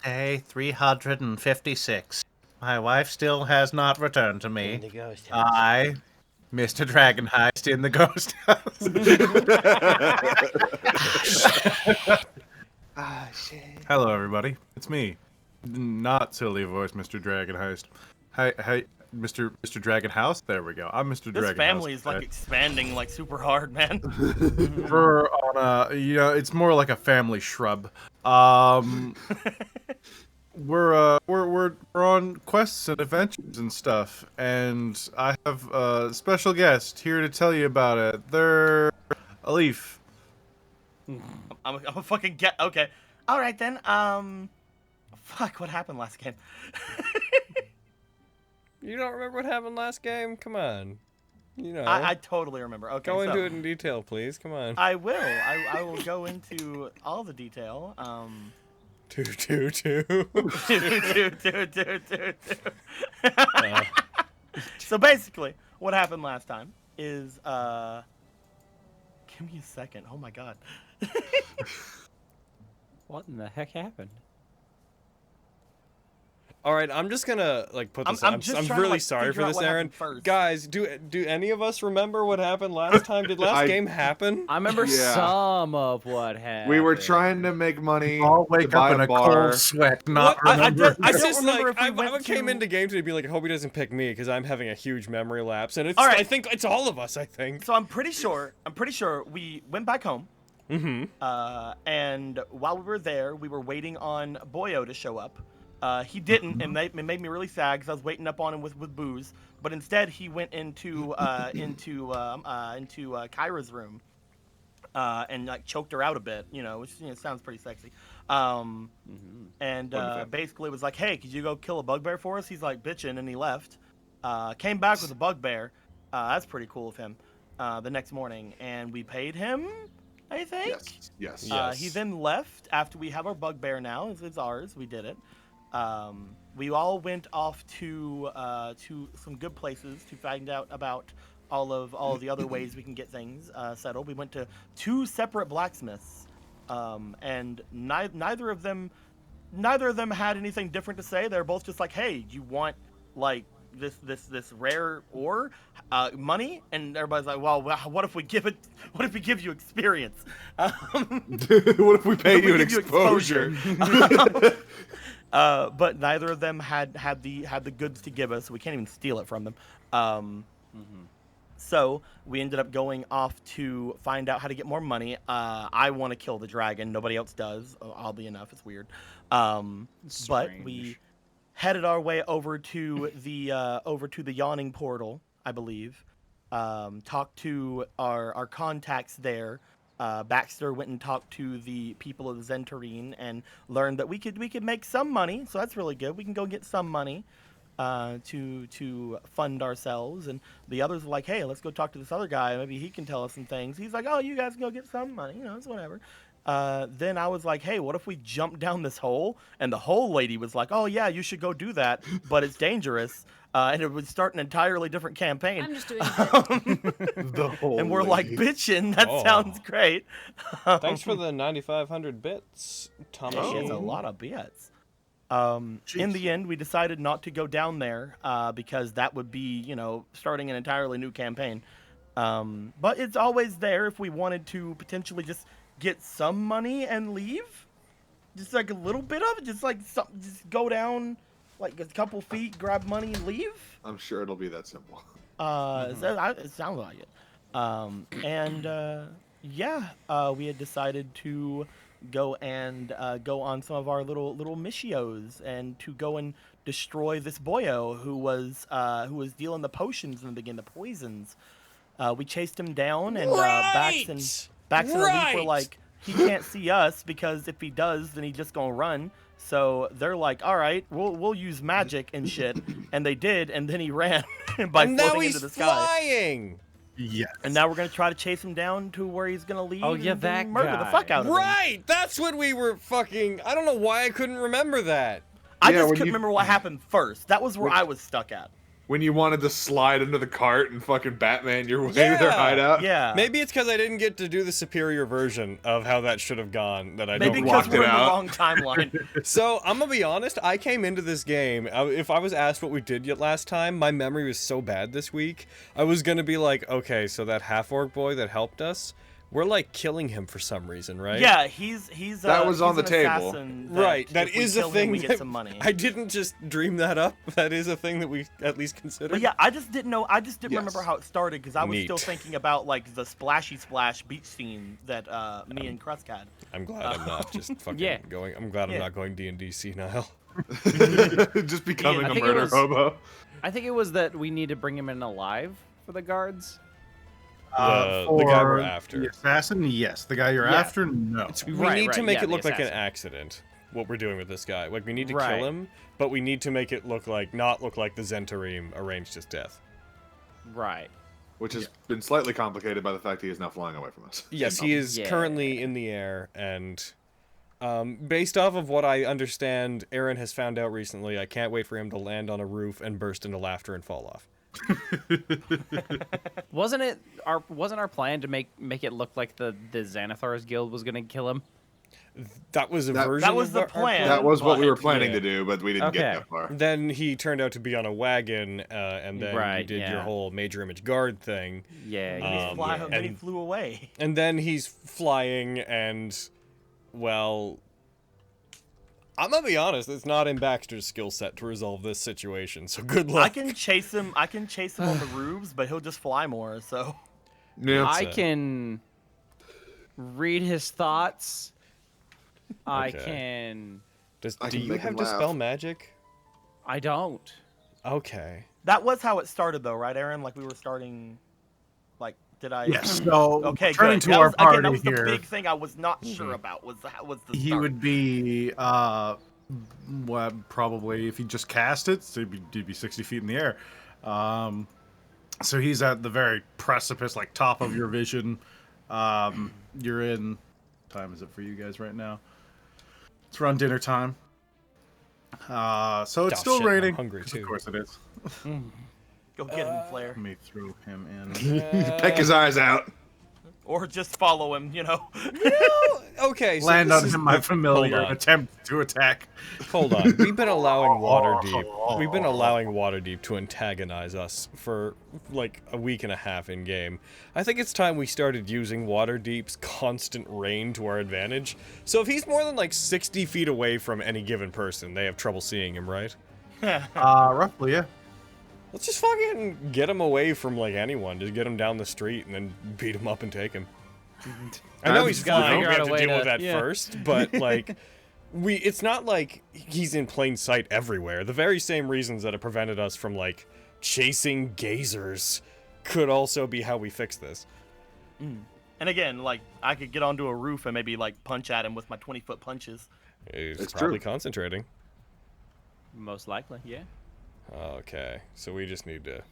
Day 356. My wife still has not returned to me. In the ghost house. I, Mr. Dragon Heist in the ghost house. Ah, shit. Hello, everybody. It's me. Not silly voice, Mr. Dragon Heist. Hi, Mr. Dragon House. There we go. I'm Mr. This Dragon family House. is like expanding like super hard, man. We're on it's more like a family shrub. We're on quests and adventures and stuff, and I have a special guest here to tell you about it. They're a leaf. I'm a fucking get. Okay, all right then. Fuck, what happened last game? You don't remember what happened last game? Come on. You know. I totally remember. Okay, Go so into it in detail, please. Come on. I will. I will go into all the detail. Two. So basically, what happened last time is give me a second. Oh my god. What in the heck happened? All right, I'm just gonna like put this. I'm I'm just trying to, really like, sorry figure for out this, what Aaron. happened first. Guys, do any of us remember what happened last time? Did last game happen? I remember Yeah. some of what happened. We were trying to make money I'll to wake buy up in a a bar. cold sweat, not What? remember. I I don't just remember like if we I went came to- into game today to be like, I hope he doesn't pick me because I'm having a huge memory lapse, and it's. All right. I think it's all of us. I think. So I'm pretty sure we went back home. Mm-hmm. And while we were there, we were waiting on Boyo to show up. He didn't, and it made me really sad because I was waiting up on him with booze. But instead, he went into Kyra's room and like choked her out a bit. You know, which sounds pretty sexy. And basically was like, "Hey, could you go kill a bugbear for us?" He's like bitching, and he left. Came back with a bugbear. That's pretty cool of him. The next morning, and we paid him, I think. Yes. Yes. He then left after we have our bugbear now. It's ours. We did it. We all went off to some good places to find out about all of the other ways we can get things settled. We went to 2 separate blacksmiths, and neither of them had anything different to say. They're both just like, "Hey, you want like this rare ore, money?" And everybody's like, "Well, what if we give you experience? What if we pay you an give you exposure? But neither of them had the goods to give us, so we can't even steal it from them. So we ended up going off to find out how to get more money. I want to kill the dragon. Nobody else does. Oddly enough, it's weird. But we headed our way over to the Yawning Portal, I believe. Talked to our contacts there. Baxter went and talked to the people of Zentarine and learned that we could make some money, so that's really good. We can go get some money to fund ourselves. And the others were like, "Hey, let's go talk to this other guy. Maybe he can tell us some things." He's like, "Oh, you guys can go get some money. It's whatever." Then I was like, "Hey, what if we jump down this hole?" And the hole lady was like, "Oh yeah, you should go do that, but it's dangerous." And it would start an entirely different campaign. I'm just doing it. The whole And we're like, lady. "Bitchin', that sounds great." Thanks for the 9,500 bits, Tommy. It's a lot of bits. In the end, we decided not to go down there because that would be, starting an entirely new campaign. But it's always there if we wanted to potentially just get some money and leave. Just like a little bit of it, just just go down like a couple feet, grab money, and leave. I'm sure it'll be that simple. It sounds like it. We had decided to go on some of our little missions and to go and destroy this boyo who was dealing the potions in the beginning, the poisons. We chased him down, and Bax and Elite were like, he can't see us because if he does, then he's just gonna run. So they're like, all right, we'll use magic and shit, and they did, and then he ran by floating into the sky. Flying. Yes. And now we're gonna try to chase him down to where he's gonna leave. Oh, yeah, and that murder the guy. fuck out of him. Right. That's what we were fucking. I don't know why I couldn't remember that. I Yeah, just when couldn't you- remember what happened first. That was where I was stuck at. When you wanted to slide into the cart and fucking Batman your way to Yeah. their hideout. Yeah. Maybe it's because I didn't get to do the superior version of how that should have gone that I Maybe don't because blocked we're it in the out. wrong timeline. So I'm gonna be honest. I came into this game. If I was asked what we did yet last time, my memory was so bad this week. I was gonna be like, okay, so that half-orc boy that helped us, we're like killing him for some reason, right? Yeah, he's That was on he's the an table. assassin Right. That if we is a kill him, thing. we get that- some money. I didn't just dream that up. That is a thing that we at least considered. But yeah, I just didn't know. I just didn't Yes. remember how it started because I was still Neat. thinking about like the splashy splash beach scene that me and Krusk had. I'm glad I'm not just fucking Yeah. going. I'm glad I'm Yeah. not going D&D senile. Just becoming I a think it murder was- hobo. I think it was that we need to bring him in alive for the guards. The guy we're after. The assassin, yes. The guy you're Yeah. after, no. We Right, need to right, make yeah, it the look like an assassin. accident. What we're doing with this guy, like we need to Right. kill him, but we need to make it look like not look like the Zentarim arranged his death. Right. Which has been slightly complicated by the fact he is now flying away from us. Yes, he is Yeah. currently in the air, and based off of what I understand, Aaron has found out recently. I can't wait for him to land on a roof and burst into laughter and fall off. Wasn't our plan to make it look like the Xanathar's guild was gonna kill him? That was a That- version. That was of the our plan. That was what we were but- planning yeah. to do, but we didn't get Okay. that far. Then he turned out to be on a wagon, and then you Right, did your yeah. whole major image guard thing. Yeah. And he, yeah. then he And- flew away. And then he's flying, and, well, I'm gonna be honest, it's not in Baxter's skill set to resolve this situation, so good luck. I can chase him. I can chase him on the roofs, but he'll just fly more. So Yeah. I That's it. can read his thoughts. I Okay. can. Do can you make have him laugh. Dispel Magic? I don't. Okay. that was how it started, though, right, Aaron? Like we were starting. Like, did I? Yes. So Okay. turning Good. to That our was, again, party that was the here, big thing I was not sure about. Was the he start. would be probably if he just cast it, so he'd be 60 feet in the air. So he's at the very precipice, like top of your vision. You're in. What time is it for you guys right now? It's around dinner time. So it's Oh, still shit, I'm raining. hungry, 'cause too. Of course it is. Go get him, Flair, Let me throw him in. Peck his eyes out. or just follow him. You know. Okay, so Land this on is- him, my familiar, hold and on. attempt to attack. Hold on. We've been allowing Waterdeep. We've been allowing Waterdeep to antagonize us for like a week and a half in game. I think it's time we started using Waterdeep's constant rain to our advantage. So if he's more than like 60 feet away from any given person, they have trouble seeing him, right? Roughly, yeah. Let's just fucking get him away from like anyone. Just get him down the street and then beat him up and take him. I know he's gotta flying. We figure out have a to way deal to- with that yeah. first, but like, it's not like he's in plain sight everywhere. The very same reasons that have prevented us from like chasing gazers could also be how we fix this. And again, like I could get onto a roof and maybe like punch at him with my 20-foot punches. He's It's probably true. concentrating. Most likely, yeah. Okay, so we just need to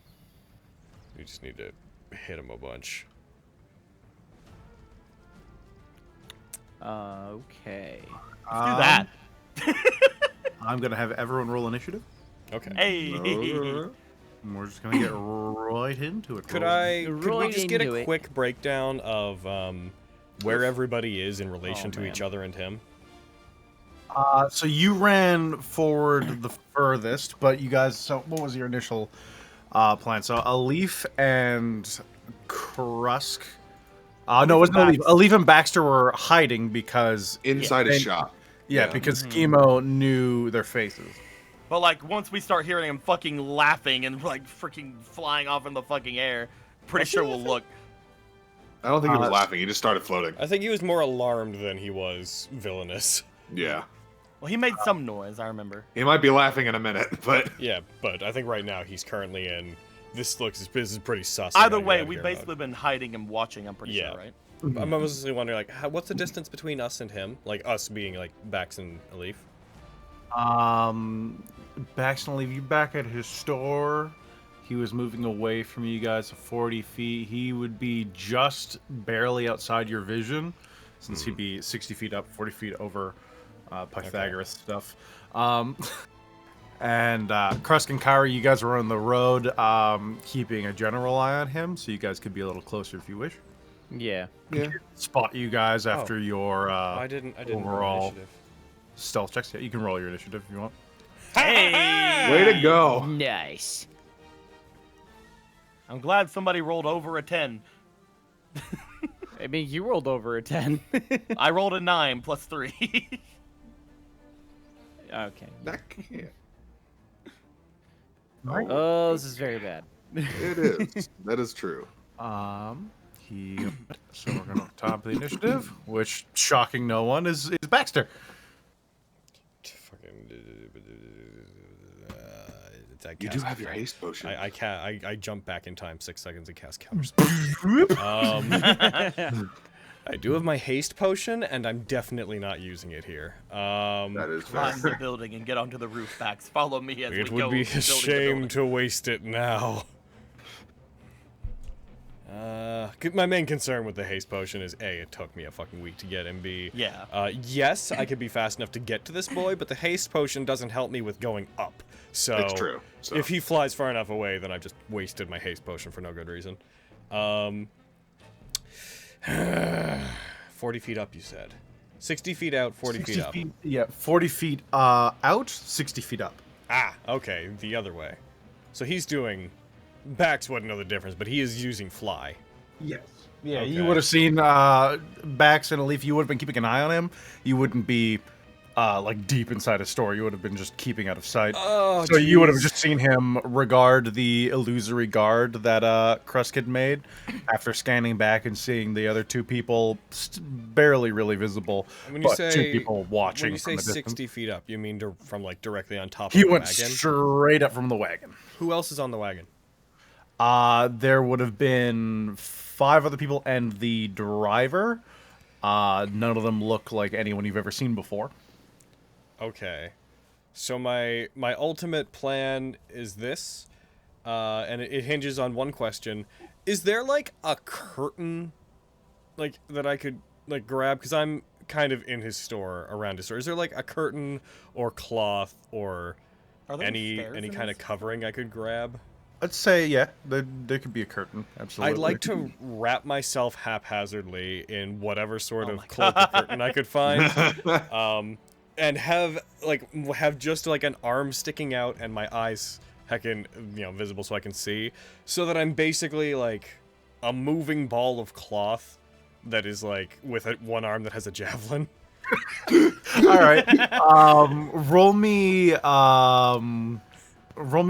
hit him a bunch. Okay. Let's do that. I'm gonna have everyone roll initiative. Okay. Hey. And we're just gonna get right into it. Could Roll. we Right just get into a it. quick breakdown of where everybody is in relation Oh, to man. each other and him? So you ran forward the furthest, but you guys. So what was your initial plan? So Alif and Krusk. No, it wasn't Alif. Alif and Baxter were hiding because Inside a they- shop. Yeah, Yeah. because Chemo knew their faces. But like once we start hearing him fucking laughing and like freaking flying off in the fucking air, pretty sure we'll look. I don't think he was Uh, laughing. He just started floating. I think he was more alarmed than he was villainous. Yeah. Well, he made some noise, I remember. He might be laughing in a minute, but Yeah, but I think right now he's currently in. This is pretty sus. Either I gotta way, get we've out basically here been hiding and watching. I'm pretty Yeah. sure, right? mode. I'm mostly wondering, like, what's the distance between us and him? Like us being like Bax and Alif. Baxter and Alif, you back at his store. He was moving away from you guys 40 feet. He would be just barely outside your vision, since he'd be 60 feet up, 40 feet over Pythagoras stuff. And Krusk and Kyrie, you guys were on the road, keeping a general eye on him, so you guys could be a little closer if you wish. Yeah. Yeah. Spot you guys after your I didn't roll overall initiative. stealth checks. Yeah, you can roll your initiative if you want. Hey! Way to go. Nice. I'm glad somebody rolled over a 10. I mean, you rolled over a 10. I rolled a 9 plus 3. Okay. That can't. Oh, this is very bad. It is. That is true. So we're gonna top the initiative, which, shocking no one, is Baxter. You do have your haste potion. I can't. I jump back in time 6 seconds and cast counterspell. I do have my haste potion, and I'm definitely not using it here. That is fair. Climb the building and get onto the roof, Bax. Follow me as It we go. would be a building to shame building. to waste it now. My main concern with the haste potion is A, it took me a fucking week to get, and B, Yeah. yes, I could be fast enough to get to this boy, but the haste potion doesn't help me with going up. So It's true. So. if he flies far enough away, then I've just wasted my haste potion for no good reason. 40 feet up, you said. 60 feet out, 40 feet up. Yeah, 40 feet out, 60 feet up. Ah, okay, the other way. So he's doing... Bax wouldn't know the difference, but he is using fly. Yes. Yeah, Okay. you would have seen Bax and Alif. You would have been keeping an eye on him. You wouldn't be like deep inside a store. You would have been just keeping out of sight. Oh, so you would have jeez. just seen him regard the illusory guard that Krusk had made after scanning back and seeing the other two people barely really visible, When you but say two people watching when you from say a distance. 60 feet up, you mean from like directly on top He of the went wagon? straight up from the wagon. Who else is on the wagon? There would have been 5 other people and the driver. None of them look like anyone you've ever seen before. Okay. So my ultimate plan is this, and it hinges on one question. Is there like a curtain like that I could like grab? Because I'm kind of in his store, around his store. Is there like a curtain or cloth or Are there any stairs in kind of this? covering I could grab? I'd say, yeah, there could be a curtain. Absolutely. I'd like to wrap myself haphazardly in whatever sort of cloak or curtain I could find, and have just like an arm sticking out and my eyes heckin' visible so I can see, so that I'm basically like a moving ball of cloth that is like with one arm that has a javelin. All right. Roll me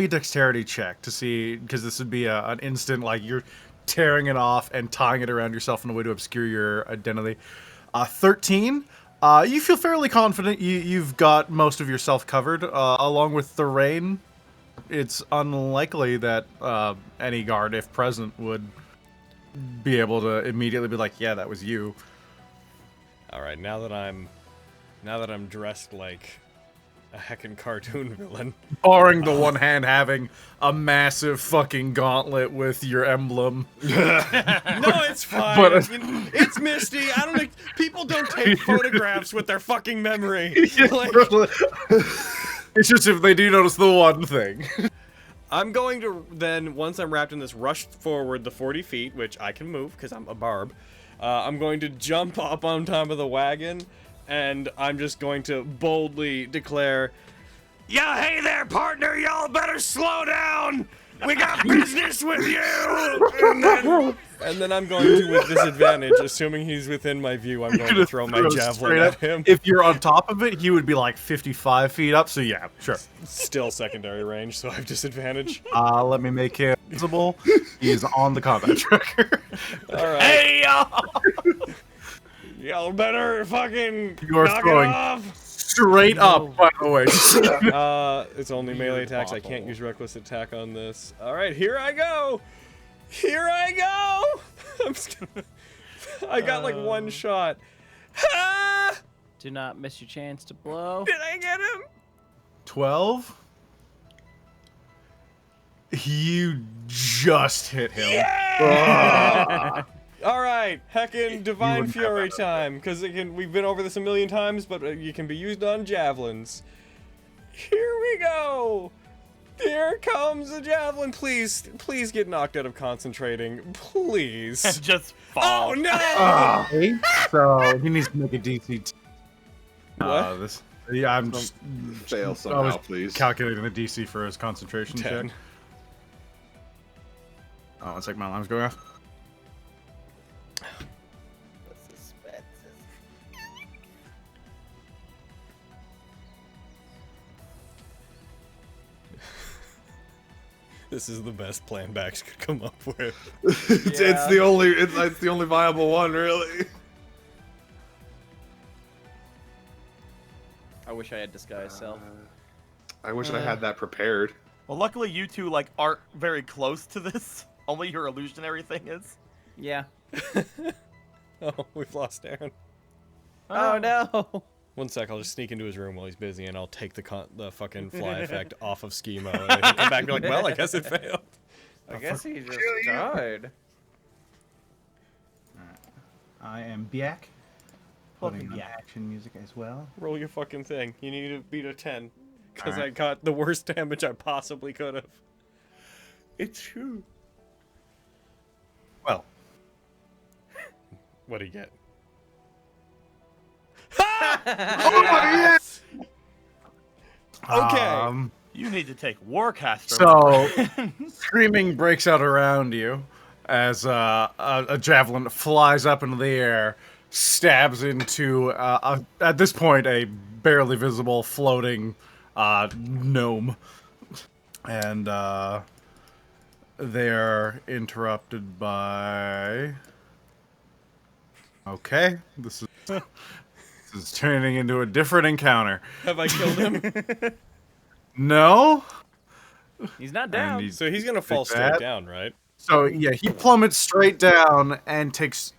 a dexterity check to see, because this would be an instant, like, you're tearing it off and tying it around yourself in a way to obscure your identity. 13. You feel fairly confident. You've got most of yourself covered, along with the rain. It's unlikely that any guard, if present, would be able to immediately be like, yeah, that was you. All right, now that I'm dressed like a heckin' cartoon villain. Barring the one hand having a massive fucking gauntlet with your emblem. No, it's fine. But- it's Misty. I don't think people don't take photographs with their fucking memory. Like, It's just if they do notice the one thing. I'm going to then, once I'm wrapped in this, rush forward the 40 feet, which I can move because I'm a barb. I'm going to jump up on top of the wagon, and I'm just going to boldly declare, "Yeah, hey there, partner, y'all better slow down! We got business with you!" And then I'm going to, with disadvantage, assuming he's within my view, I'm going to throw my javelin Straight at up. him. If you're on top of it, he would be like 55 feet up, so yeah, sure. Still secondary range, so I have disadvantage. Let me make him visible. He is on the combat tracker. Alright. Hey, y'all! Y'all better fucking You are knock it throwing- off! Straight up, by the way. It's only melee attacks. I can't use reckless attack on this. Alright, here I go! Here I go! I'm just gonna... I got like one shot. Ah! Do not miss your chance to blow. Did I get him? 12. You just hit him. Alright, heckin' Divine wouldn't have Fury that. time. Because we've been over this a million times, but you can be used on javelins. Here we go! Here comes a javelin. Please get knocked out of concentrating. Please. Just fall. Oh no! So he needs to make a DC. What? Yeah, I'm just Fail I somehow, was please. calculating the DC for his concentration 10. check. Oh, one sec, my alarm's going off. This is the best plan Bax could come up with. It's the only viable one, really. I wish I had disguise self. I wish I had that prepared. Well, luckily you two like aren't very close to this. Only your illusionary thing is. Yeah. Oh, we've lost Aaron. Oh no. One sec, I'll just sneak into his room while he's busy, and I'll take the fucking fly effect off of Schemo, and then he'll come back and be like, well, I guess it failed. I guess he just died. I am back. Putting on back. action music as well. Roll your fucking thing. You need to beat a 10. Because Alright. I got the worst damage I possibly could have. It's true. Well, What'd he get? Okay. You need to take Warcaster. So, screaming breaks out around you as a javelin flies up into the air, stabs into, at this point, a barely visible floating gnome. And they're interrupted by... Okay, this is turning into a different encounter. Have I killed him? No? He's not And down. So he's gonna fall Take that. straight down, right? So yeah, he plummets straight down and takes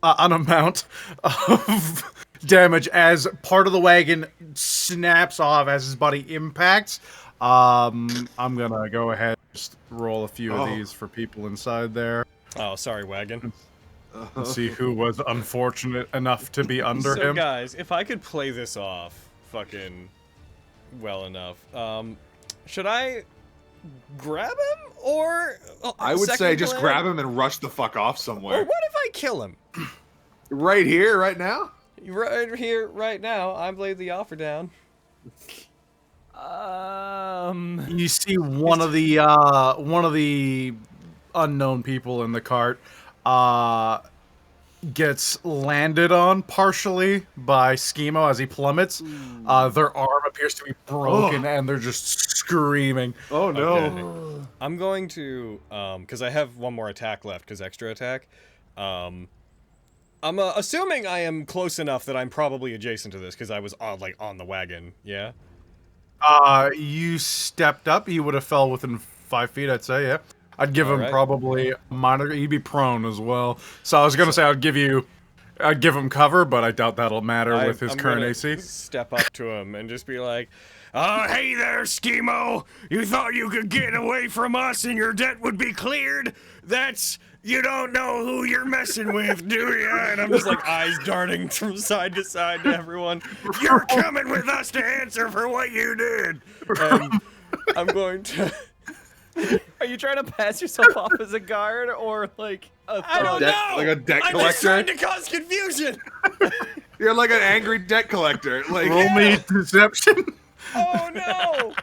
an amount of damage as part of the wagon snaps off as his body impacts. I'm gonna go ahead and just roll a few of these for people inside there Oh, sorry, wagon. and see who was unfortunate enough to be under So him. guys, if I could play this off fucking well enough, should I grab him or I would say second just plan? grab him and rush the fuck off Or somewhere. what if I kill him? Right here, right now? Right here, right now, I laid the offer down. You see one of the unknown people in the cart gets landed on partially by Schemo as he plummets. Their arm appears to be broken and they're just screaming. Oh no. Okay. I'm going to, because I have one more attack left, because extra attack. I'm assuming I am close enough that I'm probably adjacent to this, because I was on the wagon. Yeah. You stepped up. He would have fell within 5 feet, I'd say. Yeah, I'd give him Alright. probably minor. He'd be prone as well. So I was gonna say I'd give him cover, but I doubt that'll matter with his I'm current gonna AC. Step up to him and just be like, "Oh, hey there, Schemo! You thought you could get away from us and your debt would be cleared? You don't know who you're messing with, do you?" And I'm just like eyes darting from side to side to everyone. "You're coming with us to answer for what you did." And I'm going to. Are you trying to pass yourself off as a guard or like a I don't thug? know. Like a debt I'm just collector? trying to cause confusion. You're like an angry debt collector. Like Roll me deception. Oh no.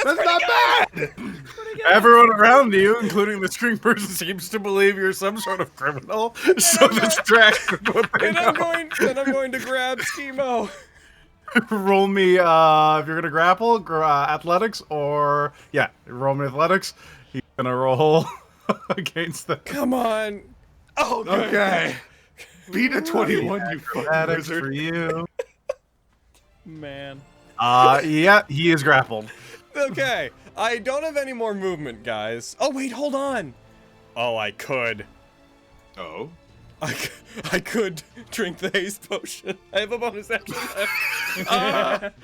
that's not bad. Everyone around you, including the screen person, seems to believe you're some sort of criminal. So distracted with what they And know. I'm going to grab Schemo. Roll me if you're gonna grapple, athletics, or yeah, roll me athletics. He's gonna roll against the Come on. Oh, good. Okay. Beat a 21, you fucking athletics wizard. for you. Man. Yeah, he is grappled. Okay. I don't have any more movement, guys. Oh, wait, hold on. Oh, I could. Oh. I could drink the haste potion. I have a bonus action left.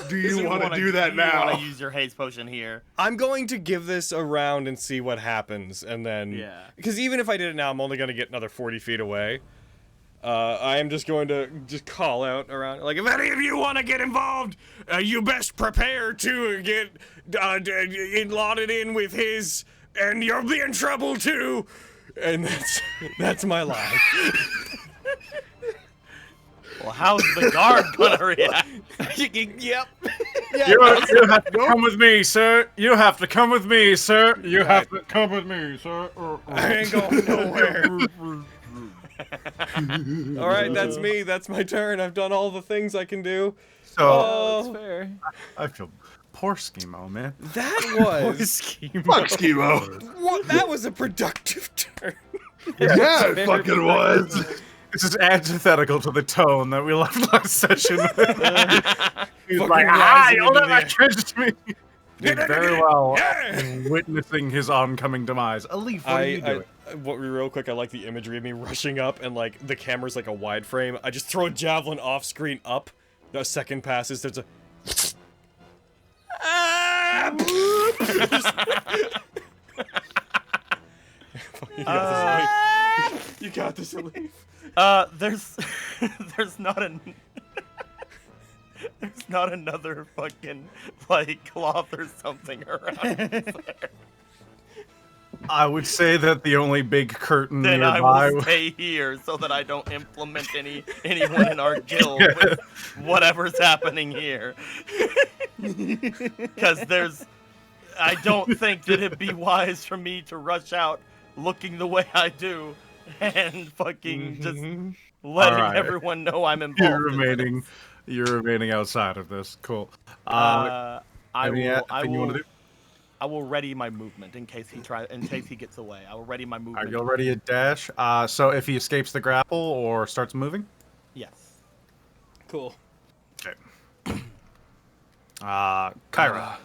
Do you want to do that You now? want to use your haste potion here? I'm going to give this a round and see what happens, and then... Yeah. Because even if I did it now, I'm only going to get another 40 feet away. I am just going to just call out around, like, if any of you want to get involved, you best prepare to get allotted in with his, and you'll be in trouble too. And that's my line. Well, how's the guard gonna react? Yep. You have to come with me, sir. You have to come with me, sir. You have to come with me, sir. I ain't going nowhere. All right, that's me. That's my turn. I've done all the things I can do. So That's fair. I feel poor Schemo, man. That was Fuck Schemo. what? That was a productive turn. Yeah, it fucking was. This is antithetical to the tone that we left last session with. He's Fucking like, rising you'll into never the- catch me. Did very well Yeah. in witnessing his oncoming demise. Alif, what are you doing? Real quick, I like the imagery of me rushing up and like the camera's like a wide frame. I just throw a javelin off screen up. A second passes. There's a. You got this, Alif. There's not there's not another fucking like cloth or something around there. I would say that the only big curtain Then I nearby. will stay here so that I don't implement anyone in our guild with whatever's happening here. Because I don't think that it'd be wise for me to rush out looking the way I do and fucking just letting Alright. everyone know I'm involved. You're remaining outside of this. Cool. I anything you want to do? will ready my movement in case he gets away. I will ready my Are movement. you already at dash? So if he escapes the grapple or starts moving? Yes. Cool. Okay. Kyra.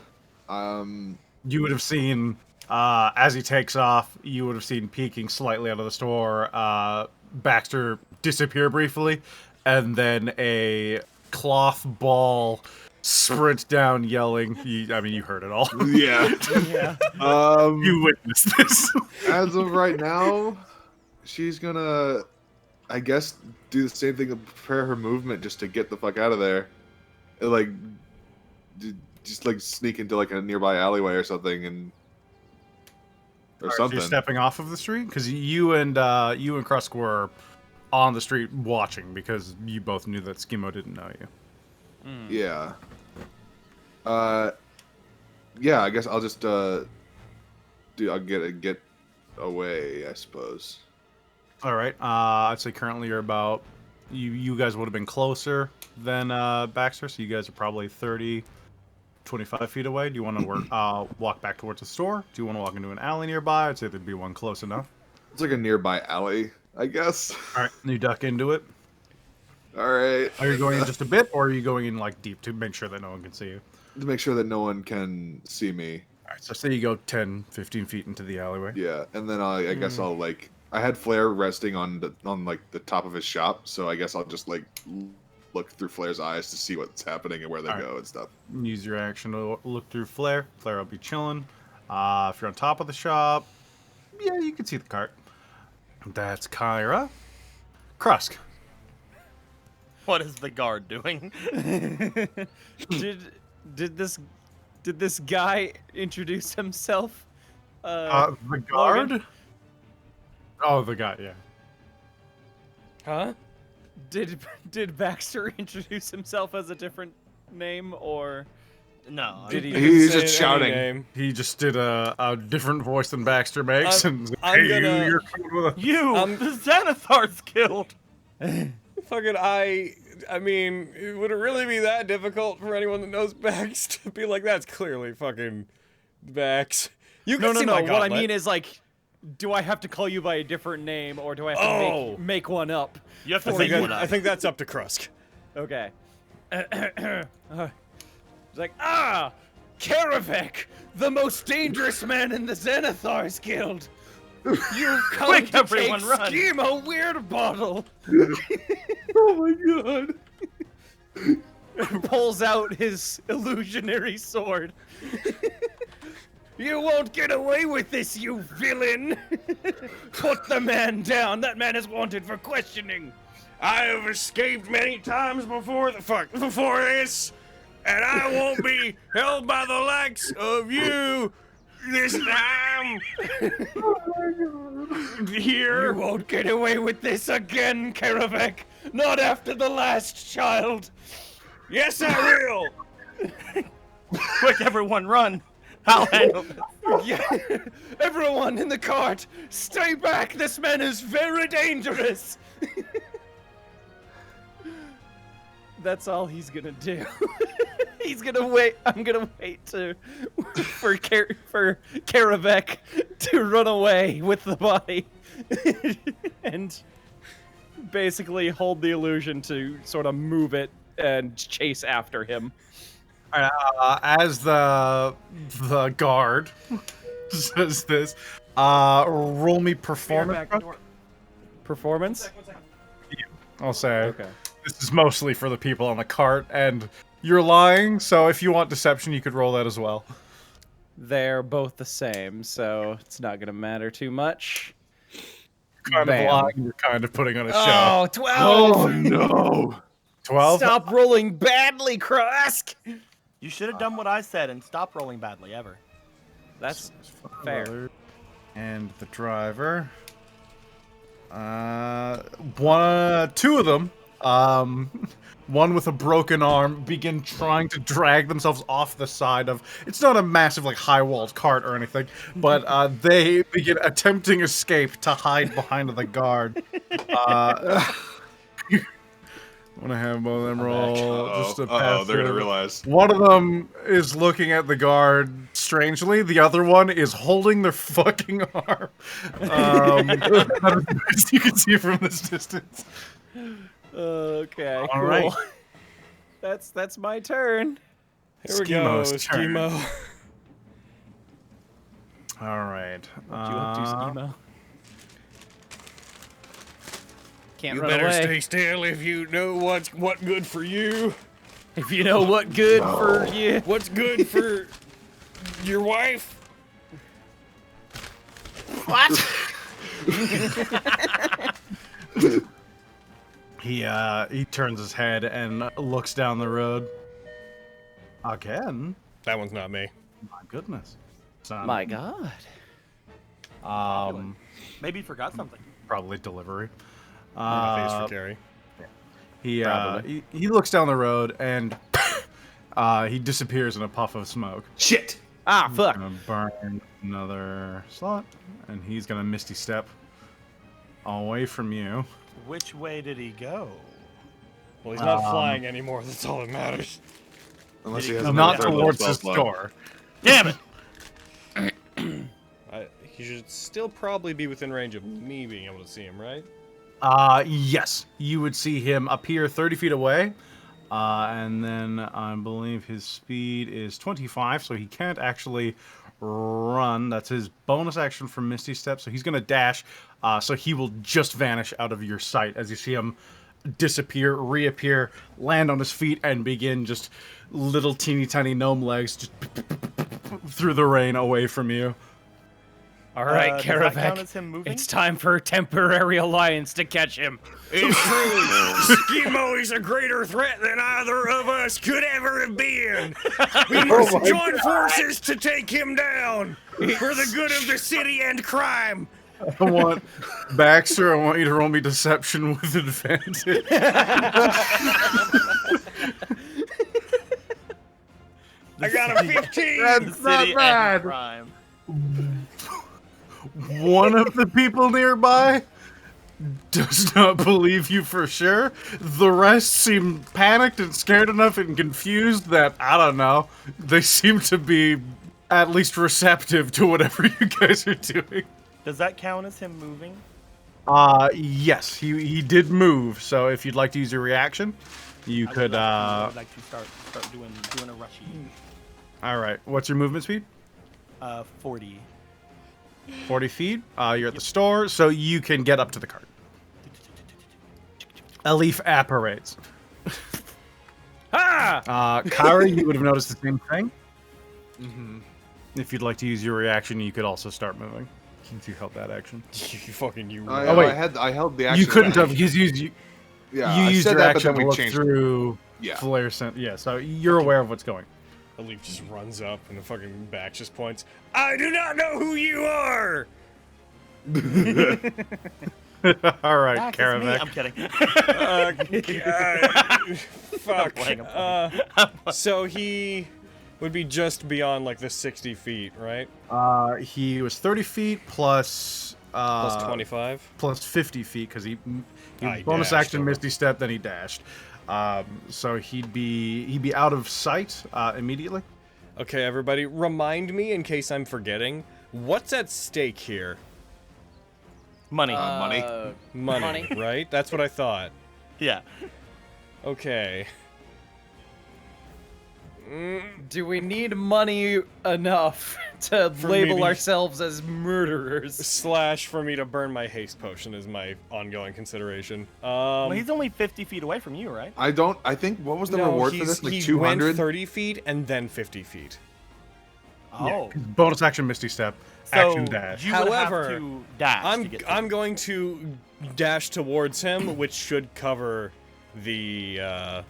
You would have seen, as he takes off, you would have seen peeking slightly out of the store, Baxter disappear briefly, and then a cloth ball sprint down yelling. You heard it all. Yeah. Yeah. You witnessed this. As of right now, she's gonna, I guess, do the same thing to prepare her movement just to get the fuck out of there. Like, just like sneak into like a nearby alleyway or something, and or So something. you're stepping off of the street because you and Krusk were on the street watching because you both knew that Schemo didn't know you. Yeah. Yeah, I guess I'll just I'll get away, I suppose. All right. I'd say currently you're about you guys would have been closer than Baxter, so you guys are probably 30, 25 feet away. Do you want to walk back towards the store? Do you want to walk into an alley nearby? I'd say there'd be one close enough. It's like a nearby alley, I guess. All right. You duck into it. All right. Are you going in just a bit, or are you going in like deep to make sure that no one can see you? To make sure that no one can see me. All right. So say you go 10, 15 feet into the alleyway. Yeah, and then I guess I'll like I had Flair resting on like the top of his shop, so I guess I'll just like look through Flair's eyes to see what's happening and where they All right. go and stuff. Use your action to look through Flare. Flare will be chilling. If you're on top of the shop, yeah, you can see the cart. That's Kyra. Krusk. What is the guard doing? Did this guy introduce himself? The guard? Logan? Oh, the guy, yeah. Huh? Did Baxter introduce himself as a different name, or No. Did he? He's say just any shouting. name? He just did a different voice than Baxter makes. And I'm hey, gonna- you're coming with us. You, the Xanathar's killed. Fucking I mean, would it really be that difficult for anyone that knows Bax to be like, that's clearly fucking Bax? You can no. see my What I gauntlet. mean is like, do I have to call you by a different name, or do I have to Oh. make one up? You have to I think think, one I up. think that's up to Krusk. Okay. It's like, Karavek, the most dangerous man in the Xanathar's Guild. You've come Quick, to everyone, take run. Schemo Weird Bottle. Oh my god. And pulls out his illusionary sword. You won't get away with this, you villain! Put the man down. That man is wanted for questioning. I have escaped many times before before this, and I won't be held by the likes of you this time. Here. You won't get away with this again, Karavek. Not after the last child. Yes, I will. Quick, everyone, run! I'll handle this. Yeah. Everyone in the cart, stay back. This man is very dangerous. That's all he's gonna do. He's gonna wait. I'm gonna wait for Karavek to run away with the body, and basically hold the illusion to sort of move it and chase after him. As the guard says this, roll me performance. Performance? I'll say. Okay. This is mostly for the people on the cart, and you're lying, so if you want deception, you could roll that as well. They're both the same, so it's not gonna matter too much. Kind Bam. of lying, you're kind of putting on a show. Oh, 12! Oh no! 12? Stop rolling badly, Krusk! You should have done what I said and stop rolling badly ever. That's fair. And the driver. Two of them, one with a broken arm, begin trying to drag themselves off the side of. It's not a massive, like, high-walled cart or anything, but they begin attempting escape to hide behind the guard. I'm gonna have both of them roll just to pass they're gonna through. realize. One of them is looking at the guard strangely. The other one is holding their fucking arm. That is the best you can see from this distance. Okay, All cool. right. That's my turn. Here we go, Schimo's turn. Schemo. All right. What you up to, Schemo? Can't You run better away. stay still if you know what good for you. If you know what good for you. What's good for your wife? What? He turns his head and looks down the road. Again? That one's not me. My goodness. Son. My God. Maybe he forgot something. Probably delivery. My face for Carrie. He looks down the road and he disappears in a puff of smoke. Shit! Ah, fuck. Gonna burn another slot, and he's gonna misty step away from you. Which way did he go? Well, he's not flying anymore. That's all that matters. Unless he has Not another towards spell this slot. door. Damn it! He should still probably be within range of me being able to see him, right? Yes, you would see him appear 30 feet away, and then I believe his speed is 25, so he can't actually run. That's his bonus action from Misty Step, so he's going to dash, so he will just vanish out of your sight as you see him disappear, reappear, land on his feet, and begin just little teeny tiny gnome legs just through the rain away from you. All right, Does that count Karavek. as him moving? It's time for a temporary alliance to catch him. It's true. Schemo is a greater threat than either of us could ever have been. We must join forces to take him down for the good of the city and crime. I want Baxter. I want you to roll me deception with advantage. I got a 15. That's not City and bad. crime. One of the people nearby does not believe you for sure. The rest seem panicked and scared enough and confused that, I don't know, they seem to be at least receptive to whatever you guys are doing. Does that count as him moving? Yes, he did move, so if you'd like to use your reaction, you could, I would like to start doing a rushy. Alright, what's your movement speed? 40. 40 feet. You're at the store, so you can get up to the cart. A leaf apparates. Ah! Kyra, you would have noticed the same thing. If you'd like to use your reaction, you could also start moving. Since you held that action. You fucking you. I Oh, wait. I held the action. You couldn't back. have, because Yeah, you I used said your that, but action then to we look changed. through Yeah. flare scent. Yeah, so you're aware of what's going. Alif just runs up and the fucking back just points. I do not know who you are! All right, Max, it's me. Karavek. I'm kidding. Fuck. playing. So he would be just beyond like the 60 feet, right? He was 30 feet plus Plus 25. plus 50 feet because he He bonus dashed action over. Misty Step, then he dashed. So he'd be out of sight immediately. Okay, everybody, remind me in case I'm forgetting. What's at stake here? Money. Money. Money, right? That's what I thought. Yeah. Okay. Do we need money enough to label maybe- ourselves as murderers? Slash for me to burn my haste potion is my ongoing consideration. Well, he's only 50 feet away from you, right? I think what was the no, reward for this? Like he 200. went 30 feet and then 50 feet. Oh. Bonus action Misty Step, So action dash. you would However, have to dash to get to I'm going to dash towards him, which should cover the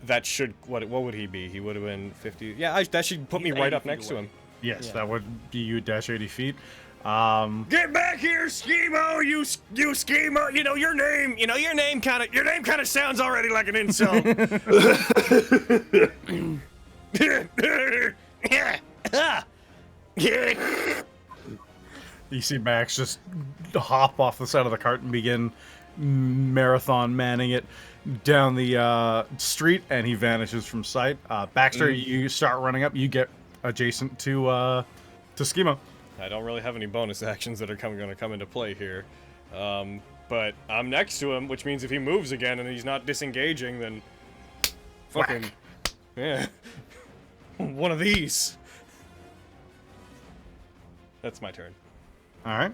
that should what would he be? He would have been 50. Yeah, that should put He's me right 80 up feet next to away. him. Yes, Yeah. that would be you dash 80 feet. Get back here, Schemo! You Schemo! You know your name. You know your name kind of sounds already like an insult. You see Max just hop off the side of the cart and begin marathon manning it down the street, and he vanishes from sight. Baxter, you start running up. You get adjacent to Schemo. I don't really have any bonus actions that are going to come into play here, but I'm next to him, which means if he moves again and he's not disengaging, then fucking yeah, one of these. That's my turn. All right,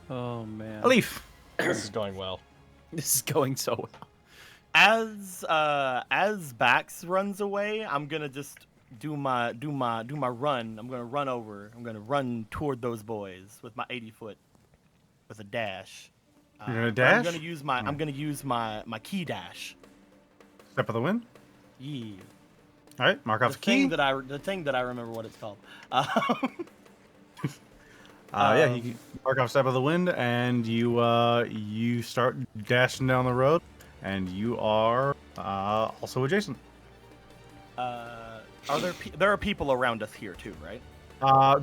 Oh man, Alif. This is going well. this is going so well. As Bax runs away, I'm gonna just do my run. I'm gonna run over. I'm gonna run toward those boys with my 80 foot with a dash. You're gonna But dash? I'm gonna use my key dash. Step of the wind. Yeah. All right, mark off The the key. thing that I remember what it's called. Yeah, you can mark off step of the wind, and you start dashing down the road, and you are also adjacent. There are people around us here too, right?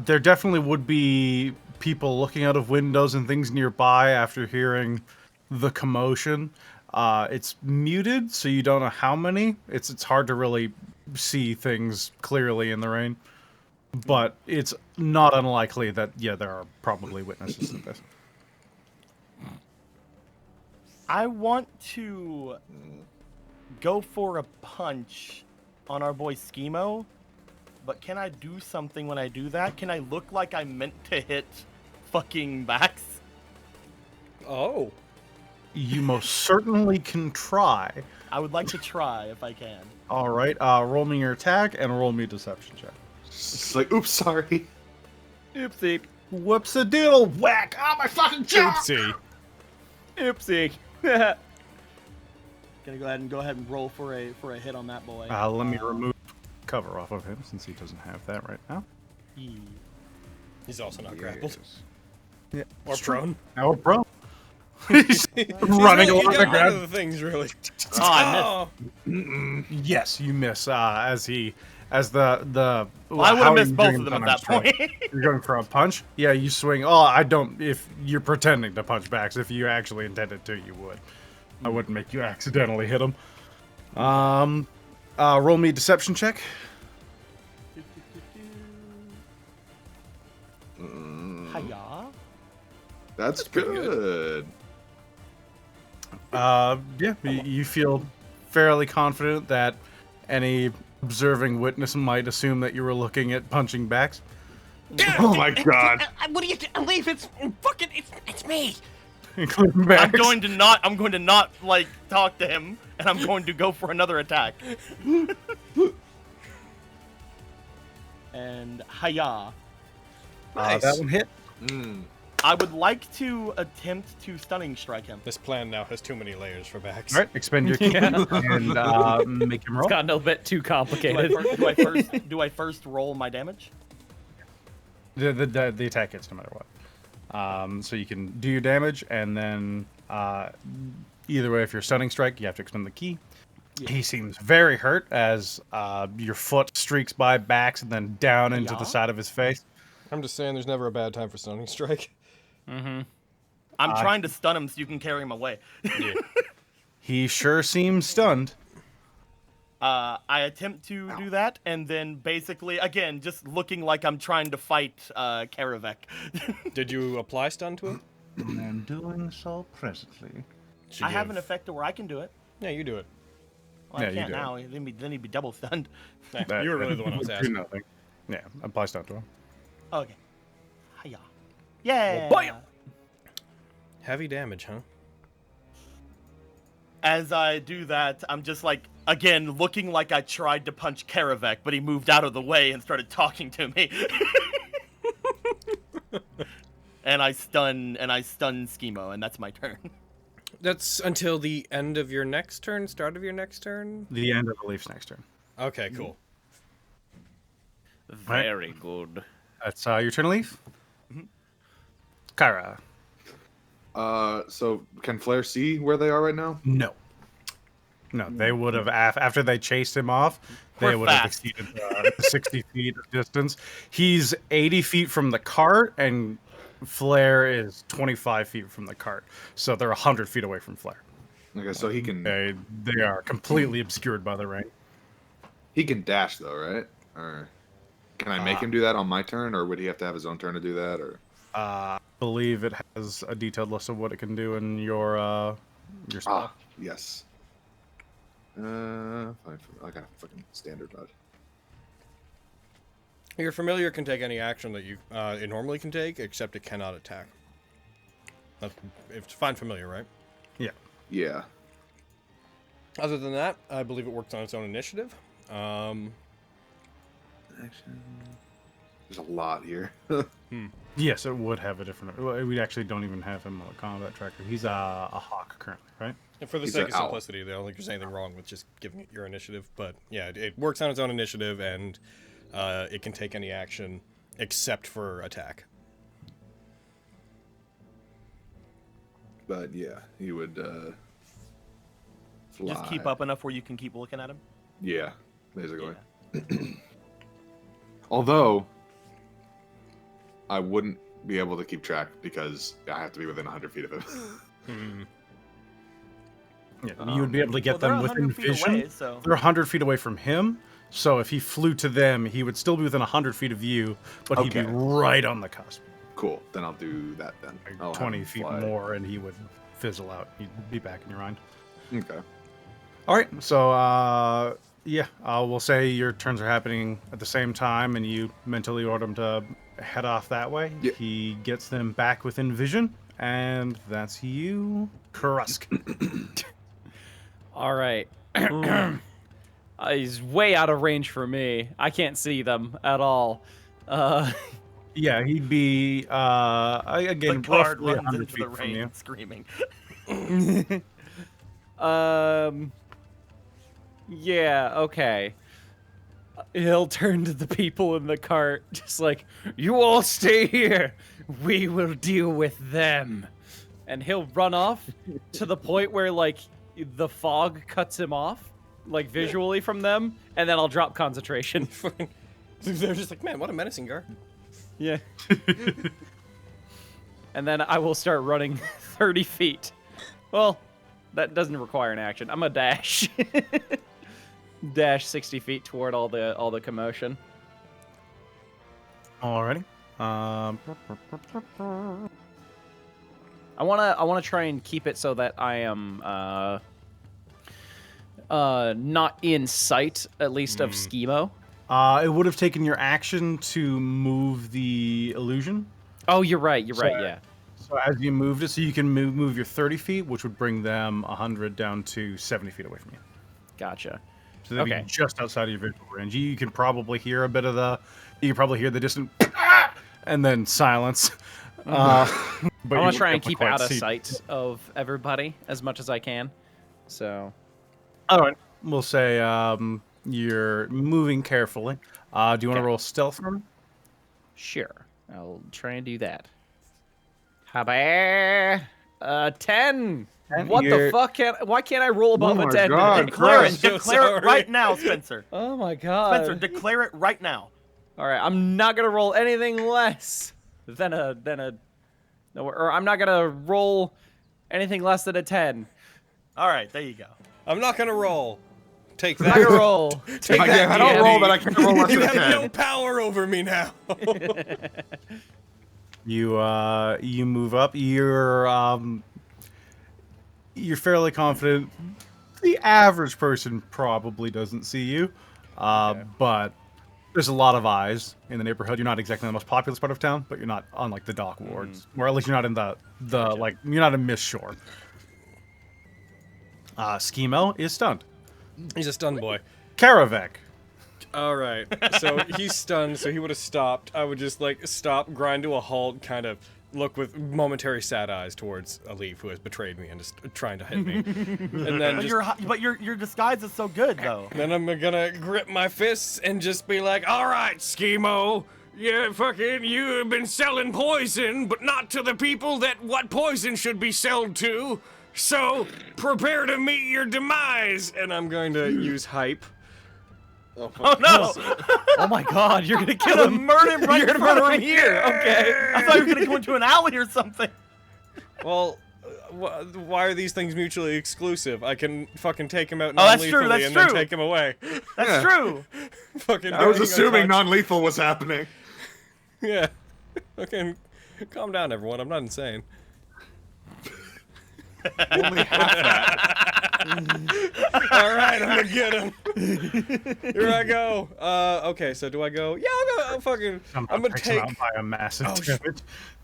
There definitely would be people looking out of windows and things nearby after hearing the commotion. It's muted, so you don't know how many. It's hard to really see things clearly in the rain. But it's not unlikely that, yeah, there are probably witnesses to this. I want to go for a punch on our boy Schemo, but can I do something when I do that? Can I look like I meant to hit fucking Bax? Oh. You most certainly can try. I would like to try if I can. All right, roll me your attack and roll me a deception check. It's like, oops, sorry. Oopsie, Whoops a doodle whack! Oh my fucking jaw! Oopsie. oopsie. Gonna go ahead and roll for a hit on that boy. Let me remove cover off of him since he doesn't have that right now. He's also not grappled. Yeah, Or prone. now we're prone. He's running You along got the one ground. of the things, really. Oh, I missed. Yes, you miss. As the Well, I would how have are missed you both doing of them at on that strike? point. You're going for a punch? Yeah, you swing. Oh, I don't. If you're pretending to punch backs, if you actually intended to, you would. I wouldn't make you accidentally hit him. Roll me a deception check. Hiya. That's good. Yeah, you feel fairly confident that any observing witness might assume that you were looking at punching backs. Oh my god. What do you leave? It's fucking. It's me. Including I'm backs. going to not like talk to him, and I'm going to go for another attack. And hiya. Nice. That one hit. I would like to attempt to stunning strike him. This plan now has too many layers for Bax. All right, expend your key and make him roll. It's gotten a bit too complicated. Do I first roll my damage? The attack hits no matter what. So you can do your damage, and then either way, if you're stunning strike, you have to expend the key. Yeah. He seems very hurt as your foot streaks by Bax and then down into the side of his face. I'm just saying, there's never a bad time for stunning strike. Mm-hmm. I'm trying to stun him so you can carry him away. Yeah. He sure seems stunned. I attempt to do that, and then basically, again, just looking like I'm trying to fight Karavek. Did you apply stun to him? I'm doing so presently. I have an effect where I can do it. Yeah, you do it. Well, Yeah, I you can't do now. Then he'd be double stunned. You were really the one I was Do asking. nothing. Yeah, apply stun to him. Okay. Hiya. Yeah. Well, Heavy damage, huh? As I do that, I'm just like, again, looking like I tried to punch Karavek, but he moved out of the way and started talking to me. and I stun Schemo, and that's my turn. That's until the end of your next turn, start of your next turn? The end of the Leaf's next turn. Okay, cool. Very good. That's your turn, Leaf. Kyra. So can Flare see where they are right now? No. No, they would have, after they chased him off, they We're would have fast. exceeded the 60 feet of distance. He's 80 feet from the cart, and Flare is 25 feet from the cart. So they're 100 feet away from Flare. Okay, so he can They are completely obscured by the rain. dash though, right? Or can I make him do that on my turn, or would he have to have his own turn to do that? Or I believe it has a detailed list of what it can do in your spell. yes. Fine. I got a fucking standard mod. Your familiar can take any action that you it normally can take, except it cannot attack. It's fine familiar, right? Yeah. Yeah. Other than that, I believe it works on its own initiative. Action. There's a lot here. Yes, it would have a different. We actually don't even have him on a combat tracker. He's a hawk currently, right? And for the He's sake an of owl. simplicity, I don't think there's anything wrong with just giving it your initiative. But yeah, it works on its own initiative, and it can take any action except for attack. But yeah, he would fly. Just keep up enough where you can keep looking at him. Yeah, basically. Although I wouldn't be able to keep track because I have to be within 100 feet of him. Yeah, you would be able to get Well, them they're within 100 feet vision. away, so- They're 100 feet away from him. So if he flew to them, he would still be within 100 feet of you, but he'd be Okay. right on the cusp. Cool. Then I'll do that then. Like I'll have 20 him feet fly. more, and he would fizzle out. He'd be back in your mind. Okay. All right. So, yeah, we'll say your turns are happening at the same time, and you mentally order him to head off that way. Yeah. He gets them back within vision, and that's you, Karusk. All right. He's way out of range for me. I can't see them at all. Yeah, he'd be again The guard roughly runs 100 into the feet from you. rain screaming. Yeah, okay. He'll turn to the people in the cart, just like, you all stay here. We will deal with them. And he'll run off to the point where, like, the fog cuts him off, like, visually from them, and then I'll drop concentration. They're just like, man, what a menacing guard. Yeah. And then I will start running 30 feet. Well, that doesn't require an action. I'm a dash. Dash 60 feet toward all the commotion. Alrighty. I wanna try and keep it so that I am not in sight, at least of Schemo. It would have taken your action to move the illusion. Oh, you're right. Yeah. So as you moved it, so you can move your 30 feet, which would bring them 100 down to 70 feet away from you. Gotcha. So they'd Okay. be just outside of your visual range. You can probably hear a bit of the, you can probably hear the distant, and then silence. But I want you to try and won't keep quite out of see- sight of everybody as much as I can. So, All right. We'll say you're moving carefully. Do you want to Okay. roll stealth for me? sure, I'll try and do that. How about 10? What the You're- fuck? Why can't I roll above Oh a my 10? God, today? Declare it. Christ. So Declare it sorry. right now, Spencer. Oh my god. Spencer, declare it right now. All right, I'm not gonna roll anything less than a no, or I'm not gonna roll anything less than a 10. All right, there you go. I'm not gonna roll. Take I'm not gonna that. roll. Take I, that, I don't D&D. roll, but I can't roll less You than a have 10. no power over me now. You move up. You're fairly confident. The average person probably doesn't see you, but there's a lot of eyes in the neighborhood. You're not exactly the most populous part of town, but you're not on like the dock wards, or at least you're not in the like you're not in Miss Shore. Schemo is stunned. He's a stun boy. Karavek. All right. So he's stunned, so he would have stopped. I would just like stop, grind to a halt, kind of look with momentary sad eyes towards Alif, who has betrayed me and is trying to hit me. And then But your disguise is so good though. then I'm gonna grip my fists and just be like, "All right, Schemo, you have been selling poison, but not to the people that what poison should be sold to. So prepare to meet your demise." And I'm going to use hype. Oh no! Oh my god, you're gonna kill Gonna him. murder him right You're in gonna front of murder him me. here. Okay. I thought you were gonna go into an alley or something. Well, why are these things mutually exclusive? I can fucking take him out Oh, that's true, non-lethally that's and then true. take him away. That's Yeah. true. Fucking. I was hang on, assuming coach. non-lethal was happening. Yeah. Okay. Calm down, everyone. I'm not insane. Only half that. All right, I'm gonna get him. Here I go. Okay. So do I go? Yeah, I'll go. I'm gonna Takes him take. out by a massive damage.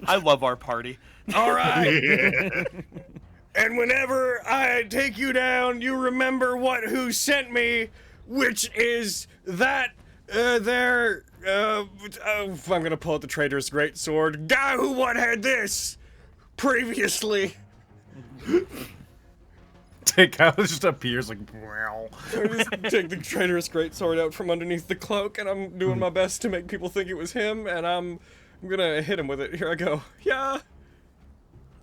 I love our party. All right. And whenever I take you down, you remember who sent me, which is that I'm gonna pull out the traitor's great sword. Guy who had this previously. Take out, it just appears like. Wow. I just take the traitor's great sword out from underneath the cloak, and I'm doing my best to make people think it was him, and I'm gonna hit him with it. Here I go. Yeah.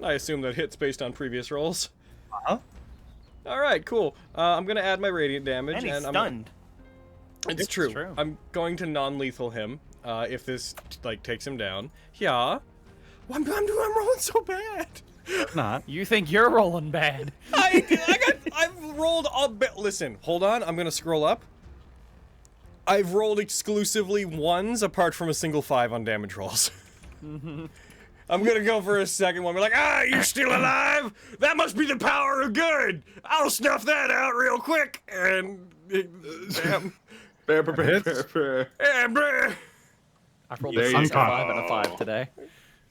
I assume that hits based on previous rolls. Uh-huh. All right, cool. I'm gonna add my radiant damage, And he's I'm stunned. It's It's true. true. I'm going to non-lethal him if this like takes him down. Yeah. I'm rolling so bad. Not. You think you're rolling bad? I've rolled a bit. Listen, hold on. I'm gonna scroll up. I've rolled exclusively ones, apart from a single 5 on damage rolls. I'm gonna go for a second one. We're like, you still alive? That must be the power of good. I'll snuff that out real quick. And damn. Bear. And bleh. I rolled There a you 6, a go. 5, and a 5 today.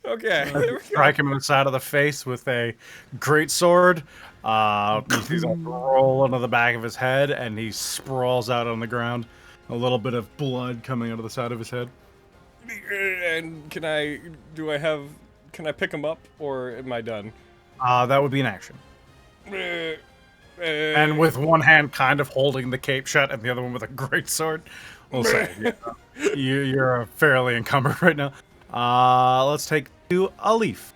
Okay. There we go. Strike him in the side of the face with a great sword. You see the roll into the back of his head, and he sprawls out on the ground. A little bit of blood coming out of the side of his head. And can I pick him up, or am I done? That would be an action. And with one hand kind of holding the cape shut, and the other one with a great sword. We'll say you're fairly encumbered right now. Let's take to Alif.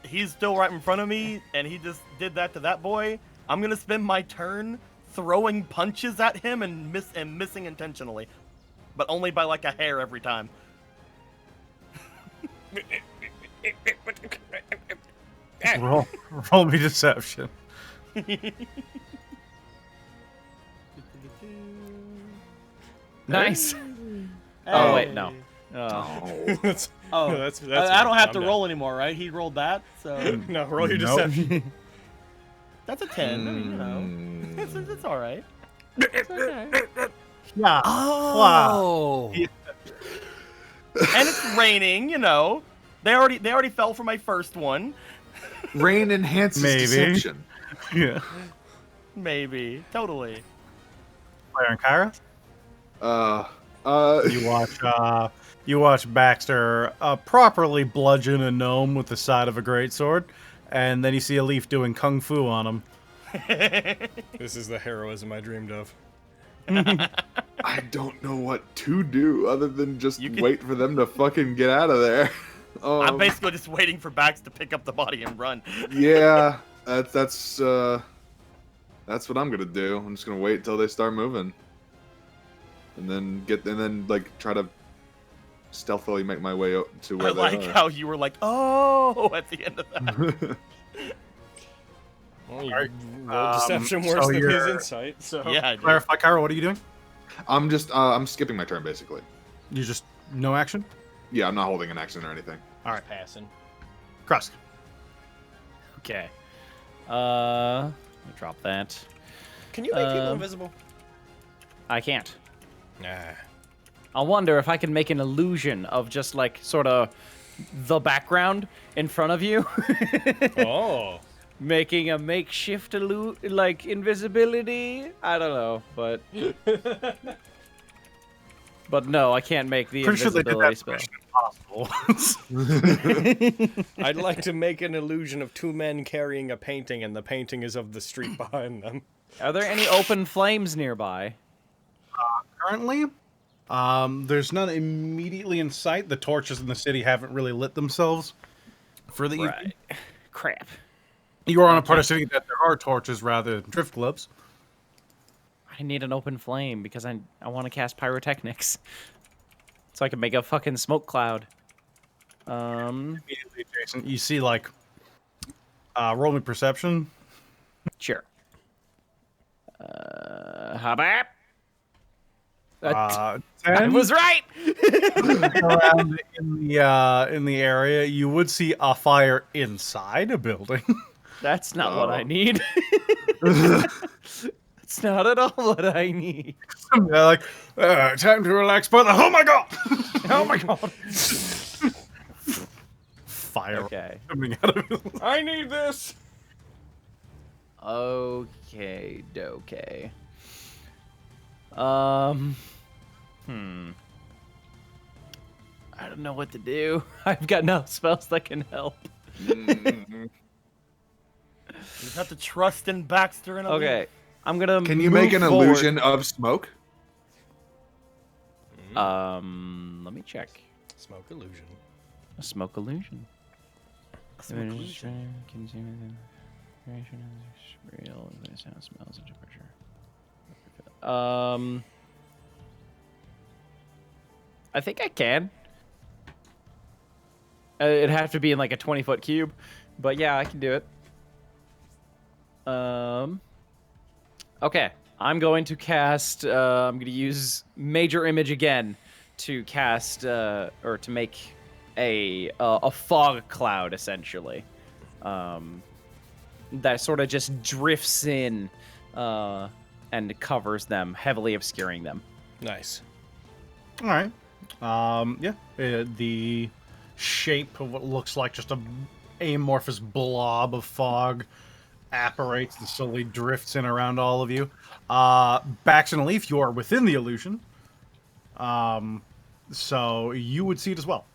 He's still right in front of me, and he just did that to that boy. I'm gonna spend my turn throwing punches at him and missing intentionally, but only by like a hair every time. Roll me deception. Nice. Oh wait, no. Oh. that's, Oh, no, that's I don't have I'm to done. roll anymore, right? He rolled that, so No, roll your Nope. deception. that's a 10. I mean, you know, it's all right. Yeah. Oh. Yeah. And it's raining, you know. They already fell for my first one. Rain enhances Maybe. deception. Yeah. Maybe, totally. Claire and Kyra. You watch Baxter properly bludgeon a gnome with the side of a greatsword, and then you see a leaf doing kung fu on him. This is the heroism I dreamed of. I don't know what to do other than just wait for them to fucking get out of there. I'm basically just waiting for Bax to pick up the body and run. Yeah, that's what I'm gonna do. I'm just gonna wait until they start moving, and then like try to stealthily make my way up to where I like they are. how you were like, oh, at the end of that. Well, you roll deception worse so than his you're- insight, so... Yeah, I did. Clarify, Kyra, what are you doing? I'm just I'm skipping my turn basically. You just no action? Yeah, I'm not holding an action or anything. All right, Passing. Krusk. Okay. Let me drop that. Can you make people invisible? I can't. Nah. I wonder if I can make an illusion of just like sort of the background in front of you. Oh. Making a makeshift like invisibility. I don't know, but but no, I can't make the Pretty sure they did invisibility that spell. Mission Impossible. I'd like to make an illusion of two men carrying a painting, and the painting is of the street behind them. Are there any open flames nearby? Currently, there's none immediately in sight. The torches in the city haven't really lit themselves for the evening. Right. Crap. You are on a part of the city that there are torches rather than drift globes. I need an open flame because I want to cast pyrotechnics, so I can make a fucking smoke cloud. Immediately adjacent, you see like roll me perception. Sure. How about? 10 I was right. around in the area. You would see a fire inside a building. That's not what I need. That's not at all what I need. They're like, time to relax, brother. Oh my god! Oh my god. Fire Okay. coming out of it. I need this! Okay, okay. I don't know what to do. I've got no spells that can help. You have to trust in Baxter and Okay, I'm gonna. Can you make an forward. illusion of smoke? Let me check. Smoke illusion. A smoke illusion. Real sound, smells, and temperature. I think I can. It'd have to be in like a 20-foot cube, but yeah, I can do it. Okay, I'm going to cast. I'm going to use Major Image again to cast or to make a fog cloud essentially. That sort of just drifts in and covers them, heavily obscuring them. Nice. All right. The shape of what looks like just a amorphous blob of fog apparates and slowly drifts in around all of you. Bax and Leaf, you are within the illusion. So you would see it as well.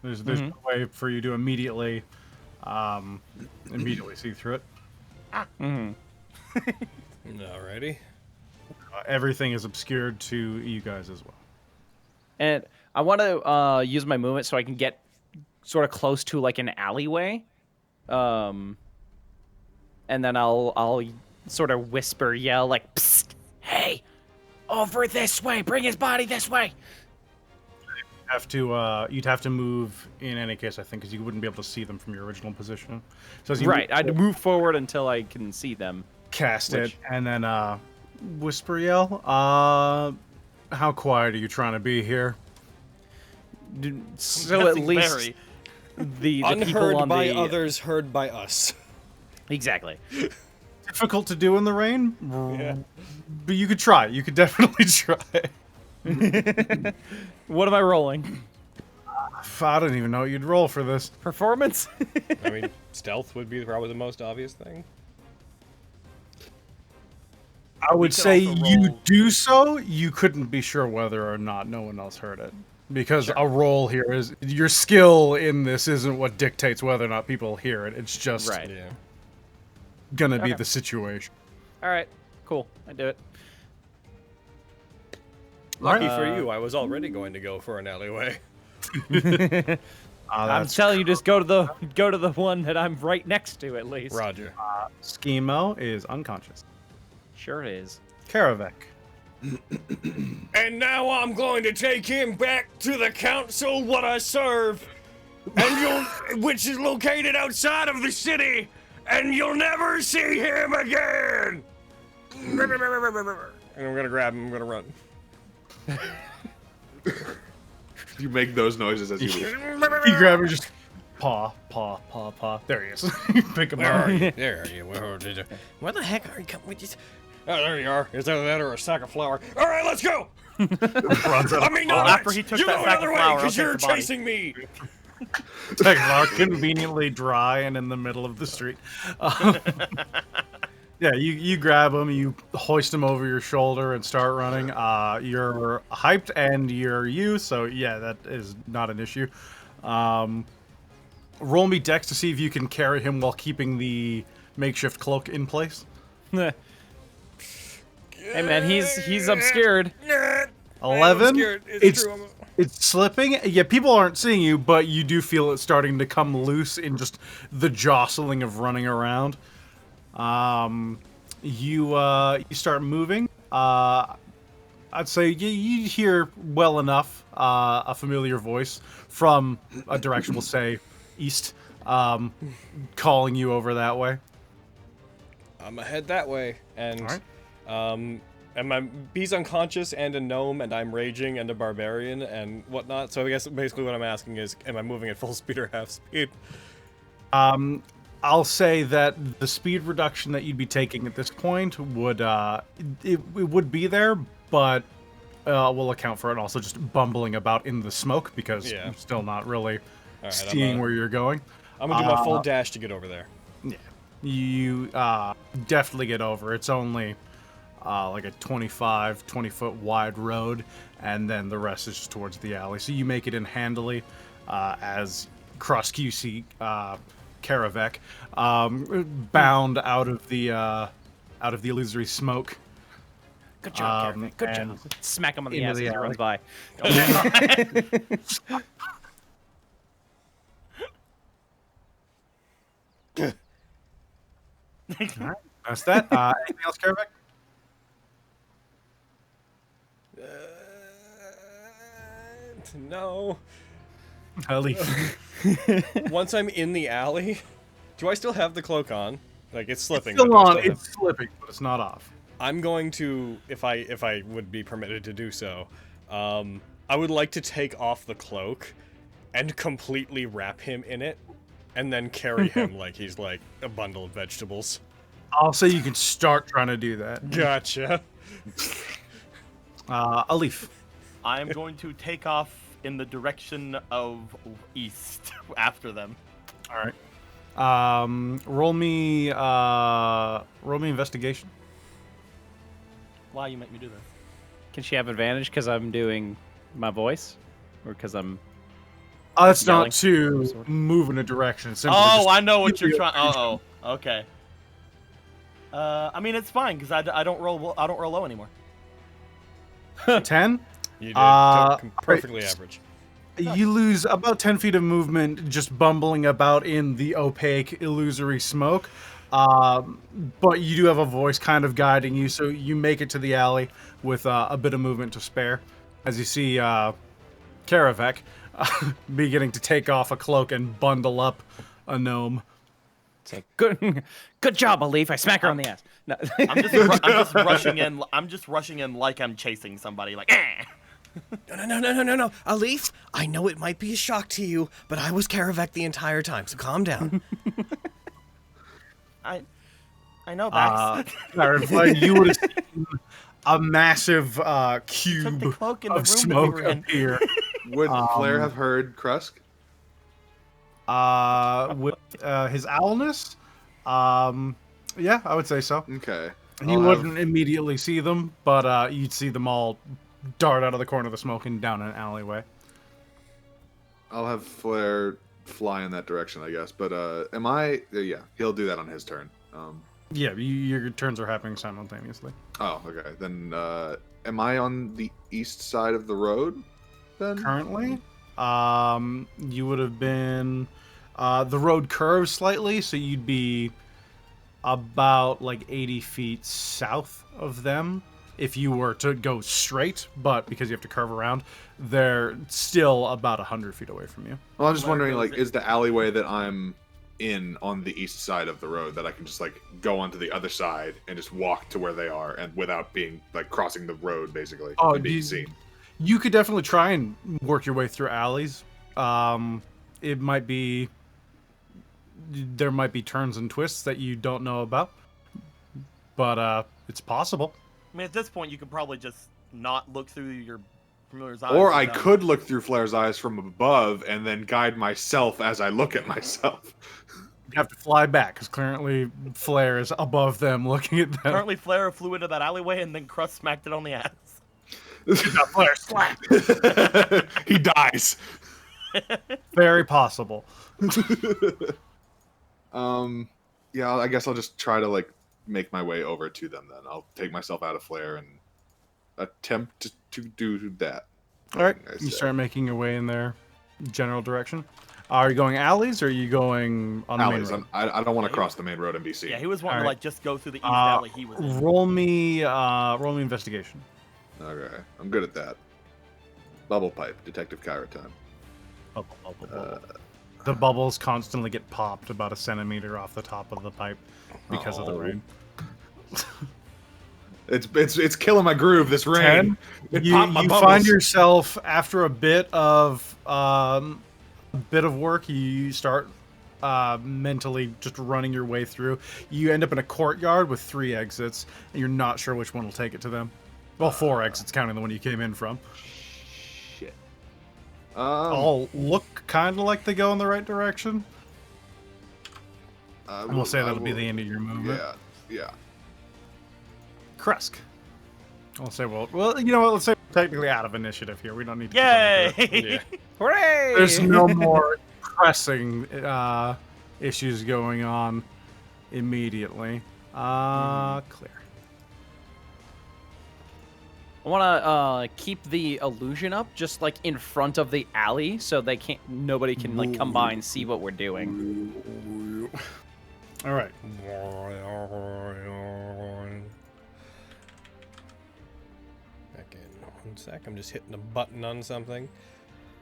There's no way for you to immediately see through it. Alrighty. Everything is obscured to you guys as well. And I want to use my movement so I can get sort of close to like an alleyway. And then I'll sort of whisper, yell like, "Psst, hey, over this way, bring his body this way." You'd have to move in any case, I think, because you wouldn't be able to see them from your original position. So as you Right, I'd move forward until I can see them. cast it, and then whisper yell. How quiet are you trying to be here? So at guessing least very. the people Unheard on by the others, heard by us. exactly. Difficult to do in the rain, Yeah. but you could try. You could definitely try. What am I rolling? I don't even know what you'd roll for this. Performance? I mean, stealth would be probably the most obvious thing. I would could say also you roll- do so. You couldn't be sure whether or not no one else heard it. Because a roll here is your skill in this isn't what dictates whether or not people hear it. It's just Right. Yeah. gonna be Okay. the situation. All right. Cool. I do it. Lucky for you, I was already going to go for an alleyway. I'm telling you, just go to the one that I'm right next to at least. Roger. Schemo is unconscious. Sure is. Karavek. And now I'm going to take him back to the council what I serve, which is located outside of the city, and you'll never see him again. And I'm gonna grab him. I'm gonna run. You make those noises as you leave. You grab her, just paw, paw, paw, paw. There he is. You pick him Where up. are you? There are you. Where the heck are you coming with this? Oh, there you are. Is either that or a sack of flour? All right, let's go. I mean, no, After he took you that go sack of another way flour, I'll because take you're the body. chasing me. Teklar, conveniently dry and in the middle of the street. Yeah, you grab him, you hoist him over your shoulder and start running. You're hyped and you're you, so yeah, that is not an issue. Roll me dex to see if you can carry him while keeping the makeshift cloak in place. Hey man, he's obscured. 11. Scared. It's true. It's slipping. Yeah, people aren't seeing you, but you do feel it starting to come loose in just the jostling of running around. You start moving. I'd say you hear well enough a familiar voice from a direction, we'll say east, calling you over that way. I'm gonna head that way, and All right. he's unconscious and a gnome, and I'm raging and a barbarian and whatnot. So I guess basically what I'm asking is, am I moving at full speed or half speed? I'll say that the speed reduction that you'd be taking at this point would it would be there, but we'll account for it also just bumbling about in the smoke because Yeah. you're still not really right, seeing where you're going. I'm gonna do my full dash to get over there. Yeah, you definitely get over. It's only like a 20 foot wide road, and then the rest is just towards the alley. So you make it in handily as cross QC Karavek bound out of the illusory smoke. Good job, Karen. Good and job. Smack him on the into ass the as he alley. runs by. That's that. Anything else, Karavek? No. Ali. Once I'm in the alley, do I still have the cloak on? Like it's slipping. Still but do I on. still have- It's slipping, but it's not off. I'm going to, if I would be permitted to do so, I would like to take off the cloak and completely wrap him in it, and then carry him like he's like a bundle of vegetables. I'll say you can start trying to do that. Gotcha. Alif. I am going to take off in the direction of east after them. All right. Roll me investigation. Why you make me do this? Can she have advantage because I'm doing my voice, or because I'm? It's Yelling. not to move in a direction. It's simply Oh, just I know what keep you're the trying. illusion. Oh, okay. I mean, it's fine because I don't roll. I don't roll low anymore. 10. You did. Perfectly right. average. You lose about 10 feet of movement just bumbling about in the opaque, illusory smoke. But you do have a voice kind of guiding you, so you make it to the alley with a bit of movement to spare. As you see Karavek beginning to take off a cloak and bundle up a gnome. It's like good job, Alif. I smack her on the ass. No. I'm just rushing in. I'm just rushing in like I'm chasing somebody. Like, eh. No. Alif, I know it might be a shock to you, but I was Karavek the entire time, so calm down. I know that. You would have seen a massive Took cube the cloak in the room of that we smoke were in. appear. Would Claire have heard Krusk? With his owlness. Yeah, I would say so. Okay. You wouldn't immediately see them, but you'd see them all dart out of the corner of the smoke and down an alleyway. I'll have Flare fly in that direction, I guess. But am I? Yeah, he'll do that on his turn. Yeah, your turns are happening simultaneously. Oh, okay. Then am I on the east side of the road? Then Currently, you would have been. The road curves slightly, so you'd be about like 80 feet south of them if you were to go straight, but because you have to curve around, they're still about 100 feet away from you. Well, I'm just wondering, like, is the alleyway that I'm in on the east side of the road that I can just, like, go onto the other side and just walk to where they are and without being, like, crossing the road, basically, and being seen? You could definitely try and work your way through alleys. It might be... There might be turns and twists that you don't know about, but it's possible. I mean, at this point, you could probably just not look through your familiar's eyes. Or I could look through Flare's eyes from above and then guide myself as I look at myself. You have to fly back, because currently Flare is above them looking at them. Currently, Flare flew into that alleyway and then Crust smacked it on the ass. Flare slap. He dies. Very possible. Yeah, I guess I'll just try to, like, make my way over to them then. I'll take myself out of Flare and attempt to do that. All right, you start making your way in their general direction. Are you going alleys or are you going on the main road? I don't want to cross the main road and be seen. Yeah, he was wanting to, like, just go through the east Uh, alley he was in. Roll me investigation. Okay, I'm good at that. Bubble pipe, Detective Kyra time. The bubbles constantly get popped about a centimeter off the top of the pipe because of the rain. It's killing my groove. This rain. You find yourself after a bit of work. You start mentally just running your way through. You end up in a courtyard with 3 exits, and you're not sure which one will take it to them. Well, 4 exits, counting the one you came in from. Shit. All look kind of like they go in the right direction. And we'll say that'll be the end of your movement. Yeah. Kresk. I'll say, well, you know what? Let's say we're technically out of initiative here. We don't need to. Yay! Yeah. Hooray! There's no more pressing issues going on immediately. Clear. I want to keep the illusion up, just like in front of the alley, so nobody can like come by and see what we're doing. All right. Back in 1 sec. I'm just hitting a button on something.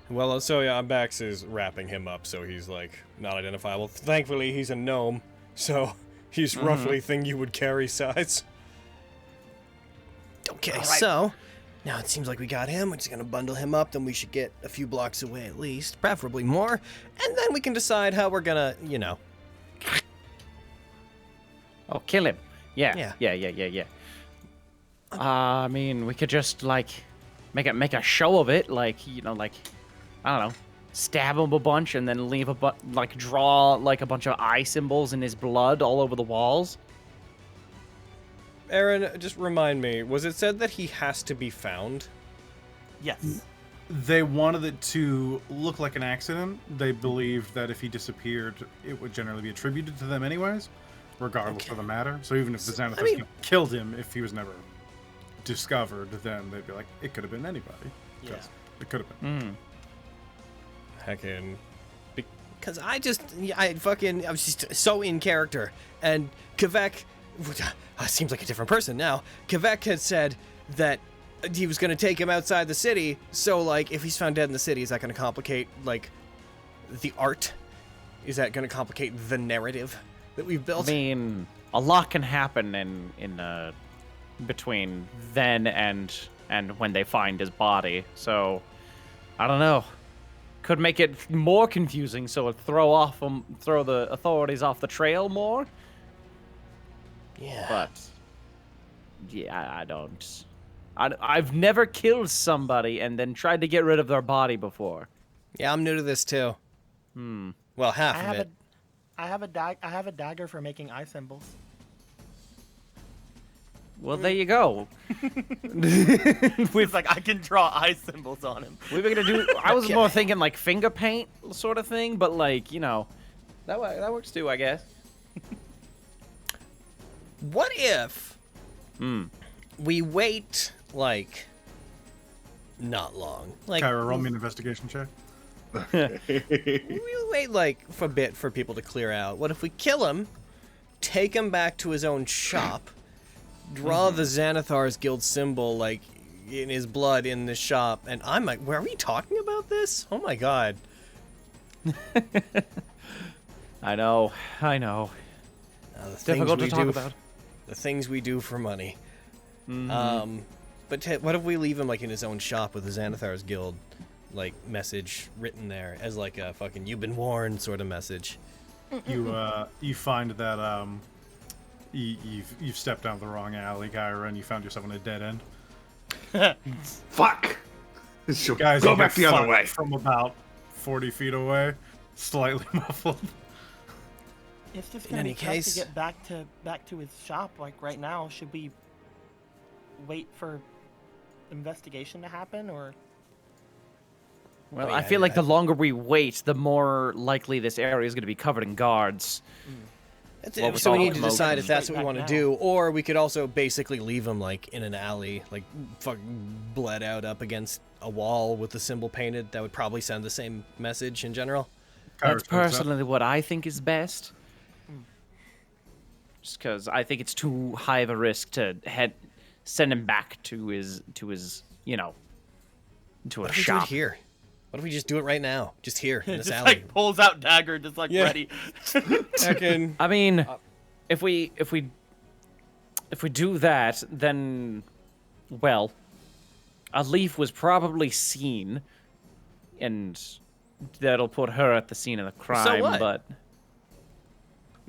Well, so yeah, Bax is wrapping him up, so he's like not identifiable. Thankfully, he's a gnome, so he's roughly thing you would carry size. Okay, so now it seems like we got him. We're just gonna bundle him up. Then we should get a few blocks away at least, preferably more, and then we can decide how we're gonna, Oh, kill him. Yeah. Yeah. I mean, we could just like make a show of it, like I don't know, stab him a bunch and then leave draw like a bunch of eye symbols in his blood all over the walls. Aaron, just remind me, was it said that he has to be found? Yes. They wanted it to look like an accident. They believed that if he disappeared, it would generally be attributed to them anyways, regardless of the matter. So even if the Xanathar killed him, if he was never discovered, then they'd be like, it could have been anybody. Yeah. It could have been. Heckin'. because I was just so in character, and Kvek seems like a different person now. Kvek had said that he was going to take him outside the city, so, like, if he's found dead in the city, is that going to complicate, like, the art? Is that going to complicate the narrative that we've built? I mean, a lot can happen in between then and when they find his body. So, I don't know. Could make it more confusing, so it throw the authorities off the trail more. Yeah. But yeah, I don't. I've never killed somebody and then tried to get rid of their body before. Yeah, I'm new to this too. Well, half of it. I have a dagger for making eye symbols. Well, there you go. It's like I can draw eye symbols on him. We were gonna do. I was more thinking like finger paint sort of thing, but like that works too, I guess. What if we wait like not long, like Kyra, roll me an investigation check. we wait like for a bit for people to clear out. What if we kill him, take him back to his own shop, draw the Xanathar's guild symbol like in his blood in the shop, and I'm like, were we talking about this? Oh my god. I know. The Difficult to things we talk do, about. the things we do for money. But what if we leave him like in his own shop with the Xanathar's guild like message written there as like a fucking "you've been warned" sort of message? You find that you've stepped down the wrong alley, Kyra, and you found yourself in a dead end. Fuck. She'll Guys, go you back get the other fucked way. from about 40 feet away, slightly muffled. It's just In gonna any be tough case- to get back to his shop. Like right now, should we wait for investigation to happen, or? Well, Oh, I yeah, feel like I- the longer we wait, the more likely this area is going to be covered in guards. That's Well, it. with So we all need the to smoke decide and- if that's what we Straight want to back do, now. or we could also basically leave him like in an alley, like fucking bled out up against a wall with the symbol painted. That would probably send the same message in general. That's Kyra speaks up. personally what I think is best. Just because I think it's too high of a risk to send him back to his to a What if we do it shop. here? What if we just do it right now? Just here in this Just alley. like pulls out dagger, just like Yeah. ready. Fucking- I mean, if we do that, then well, a leaf was probably seen, and that'll put her at the scene of the crime. what? But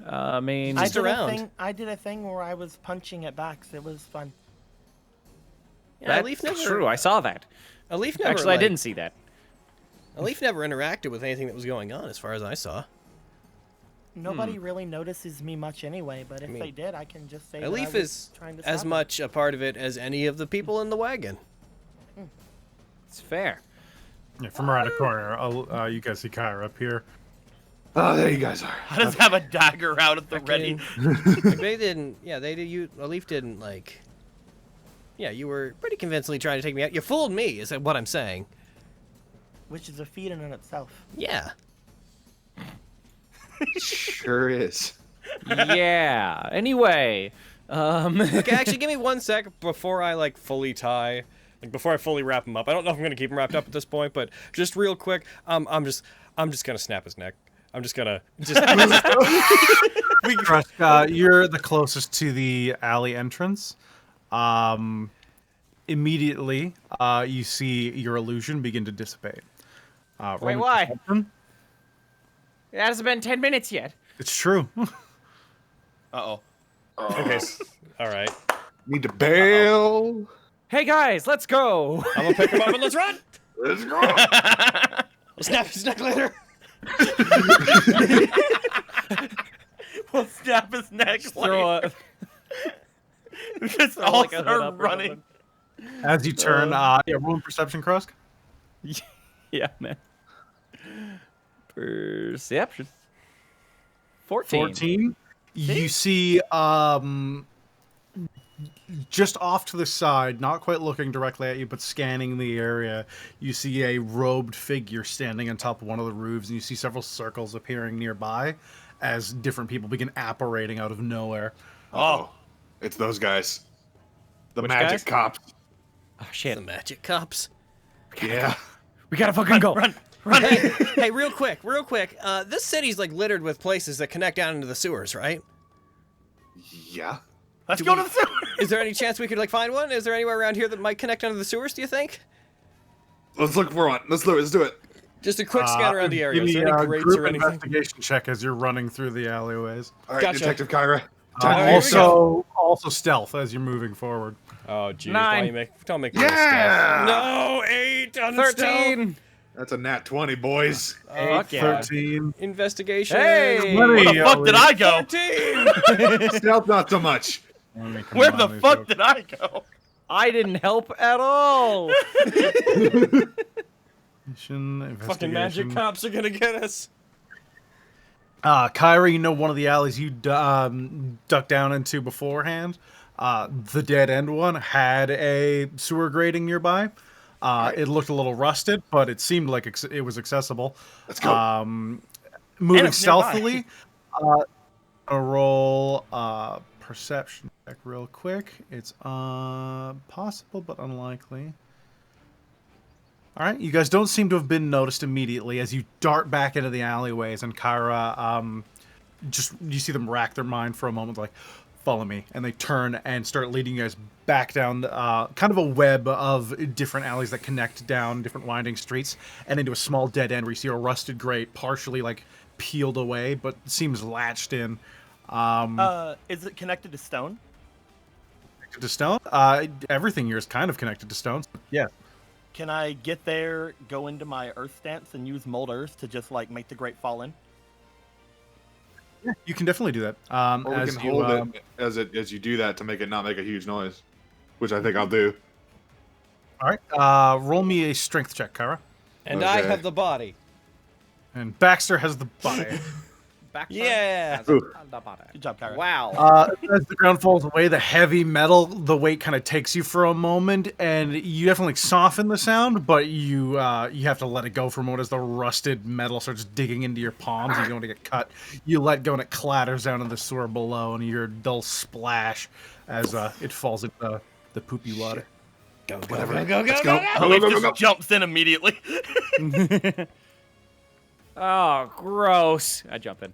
I mean, Just around. I did a thing where I was punching at backs. It was fun. Yeah, that's Leaf never, true. I saw that. A Leaf never. Actually, I like- didn't see that. A Leaf never interacted with anything that was going on, as far as I saw. Nobody really notices me much anyway, but if mean, they did, I can just say A that I Leaf was is trying to as stop it. much a part of it as any of the people in the wagon. It's fair. Yeah, from around the corner, you guys see Kyra up here. Oh, there you guys are. I just have a dagger out at the ready. Like, they didn't. Yeah, they did. A Leaf didn't like. Yeah, you were pretty convincingly trying to take me out. You fooled me, is what I'm saying. Which is a feat in and itself. Yeah. Sure is. Yeah. Anyway, Okay, actually, give me 1 sec before I like fully tie, like before I fully wrap him up. I don't know if I'm gonna keep him wrapped up at this point, but just real quick, I'm just gonna snap his neck. I'm just gonna Trusk, you're the closest to the alley entrance. Immediately, you see your illusion begin to dissipate. Wait, roll me why? perception. it hasn't been 10 minutes yet. It's true. Uh-oh. okay. All right. Need to bail. Hey guys, let's go. I'm gonna pick him up and let's run. Let's go. We'll snap his neck later. We'll snap his neck. Throw a, Just throw all like a hood start up or running. As you turn, roll me perception, Krusk. yeah, man. Perception. 14. 14. You see, just off to the side, not quite looking directly at you, but scanning the area, you see a robed figure standing on top of one of the roofs, and you see several circles appearing nearby as different people begin apparating out of nowhere. Oh, it's those guys. The Which magic guys? cops. Oh shit. The magic cops. Yeah. We gotta fucking go. Run. Hey, real quick. This city's like littered with places that connect down into the sewers, right? Yeah. Let's go to the sewer. Is there any chance we could like find one? Is there anywhere around here that might connect under the sewers? Do you think? Let's look for one. Let's do it. Just a quick scan around the area. Give Is me there any a grates group or anything? investigation check as you're running through the alleyways. All right, Gotcha. Detective Kyra. Alright, here we Also stealth as you're moving forward. Oh, jeez. 9. Don't make me Yeah! No, 8 on 13. That's a nat 20, boys. Fuck yeah. 13. Investigation. Hey! Where the fuck did I go? 13. Stealth, not so much. Where the fuck did I go? I didn't help at all. Fucking magic cops are gonna get us. Kyra, you know one of the alleys you ducked down into beforehand. The dead end one had a sewer grating nearby. It looked a little rusted, but it seemed like it was accessible. Let's go. Moving it's nearby. stealthily. A roll perception check real quick. It's possible but unlikely. All right, you guys don't seem to have been noticed immediately as you dart back into the alleyways, and Kyra, you see them rack their mind for a moment, like, follow me, and they turn and start leading you guys back down kind of a web of different alleys that connect down different winding streets and into a small dead end where you see a rusted grate partially like peeled away, but seems latched in. Is it connected to stone? Connected to stone? Everything here is kind of connected to stone. Yeah. Can I get there, go into my earth stance, and use mold earth to just like make the grate fall in? Yeah, you can definitely do that. Or we can hold it as you do that to make it not make a huge noise, which I think I'll do. All right. Roll me a strength check, Kyra. And I Okay. have the body. And Baxter has the body. Yeah. Good job, Kyra. Wow. As the ground falls away, the heavy metal, the weight kind of takes you for a moment, and you definitely soften the sound, but you have to let it go for a moment as the rusted metal starts digging into your palms and you don't want to get cut. You let go and it clatters down in the sewer below, and you hear a dull splash as it falls into the poopy water. Go, Whatever. go, go, go, Let's go, go. go. Leaf Go, go, just go, go. jumps in immediately. Oh, gross. I jump in.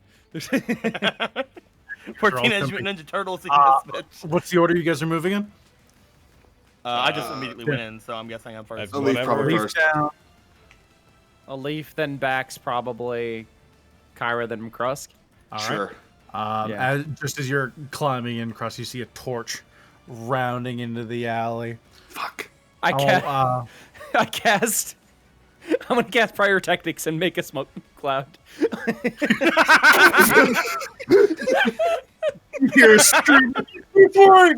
Poor all Teenage jumping. Mutant Ninja Turtles in this bitch. What's the order you guys are moving in? I just immediately went in, so I'm guessing I'm first. I'll leave Whatever. probably Leaf first. down. A Leaf, then Bax, probably Kyra, then Krusk. All right. Sure. Yeah. Just as you're climbing in, Cross, you see a torch rounding into the alley. Fuck. I Oh, cast. I'm gonna cast Pyrotechnics and make a smoke cloud. You're screaming before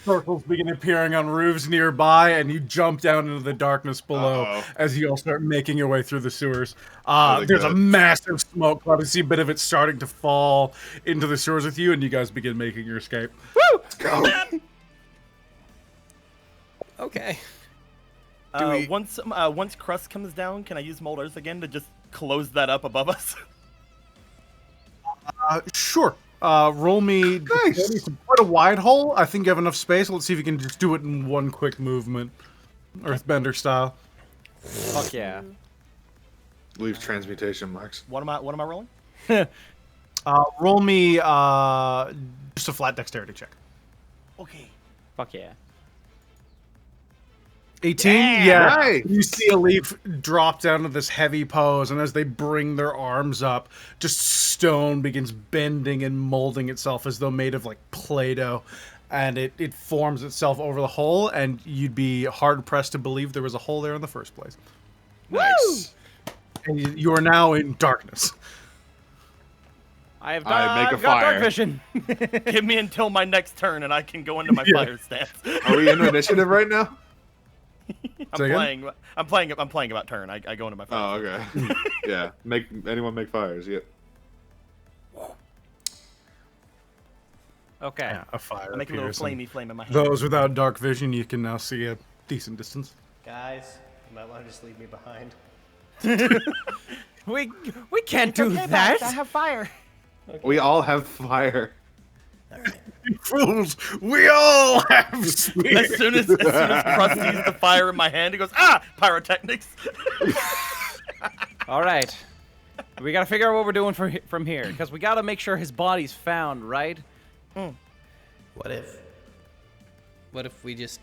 circles begin appearing on roofs nearby, and you jump down into the darkness below Uh-oh. as you all start making your way through the sewers. Really There's a good. massive smoke cloud. You see a bit of it starting to fall into the sewers with you, and you guys begin making your escape. Go. Okay. Once crust comes down, can I use mold earth again to just close that up above us? Sure. Roll me Nice. quite a wide hole. I think you have enough space. Let's see if you can just do it in one quick movement, Earthbender style. Fuck yeah. Leave transmutation marks. What am I rolling? Roll me just a flat dexterity check. Okay. Fuck yeah. 18? Damn. Yeah. Nice. You see a leaf drop down to this heavy pose, and as they bring their arms up, just stone begins bending and molding itself as though made of like Play-Doh. And it forms itself over the hole, and you'd be hard-pressed to believe there was a hole there in the first place. Nice. And you are now in darkness. I've make a I've got fire. dark vision. Give me until my next turn, and I can go into my fire stance. Are we in initiative right now? Say again? I'm playing about turn. I go into my fire. Oh, okay. Yeah. Anyone make fires? Yep. Okay. Yeah, a fire I make a little appears, and flamey flame in my hand. those without dark vision, you can now see a decent distance. Guys, you might want to just leave me behind. We can't do Okay, that. Box, I have fire. We all have fire. You fools! We all have spears! As soon as Crust sees the fire in my hand, he goes, "Ah, pyrotechnics!" All right. We gotta figure out what we're doing from here, because we gotta make sure his body's found, right? What if we just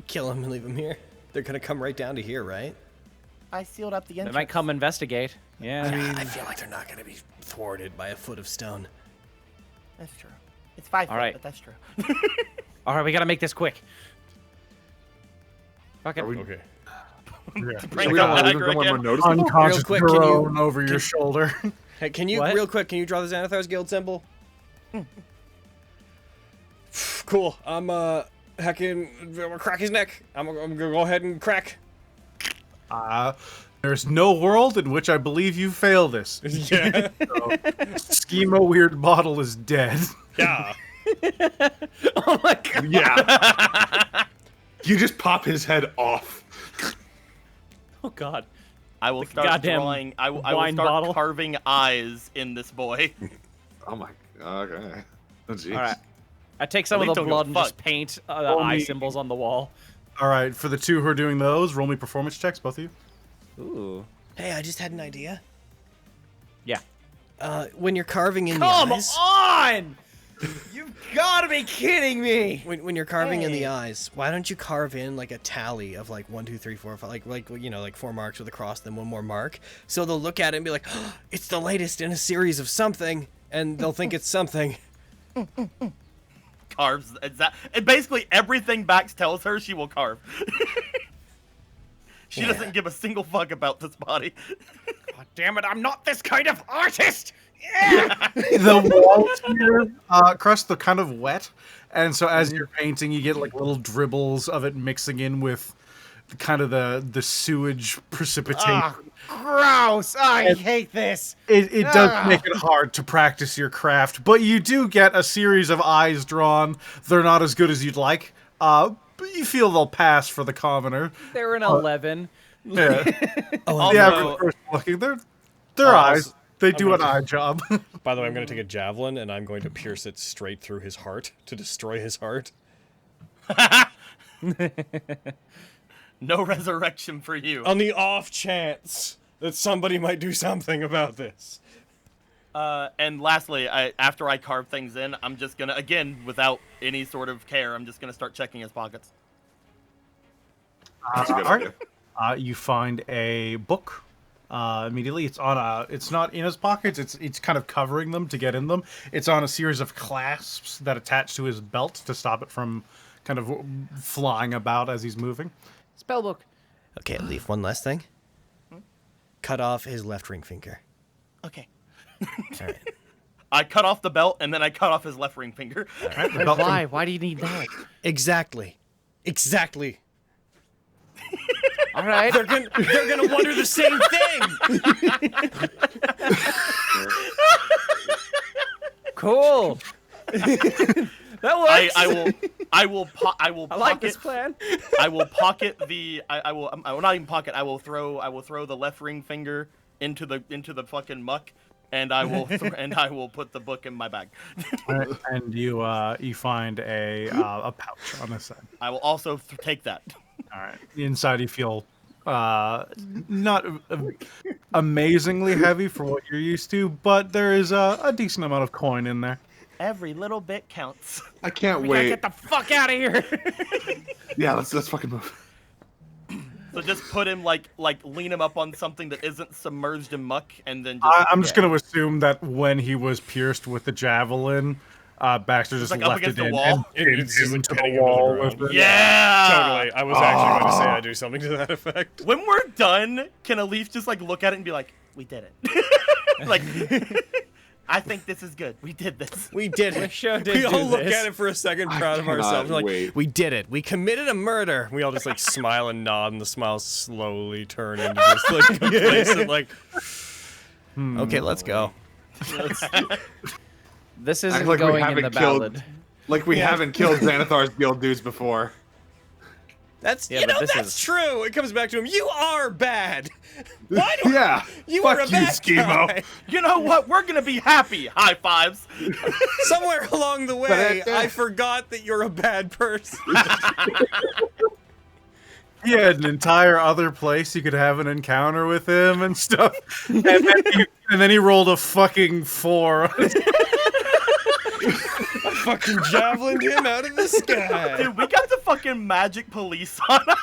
kill him and leave him here? They're gonna come right down to here, right? I sealed up the They entrance. might come investigate. Yeah. I feel like they're not gonna be thwarted by a foot of stone. That's true. It's 5 All feet, right. but that's true. All right, we gotta make this quick. Fuck it. Okay. Bring We it don't back want again. anyone noticing. Unconscious Real quick, can you- drone over your shoulder. Hey, can you What? real quick? Can you draw the Xanathar's guild symbol? Cool. I'm hacking. I'm gonna crack his neck. I'm gonna go ahead and crack. There's no world in which I believe you fail this. Yeah. Schema Weird Bottle is dead. Yeah. Oh my god. Yeah. You just pop his head off. Oh god. I will start goddamn drawing. I will wine start bottle. carving eyes in this boy. Oh my. Okay. Oh, jeez. All right. I take some At of least the don't blood give and a just fuck. paint the Roll eye me- symbols on the wall. All right, for the two who are doing those, roll me performance checks, both of you. Ooh. Hey, I just had an idea. Yeah. When you're carving in Come the eyes, on! You've got to be kidding me! when you're carving in the Hey. eyes, why don't you carve in like a tally of like 1, 2, 3, 4, 5, like you know, like 4 marks with a cross, then 1 more mark. So they'll look at it and be like, oh, it's the latest in a series of something, and they'll think it's something. Carves. And basically everything Bax tells her, she will carve. She doesn't give a single fuck about this body. God damn it, I'm not this kind of artist! The walls here, Crust, they're kind of wet, and so as you're painting, you get like little dribbles of it mixing in with kind of the sewage precipitation. Ah, gross! I hate this! It does Ah. make it hard to practice your craft, but you do get a series of eyes drawn. They're not as good as you'd like, but you feel they'll pass for the commoner. They're an 11. Yeah, Oh, the and average person looking, they're eyes. They do an gonna- eye job. By the way, I'm gonna take a javelin and I'm going to pierce it straight through his heart to destroy his heart. No resurrection for you. On the off chance that somebody might do something about this. And lastly, after I carve things in, I'm just gonna, again, without any sort of care, I'm just gonna start checking his pockets. That's a good All right. idea. You find a book. Immediately, it's on a. It's not in his pockets. It's kind of covering them to get in them. It's on a series of clasps that attach to his belt to stop it from kind of flying about as he's moving. Spellbook. Okay, Leaf, one last thing. Cut off his left ring finger. Okay. All right. I cut off the belt, and then I cut off his left ring finger. Right? The belt Why? Why do you need that? Exactly. Exactly. All right. They're gonna wonder the same thing. Cool. That works. I will I like pocket. this plan. I will pocket the. I will not even pocket. I will throw the left ring finger into the fucking muck, and I will put the book in my bag. and you find a pouch on the side. I will also take that. All right. Inside, you feel not amazingly heavy for what you're used to, but there is a decent amount of coin in there. Every little bit counts. I can't We gotta wait. get the fuck out of here. Yeah, let's fucking move. So just put him like lean him up on something that isn't submerged in muck, and then just. I'm just going to assume that when he was pierced with the javelin, Baxter just like up left against it the in wall? and pinned It's just him into pinning the him to the wall. ground. with it. Yeah. Totally. I was actually going to say I do something to that effect. When we're done, can a leaf just like look at it and be like, "We did it." Like, I think this is good. We did this. We did it. sure did we do all look this. at it for a second, I proud of cannot ourselves. We're like, wait. we did it. We committed a murder. We all just like smile and nod, and the smiles slowly turn into just like complacent, like. Okay, let's go. This Act isn't like we going in haven't the killed- ballad. Like we haven't killed Xanathar's guild dudes before. That's Yeah, you but know this that's is- true. It comes back to him. You are bad. Why do Yeah. you Fuck were a you, bad Schemo. guy? You know what? We're gonna be happy. High fives. Somewhere along the way, I forgot that you're a bad person. He had an entire other place you could have an encounter with him and stuff. And then he rolled a fucking 4. Fucking javelined him out of the sky. Dude, we got the fucking magic police on us.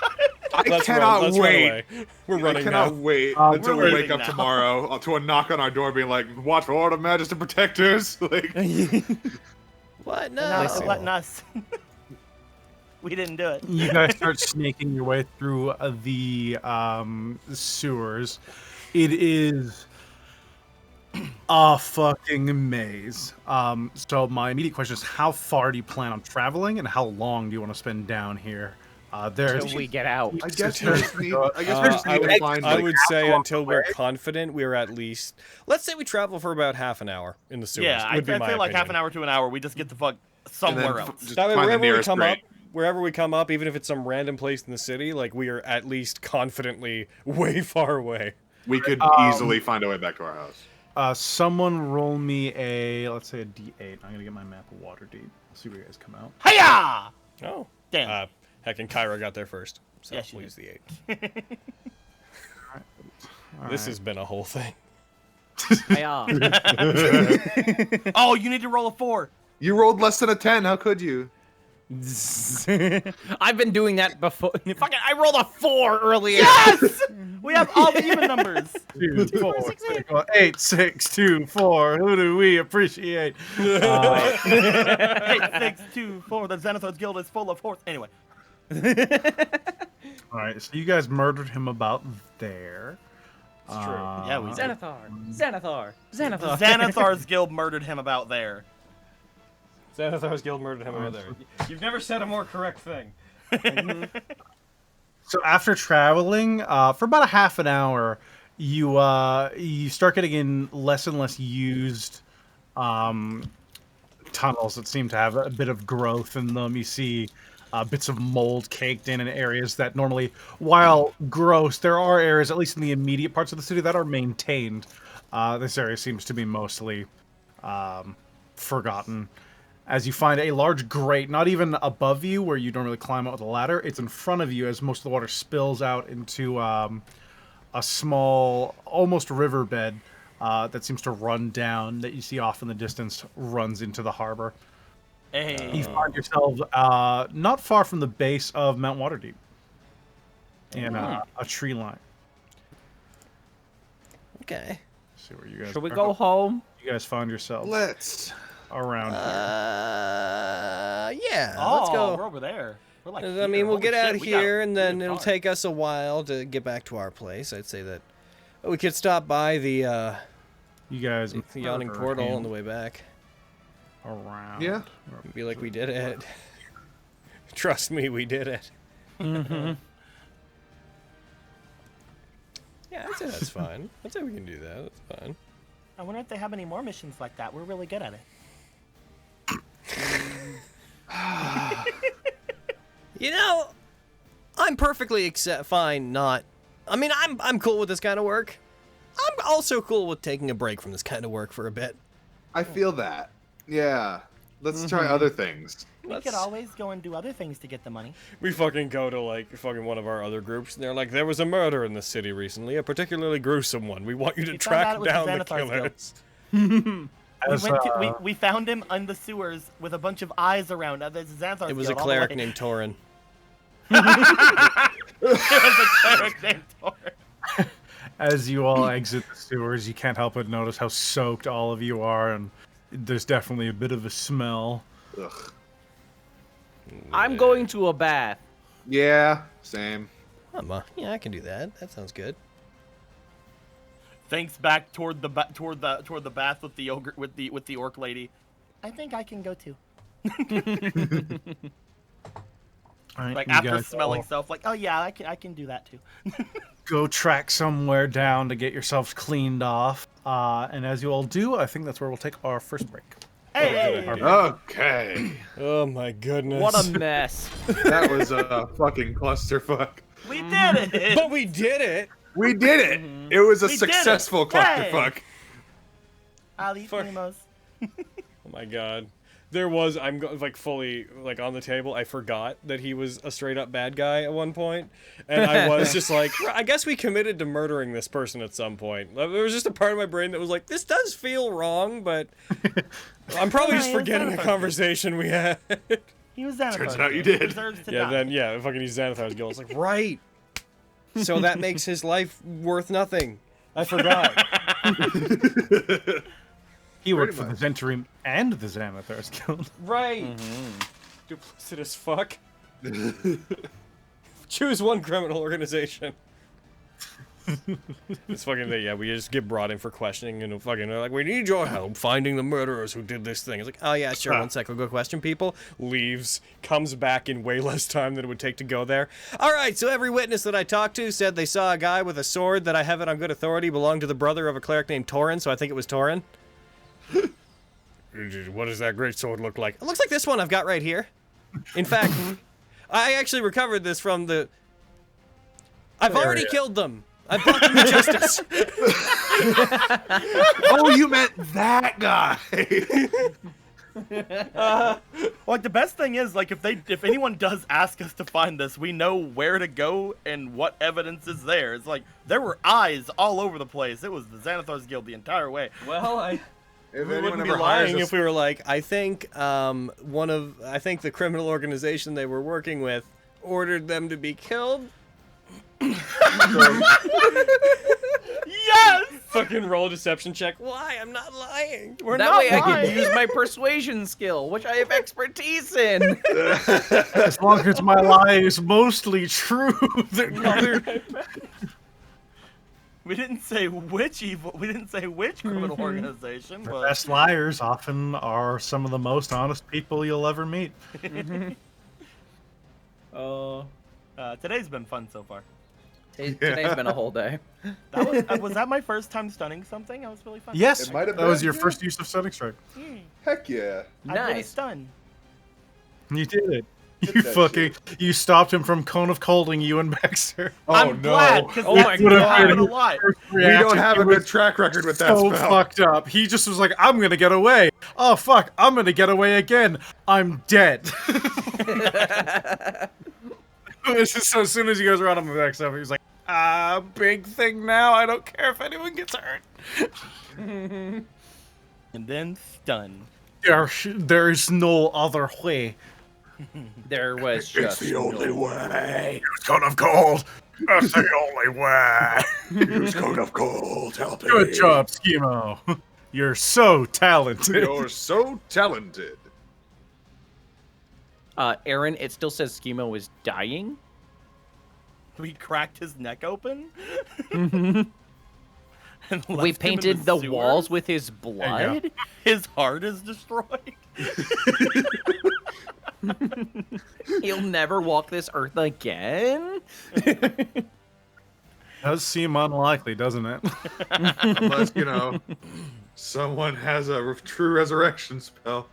I Let's cannot run wait. away. We're I running cannot now. wait We're until we wake leaving up now. tomorrow to a knock on our door being like, watch for Order of Majesty Protectors. Like, What? Not No. letting us. We didn't do it. You guys start snaking your way through the sewers. It is a fucking maze. So my immediate question is, how far do you plan on traveling, and how long do you want to spend down here? There's Until we get out. I guess we just need. I guess we just need to find. I like, would say half until the we're way. confident we're at least. Let's say we travel for about half an hour in the sewers. Yeah, would I'd be my say like half an opinion. hour to an hour. We just get the fuck And then somewhere else. just That way, find the wherever we nearest come grate. wherever we come up, even if it's some random place in the city, like we are at least confidently way far away. We could easily find a way back to our house. Someone roll me let's say a D8. I'm gonna get my map of Waterdeep. See where you guys come out. Hiya! Oh, Damn. heck, and Kyra got there first, so Yeah, she we'll did. use the 8. This has been a whole thing. Yeah. Oh, you need to roll a 4. You rolled less than a 10. How could you? I've been doing that before. Fucking, I rolled a 4 earlier. Yes! We have all the even numbers. 2, 4, 8, 6, 2, 4. Who do we appreciate? 8, 6, 2, 4. The Xanathar's Guild is full of horse. Anyway. All right, so you guys murdered him about there. It's true. Yeah, we did. Xanathar. Xanathar's Guild murdered him about there. Xanathar's Guild murdered him over there. You've never said a more correct thing. So after traveling for about a half an hour, you start getting in less and less used tunnels that seem to have a bit of growth in them. You see bits of mold caked in areas that normally, while gross, there are areas, at least in the immediate parts of the city, that are maintained. This area seems to be mostly forgotten. As you find a large grate, not even above you where you normally climb out with a ladder, it's in front of you as most of the water spills out into a small, almost riverbed that seems to run down, that you see off in the distance, runs into the harbor. Hey. You find yourself not far from the base of Mount Waterdeep in a tree line. Okay. See where you guys Should we are. go home? You guys find yourselves Let's. around here. Yeah. Oh, Let's go. we're over there. We're like I here. mean, we'll Holy get out shit, of we got here, and then really it'll far. take us a while to get back to our place. I'd say that we could stop by the You guys Yawning murder Portal him on the way back. around. Yeah. Be like we did it. Trust me, we did it. Mm-hmm. Yeah, I'd say that's fine. I'd say we can do that. That's fine. I wonder if they have any more missions like that. We're really good at it. You know, I'm perfectly fine not. I mean, I'm cool with this kind of work. I'm also cool with taking a break from this kind of work for a bit. I feel that. Yeah. Let's try other things. We could always go and do other things to get the money. We fucking go to like fucking one of our other groups, and they're like, "There was a murder in the city recently, a particularly gruesome one. We want you to We found out track it was the down the Xanathar's killers." We found him in the sewers with a bunch of eyes around. There's Xanathar's It was a Guild all the cleric way. named Torin. It was a cleric named Torin. As you all exit the sewers, you can't help but notice how soaked all of you are, and there's definitely a bit of a smell. Ugh. I'm going to a bath. Yeah. Same. Yeah, I can do that. That sounds good. Thanks back toward the bath with the ogre with the orc lady. I think I can go too. All right, Like you after guys smelling all stuff, like, oh yeah, I can do that too. go track somewhere down to get yourselves cleaned off. And as you all do, I think that's where we'll take our first break. Hey, Okay. Oh my goodness! What a mess. That was a fucking clusterfuck. we did it. But we did it. We did it. It was a We did it. successful clusterfuck. I'll eat Fuck. Primos. Oh my god. There was, like fully like on the table. I forgot that he was a straight up bad guy at one point, and I was just like, I guess we committed to murdering this person at some point. There was just a part of my brain that was like, this does feel wrong, but I'm probably just Yeah, forgetting a it's conversation we had. He was Xanathar's Turns out you Guild. He did. deserves to Yeah, die. then yeah, fucking use Xanathar's Guild. It's like, Right. So that makes his life worth nothing. I forgot. He worked for the Zentrim and the Xanathar's Guild. Right. Duplicitous fuck. Choose one criminal organization. It's fucking thing, yeah, we just get brought in for questioning and fucking they're like, we need your help finding the murderers who did this thing. It's like, oh yeah, sure, 1 sec, we'll go question people. Leaves, comes back in way less time than it would take to go there. Alright, so every witness that I talked to said they saw a guy with a sword that I have it on good authority belonged to the brother of a cleric named Torin, so I think it was Torin. What does that great sword look like? It looks like this one I've got right here. In fact, I actually recovered this from the... I've already killed them. I've brought them to justice. Oh, you meant that guy. Like the best thing is, like if anyone does ask us to find this, we know where to go and what evidence is there. It's like there were eyes all over the place. It was the Xanathar's Guild the entire way. Well, If We anyone wouldn't be ever hires lying us, if we were like, I think I think the criminal organization they were working with ordered them to be killed. Yes! Fucking roll a deception check. Why? I'm not lying. We're that not way I lying. can use my persuasion skill, which I have expertise in. As long as my lie is mostly true. We didn't say which criminal organization, but Best liars often are some of the most honest people you'll ever meet. today's been fun so far. Today's been a whole day. Was that my first time stunning something? That was really fun. Yes, It might have that was been, your yeah. first use of Stunning Strike. heck yeah. I really Nice. stun. You did it. Did You that fucking, you stopped him from Cone of Colding you and Baxter. Oh I'm glad, because Oh my that's not God. gonna lie. We don't have a good track record with that So spell. fucked up. He just was like, I'm gonna get away. Oh fuck, I'm gonna get away again. I'm dead. This is so as soon as he goes around on the next stuff, he's like, big thing now. I don't care if anyone gets hurt. And then stun. There's no other way. There was just way. Cone of Cold. That's the only way. Use Code of Cold. Help Good job, Schemo. You're so talented. You're so talented. Aaron, it still says Schemo is dying. We cracked his neck open. And We left him in painted the sewers? walls with his you blood. His heart is destroyed. He'll never walk this earth again. Does seem unlikely, doesn't it? Unless, someone has a true resurrection spell.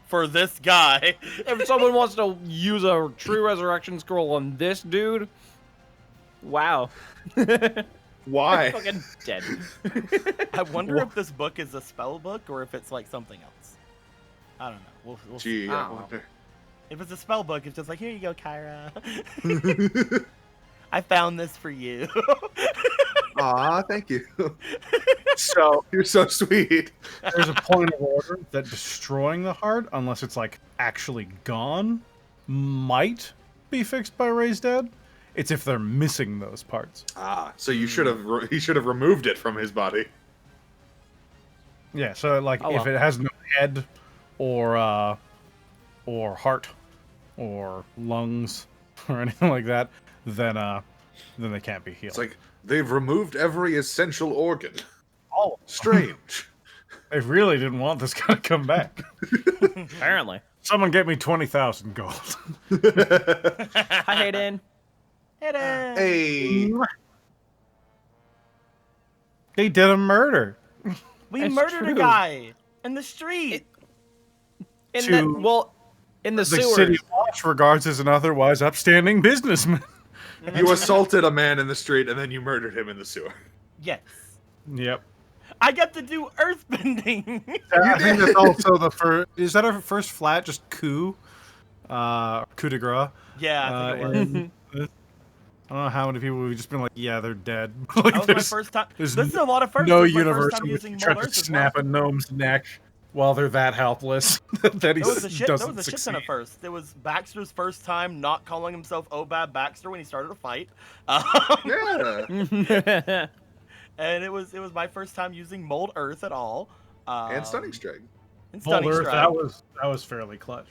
For this guy. If someone wants to use a true resurrection scroll on this dude, wow. Why? Fucking dead. I wonder if this book is a spell book or if it's like something else. I don't know. We'll see. Gee, I wonder. If it's a spell book, it's just like, here you go, Kyra. I found this for you. Aw, thank you. So You're so sweet. there's a point of order that destroying the heart, unless it's like actually gone, might be fixed by Ray's dead. It's if they're missing those parts. So he should have removed it from his body. Yeah, so like Oh, if well. it has no head or heart or lungs or anything like that, then they can't be healed. It's like they've removed every essential organ. Oh, Strange. they really didn't want this guy to come back. Apparently. Someone get me 20,000 gold. Hi, Hayden. Hey. They did a murder. We That's murdered a true. guy in the street. In To- in the The sewers. City Watch regards as an otherwise upstanding businessman. You assaulted a man in the street and then you murdered him in the sewer. Yes. Yep. I get to do earthbending. I think that's also the first. Is that our first flat? Just coup? Coup de grace? Yeah, I think it was. and- I don't know how many people we've just been like, yeah, they're dead. That Like, was my there's first time. there's This is a lot of firsts. no This is my universe first time in which using you try Mold to Earth as snap well. a gnome's neck while they're that helpless that he There was a shit. There doesn't was a shit ton succeed. of firsts. It was Baxter's first time not calling himself Obab Baxter when he started a fight. Yeah. And it was my first time using Mold Earth at all. And Stunning Strike. And Mold Stunning Earth, Strike. that was fairly clutch.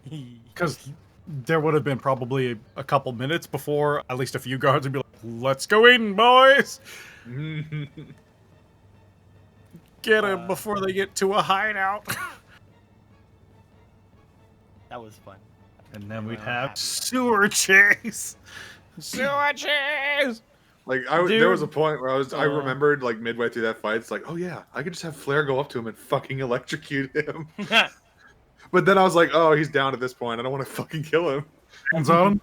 Because there would have been probably a couple minutes before at least a few guards would be like, "Let's go in, boys! Get him before they get to a hideout." That was fun. And then we'd Well, have happy. sewer chase. Sewer chase! Like there was a point where I remembered like midway through that fight, it's like, oh yeah, I could just have Flair go up to him and fucking electrocute him. But then I was like, oh, he's down at this point. I don't want to fucking kill him. Hands on him.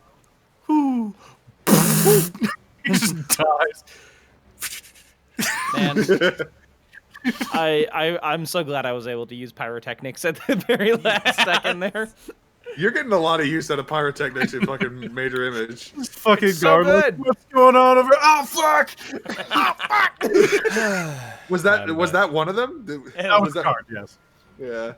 Whoo. He just dies. Man, I'm so glad I was able to use pyrotechnics at the very last second there. You're getting a lot of use out of pyrotechnics in fucking Major Image. Fucking so guard. Like, good. what's going on over? Oh fuck! Was that one of them? That was guard. Yes. Yeah.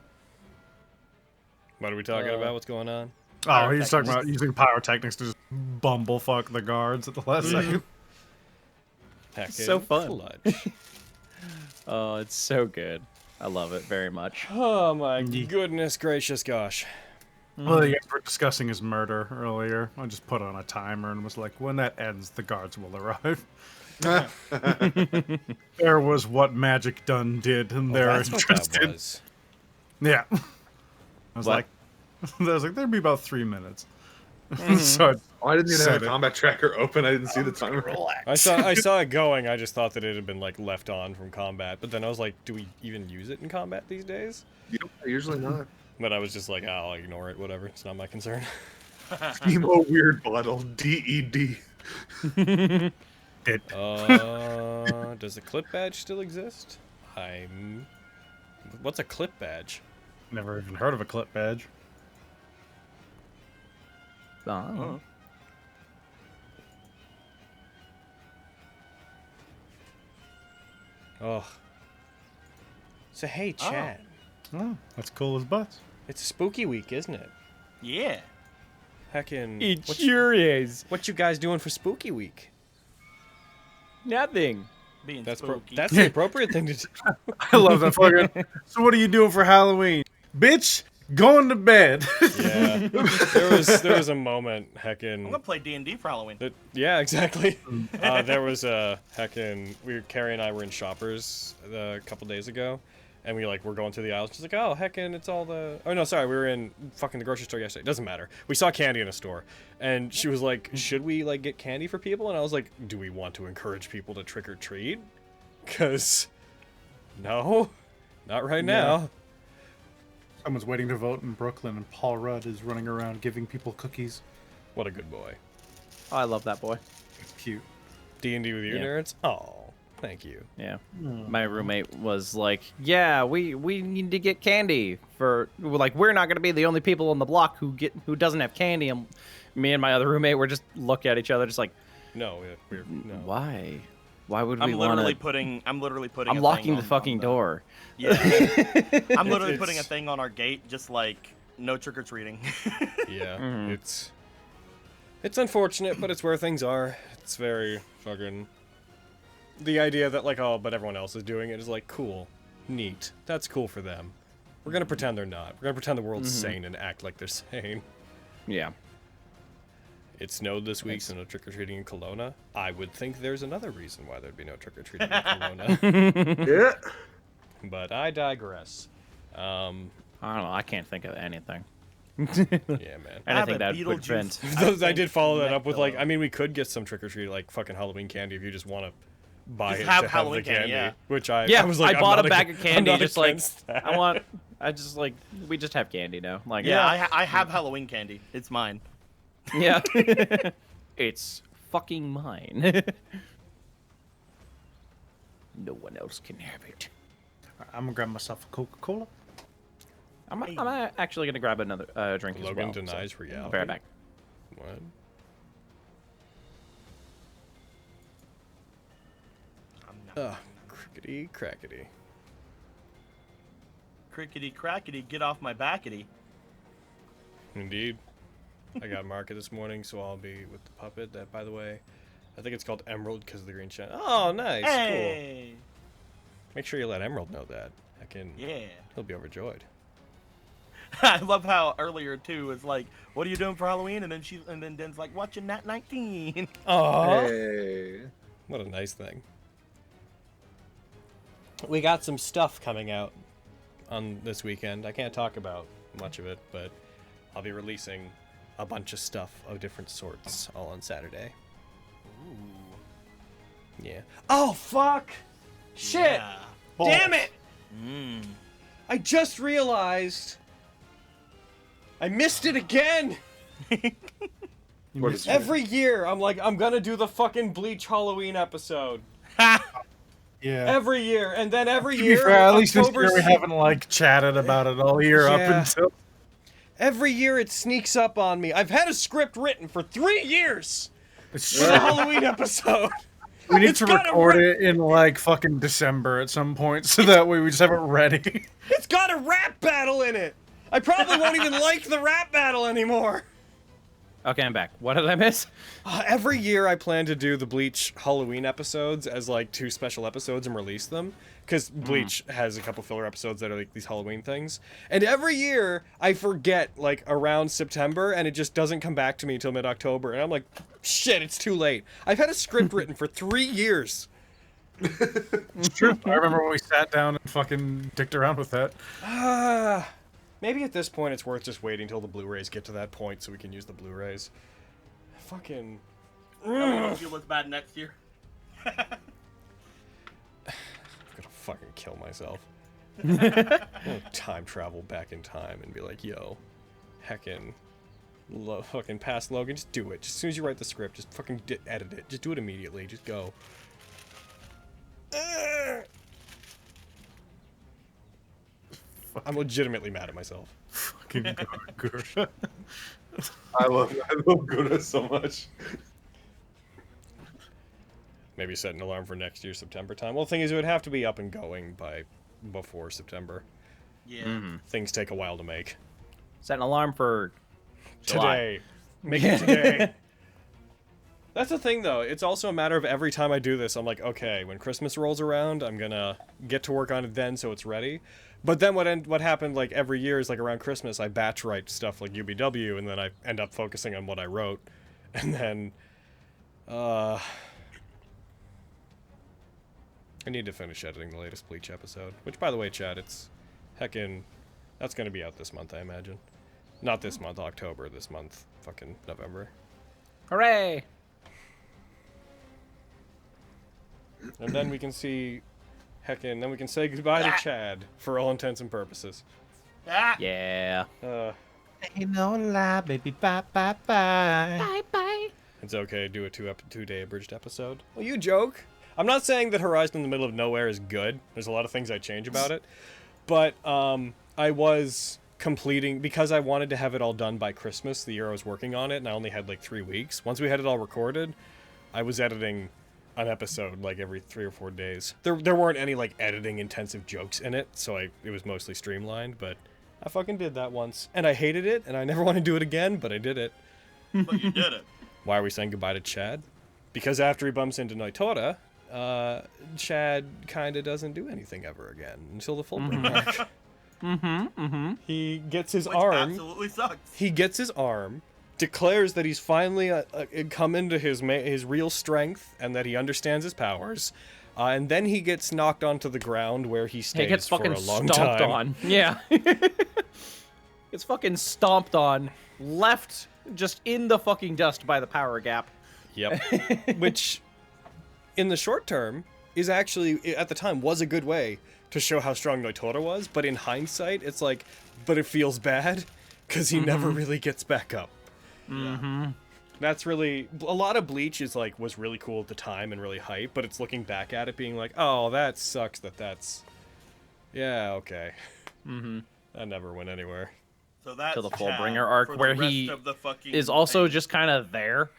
What are we talking about? What's going on? Oh, he's talking about using pyrotechnics to just bumblefuck the guards at the last second. Heckin' So fun. clutch. Oh, it's so good. I love it very much. Oh my goodness gracious gosh. Well, you guys were discussing his murder earlier. I just put on a timer and was like, when that ends, the guards will arrive. There was what Magic Done did, and they're That's what that interested. was. Yeah. I was What? like, there'd be about 3 minutes. So Oh, I didn't even have Said a it. combat tracker open. I didn't see the timer. I saw it going. I just thought that it had been like left on from combat. But then I was like, do we even use it in combat these days? Usually not. But I was just like, I'll ignore it. Whatever. It's not my concern. Emo weird bottle. DED. Does the clip badge still exist? What's a clip badge? never even heard of a clip badge. Oh. Oh. So hey, chat. Oh, that's cool as butts. It's spooky week, isn't it? Yeah. Heckin'. It sure is. What you guys doing for spooky week? Nothing. Being That's spooky. that's the appropriate thing to do. I love that fucking. So what are you doing for Halloween, bitch? Going to bed. Yeah. There was a moment, heckin'. I'm gonna play D&D for Halloween. Yeah, exactly. There was a heckin'. Carrie and I were in Shoppers a couple days ago, and we're going through the aisles. She's like, "Oh, heckin', it's all the." Oh no, sorry, we were in fucking the grocery store yesterday. Doesn't matter. We saw candy in a store, and she was like, "Should we like get candy for people?" And I was like, "Do we want to encourage people to trick or treat? 'Cause no, not right now." Someone's waiting to vote in Brooklyn, and Paul Rudd is running around giving people cookies. What a good boy. Oh, I love that boy. It's cute. D&D with you Yeah. nerds. Oh, thank you. Yeah. My roommate was like, "Yeah, we need to get candy for we're not going to be the only people on the block who doesn't have candy." And me and my other roommate were just look at each other just like, No, we're no. "Why? Why would I'm we literally want to putting. I'm literally putting. I'm a locking thing the on fucking door." Yeah. I'm literally It's- putting a thing on our gate, just like no trick or treating. Yeah, Mhm. it's unfortunate, but it's where things are. It's very fucking. The idea that but everyone else is doing it is like cool, neat. That's cool for them. We're gonna pretend they're not. We're gonna pretend the world's sane and act like they're sane. Yeah. It snowed this week, so no trick or treating in Kelowna. I would think there's another reason why there'd be no trick or treating in Kelowna, Yeah. but I digress. I don't know. I can't think of anything. Yeah, man. I have Anything a that would Beetlejuice. prevent. I did follow that neck up with pillow. I mean, we could get some trick or treat fucking Halloween candy if you just want to buy Just it have to Halloween have the candy. candy, yeah. Which I Yeah, was like, I I'm bought not a bag of I'm candy, not just like against that. we just have candy now. Like, Yeah, I have Halloween candy. It's mine. yeah. It's fucking mine. No one else can have it. I'm gonna grab myself a Coca-Cola. I'm actually gonna grab another drink Logan as well. denies so reality. I'll be right back. What? Ugh, crickety crackety. Crickety crackety, get off my backety. Indeed. I got market this morning, so I'll be with the puppet. That, by the way, I think it's called Emerald because of the green shine. Oh, nice, cool. Hey! Make sure you let Emerald know that. Yeah. He'll be overjoyed. I love how earlier too is like, what are you doing for Halloween? And then Den's like, watching Nat19. Aww. Hey. What a nice thing. We got some stuff coming out on this weekend. I can't talk about much of it, but I'll be releasing a bunch of stuff of different sorts all on Saturday. Ooh. Yeah. Oh, fuck! Shit! Yeah. Damn it! Mm. I just realized I missed it again! What is Every year, I'm like, I'm gonna do the fucking Bleach Halloween episode. Yeah. Every year, and then every To be year, fair, at least this October year we haven't like chatted about it all year up Yeah. until. every year it sneaks up on me. I've had a script written for 3 years It's for the Halloween episode. we need It's to got a record ra- it in like fucking December at some point, so that way we just have it ready. It's got a rap battle in it. I probably won't even like the rap battle anymore. Okay, I'm back. What did I miss? Every year I plan to do the Bleach Halloween episodes as like 2 special episodes and release them. Because Bleach has a couple filler episodes that are like these Halloween things. And every year I forget like around September and it just doesn't come back to me until mid-October. And I'm like, shit, it's too late. I've had a script written for 3 years. It's true. I remember when we sat down and fucking dicked around with that. Maybe at this point it's worth just waiting till the Blu-rays get to that point so we can use the Blu-rays. Fucking... I don't feel as bad next year. I'm gonna fucking kill myself. I'm gonna time travel back in time and be like, yo, heckin' fucking past Logan, just do it. Just as soon as you write the script, just fucking edit it. Just do it immediately. Just go. I'm legitimately mad at myself. Fucking good. I love Gouda so much. Maybe set an alarm for next year's September time. Well, the thing is, it would have to be up and going by before September. Yeah. Things take a while to make. Set an alarm for July. Today. Make it today. That's the thing, though. It's also a matter of every time I do this, I'm like, okay, when Christmas rolls around, I'm gonna get to work on it then so it's ready. But then what happened, like, every year is, like, around Christmas, I batch write stuff like UBW, and then I end up focusing on what I wrote. And then, I need to finish editing the latest Bleach episode. Which, by the way, Chad, it's heckin'... That's gonna be out this month, I imagine. Not this month, October. This month, fucking November. Hooray! And then we can see... Heckin', then we can say goodbye to Chad, for all intents and purposes. Ah! Yeah. Ain't no lie, baby. Bye, bye, bye. Bye bye. It's okay to do a 2-day abridged episode. Well, you joke. I'm not saying that Horizon in the Middle of Nowhere is good. There's a lot of things I change about it. But, I was completing... Because I wanted to have it all done by Christmas, the year I was working on it, and I only had, like, 3 weeks. Once we had it all recorded, I was editing an episode, like, every 3 or 4 days. There weren't any, like, editing-intensive jokes in it, so it was mostly streamlined, but I fucking did that once. And I hated it, and I never want to do it again, but I did it. But you did it. Why are we saying goodbye to Chad? Because after he bumps into Noitora, Chad kinda doesn't do anything ever again until the full bring back. He gets his Which arm. absolutely sucks. He gets his arm, declares that he's finally come into his real strength and that he understands his powers, and then he gets knocked onto the ground where he stays He gets for fucking a long stomped time. on. Yeah. Gets fucking stomped on, left just in the fucking dust by the power gap. Yep. Which, in the short term, is actually, at the time, was a good way to show how strong Noitora was, but in hindsight, it's like, but it feels bad, because he never really gets back up. That's really, a lot of Bleach was really cool at the time and really hype, but it's looking back at it being like, oh, that sucks that's, yeah, okay. That never went anywhere. So that's To the Chad Fullbringer arc, for the where rest he of the fucking is also thing. just kind of there,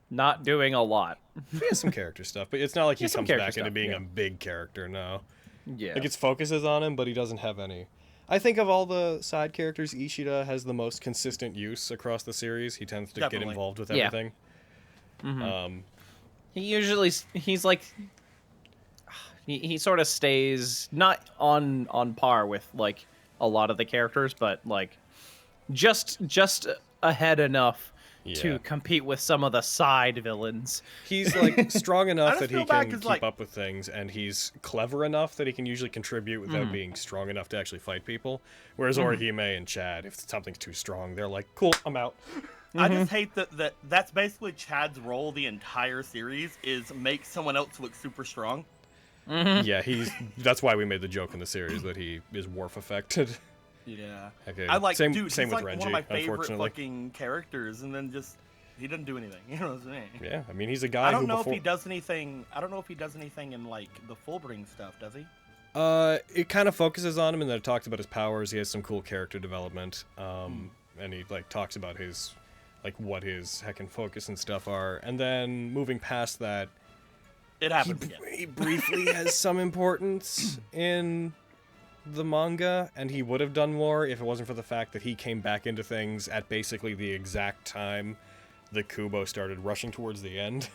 not doing a lot. He has some character stuff, but it's not like he has some comes character back into stuff, being yeah. a big character, no. Yeah. Like, its focuses on him, but he doesn't have any. I think of all the side characters, Ishida has the most consistent use across the series. He tends to get Definitely. involved with Yeah. everything. He usually, he's like, he sort of stays not on par with like a lot of the characters, but like just ahead enough Yeah. to compete with some of the side villains. He's like strong enough just that he feel bad can 'cause, keep like- up with things, and he's clever enough that he can usually contribute without being strong enough to actually fight people. Whereas Orihime and Chad, if something's too strong, they're like, "Cool, I'm out." I just hate that's basically Chad's role the entire series is make someone else look super strong. Yeah, that's why we made the joke in the series that he is Worf affected. Yeah. Okay. I like, same dude, same he's with like Renji, one of my favorite unfortunately. fucking characters, and then just he doesn't do anything. You know what I'm saying? Yeah, I mean he's a guy I don't who know before if he does anything. I don't know if he does anything in like the Fullbring stuff. Does he? It kind of focuses on him, and then it talks about his powers. He has some cool character development, and he like talks about his like what his heckin' focus and stuff are. And then moving past that, It happens again. he briefly has some importance in the manga, and he would have done more if it wasn't for the fact that he came back into things at basically the exact time the Kubo started rushing towards the end.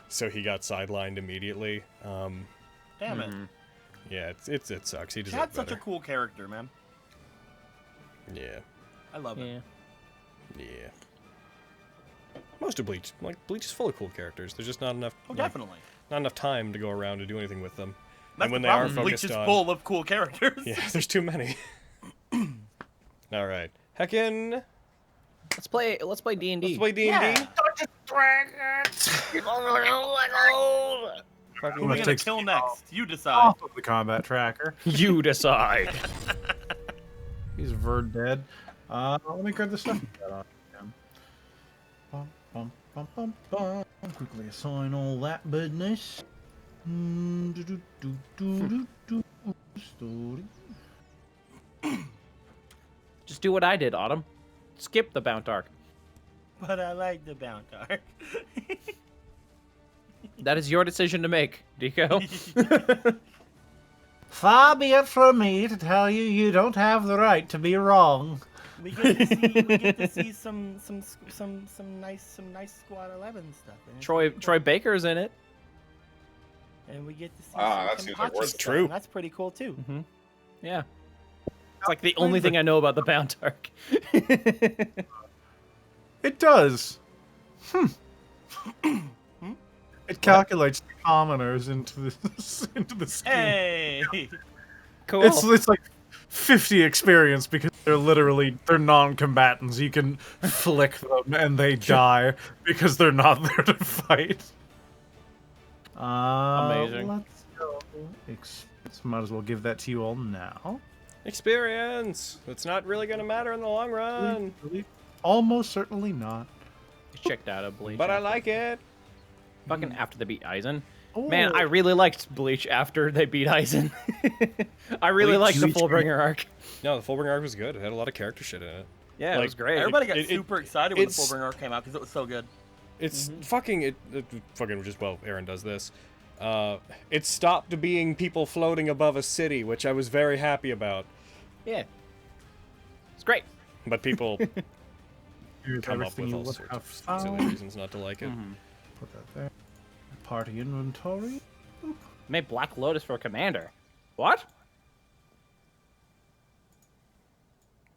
So he got sidelined immediately. Damn it. Yeah, it sucks. He deserved Chad's such better. a cool character, man. Yeah, I love it. Yeah. yeah. Most of Bleach, like Bleach, is full of cool characters. There's just not enough. Oh, like, definitely. not enough time to go around to do anything with them. That's and when the they are problem. Bleach focused is on, full of cool characters. yeah, there's too many. All right, heckin', Let's play D&D. let's play D&D. Yeah. Who are we gonna takes kill me next? You decide. Off of the combat tracker. You decide. He's Verd dead. Let me grab the stuff. Bum, bum, bum, bum, bum. Quickly assign all that business. Story. Just do what I did, Autumn. Skip the Bount arc. But I like the Bount arc. That is your decision to make, Deco. Far be it from me to tell you you don't have the right to be wrong. We get to see some nice Squad 11 stuff. And it's Troy pretty cool. Baker's in it. And we get to see that some seems like Kenpachi worth it. stuff, True. and that's pretty cool too. Yeah. It's like the only thing I know about the Bount arc. It does. It calculates the commoners into the scheme. Hey, Cool. It's like 50 experience because they're non-combatants. You can flick them and they die because they're not there to fight. Amazing. Let's go. Might as well give that to you all now. Experience. It's not really gonna matter in the long run, Almost certainly not. Checked out of Bleach. but I like it. Fucking after they beat Aizen. Oh. Man, I really liked Bleach after they beat Aizen. I really liked the Bleach- Fullbringer arc. No, the Fullbringer arc was good. It had a lot of character shit in it. Yeah, it Like, was great. everybody got it- super excited when the it's- Fullbringer arc came out because it was so good. It's fucking just well, Aaron does this. It stopped being people floating above a city, which I was very happy about. Yeah. It's great. But people Here's come up everything with you all would sorts have of silly found. reasons not to like it. Put that there. Party inventory. Made Black Lotus for commander. What?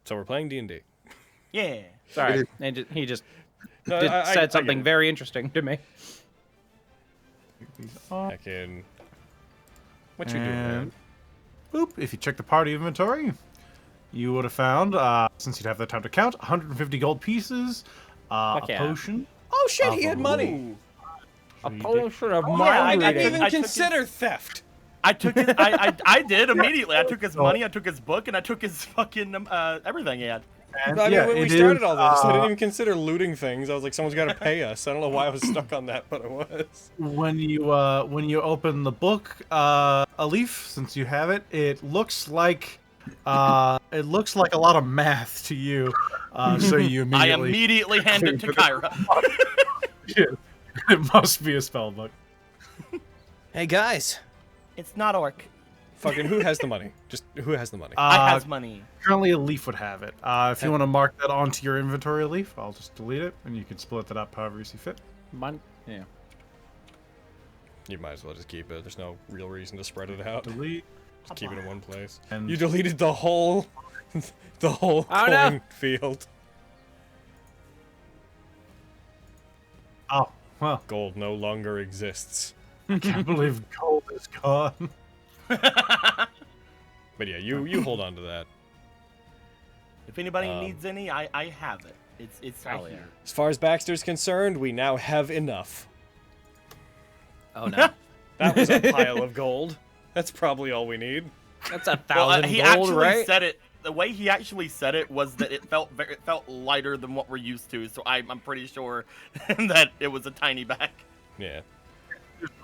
So we're playing D&D. Yeah. Sorry. He just No, said I get something it. very interesting to me. Take these off. Heck in. What you doing, man? And boop. If you check the party inventory, you would have found, since you'd have the time to count, 150 gold pieces, a Fuck yeah. potion. Oh shit, he Of had money. A potion of yeah, I mind didn't reading. Even I took consider theft. I took his, I did immediately. I took his money, I took his book, and I took his fucking everything he had. And I mean, yeah, when we it started is, all this, I didn't even consider looting things. I was like, someone's got to pay us. I don't know why I was stuck on that, but I was. when you open the book, Alif, since you have it, it looks like a lot of math to you. So you I immediately immediately handed to Kyra. it must be a spell book. Hey guys, It's not orc. Fucking who has the money? Just who has the money? I has money. Currently, a leaf would have it. If you want to mark that onto your inventory, leaf, I'll just delete it, and you can split that up however you see fit. Yeah. You might as well just keep it. There's no real reason to spread it out. Delete. Just keep it in one place. And- You deleted the whole, the whole Oh, no. coin field. Oh, well, Gold no longer exists. I can't believe gold is gone. But yeah, you hold on to that. If anybody needs any, I have it. It's right Hell yeah. here. As far as Baxter's concerned, we now have enough. Oh no. That was a pile of gold. That's probably all we need. That's 1,000 Well, he gold, actually right? said it. The way he actually said it was that it felt lighter than what we're used to. So I'm pretty sure that it was a tiny bag. Yeah.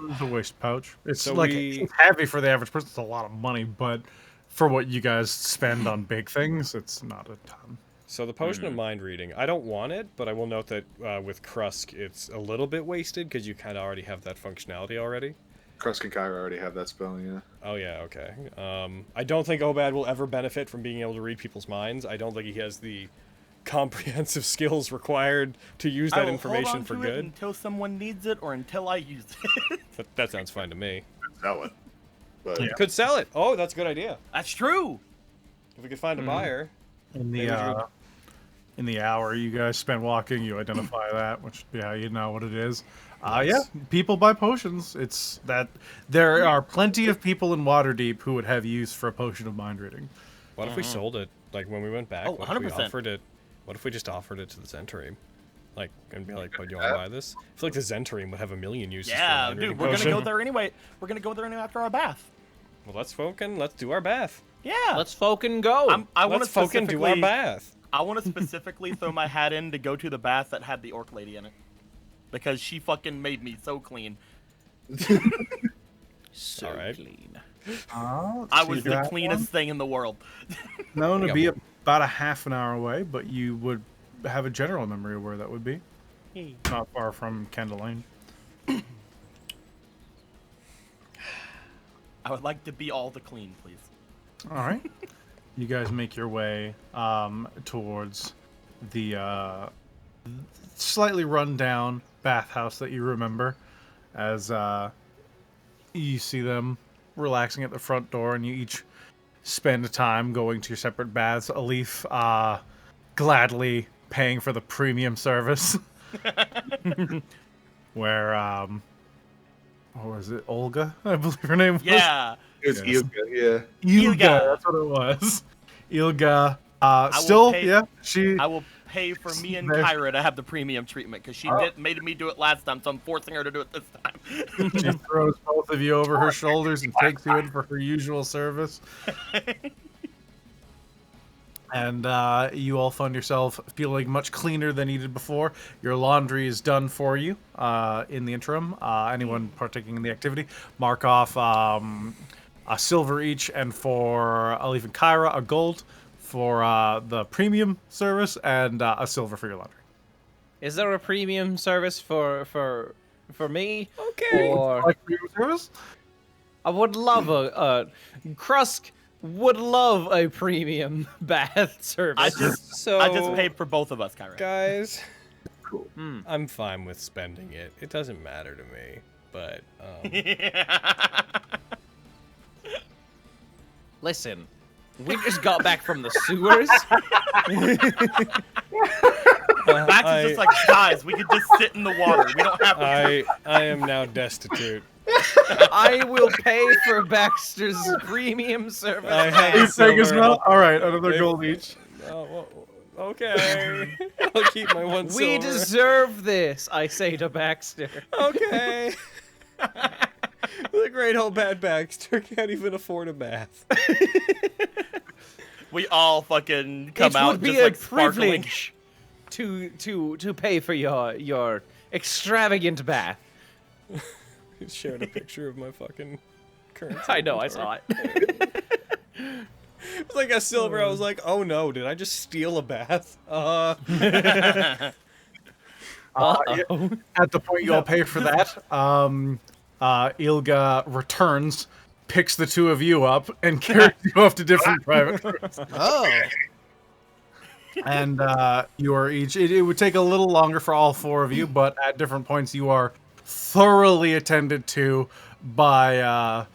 It's a waste pouch. It's So like we- it's heavy for the average person. It's a lot of money, but for what you guys spend on big things, it's not a ton. So the potion of mind reading, I don't want it, but I will note that with Krusk, it's a little bit wasted because you kind of already have that functionality already. Krusk and Kyra already have that spell, yeah. Oh yeah, okay. I don't think Obad will ever benefit from being able to read people's minds. I don't think he has the comprehensive skills required to use I that will information hold on for to it good. until someone needs it or until I use it. That sounds fine to me. Sell it. But Yeah. Could sell it. Oh, that's a good idea. That's true. If we could find a buyer. In Maybe in the hour you guys spend walking, you identify that, which yeah, you know what it is. Yeah, people buy potions. It's that there are plenty of people in Waterdeep who would have use for a potion of mind reading. What if we sold it? Like when we went back, Oh, what if we 100%. offered it? What if we just offered it to the Zentrim? Like, and be like, "Oh, do you want to buy this?" I feel like the Zentrim would have a million uses for a Yeah, mind reading dude, we're potion. gonna go there anyway. We're gonna go there anyway after our bath. Well, let's do our bath. Yeah. Let's fucking go. I want to Let's fucking do our bath. I want to specifically throw my hat in to go to the bath that had the orc lady in it, because she fucking made me so clean. So Alright. clean. I was the cleanest thing in the world. Known to got be one. about a half an hour away, but you would have a general memory of where that would be. Not far from Kendall Lane. I would like to be all the clean, please. All right. You guys make your way towards the slightly run-down bathhouse that you remember, as you see them relaxing at the front door, and you each spend time going to your separate baths. Alif gladly paying for the premium service, where what was it? Olga, I believe her name was. Yeah. it was Yes. Ilga, yeah. Ilga, Ilga. that's what it was. Ilga, will still, pay- yeah, she. I will pay for me and There. Kyra to have the premium treatment because she made me do it last time, so I'm forcing her to do it this time. She throws both of you over her shoulders and takes you in for her usual service. And you all find yourself feeling much cleaner than you did before. Your laundry is done for you in the interim. Anyone partaking in the activity, mark off a silver each, and for Alif and Kyra, a gold for the premium service, and a silver for your laundry. Is there a premium service for me? Okay. Or Like premium service? I would love a Krusk would love a premium bath service. I just So, paid for both of us, Kyra. guys, Cool. I'm fine with spending it. It doesn't matter to me. But Listen, we just got back from the sewers. Max is just like, guys, we could just sit in the water. We don't have to. I am now destitute. I will pay for Baxter's premium service. I have You a take as silver. well? All right, another If- gold each. Oh, well, okay. I'll keep my one silver. We deserve this, I say to Baxter. Okay. The great old bad Baxter can't even afford a bath. We all fucking come It out would be just a like sparkling. privilege to pay for your extravagant bath. He shared a picture of my fucking currency. I know, I saw it. It was like a silver. I was like, oh no, did I just steal a bath? Yeah, at the point you all pay for that, Ilga returns, picks the two of you up, and carries you off to different private rooms. Oh. And you are each. It would take a little longer for all four of you, but at different points you are thoroughly attended to by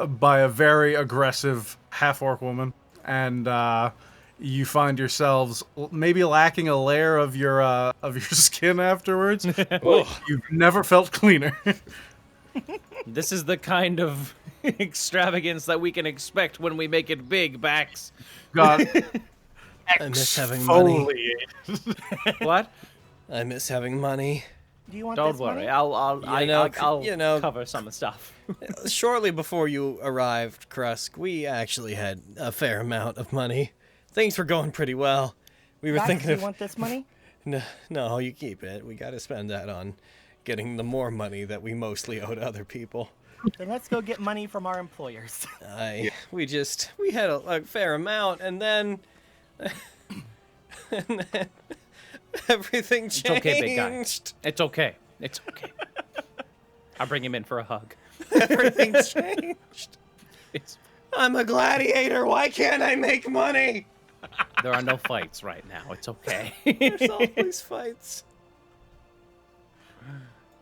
by a very aggressive half-orc woman, and you find yourselves maybe lacking a layer of your skin afterwards. You've never felt cleaner. This is the kind of extravagance that we can expect when we make it big, Bax. Got I miss having money. What? I miss having money. Do you want Don't this worry, money? I'll cover some of the stuff. Shortly before you arrived, Krusk, we actually had a fair amount of money. Things were going pretty well. We were Bax, thinking do of... you want this money? No, you keep it. We gotta spend that on getting the more money that we mostly owe to other people. Then let's go get money from our employers. We had a fair amount, and then... and then everything changed. It's okay, big guy. It's okay. It's okay. I'll bring him in for a hug. Everything changed. I'm a gladiator. Why can't I make money? There are no fights right now. It's okay. There's always fights.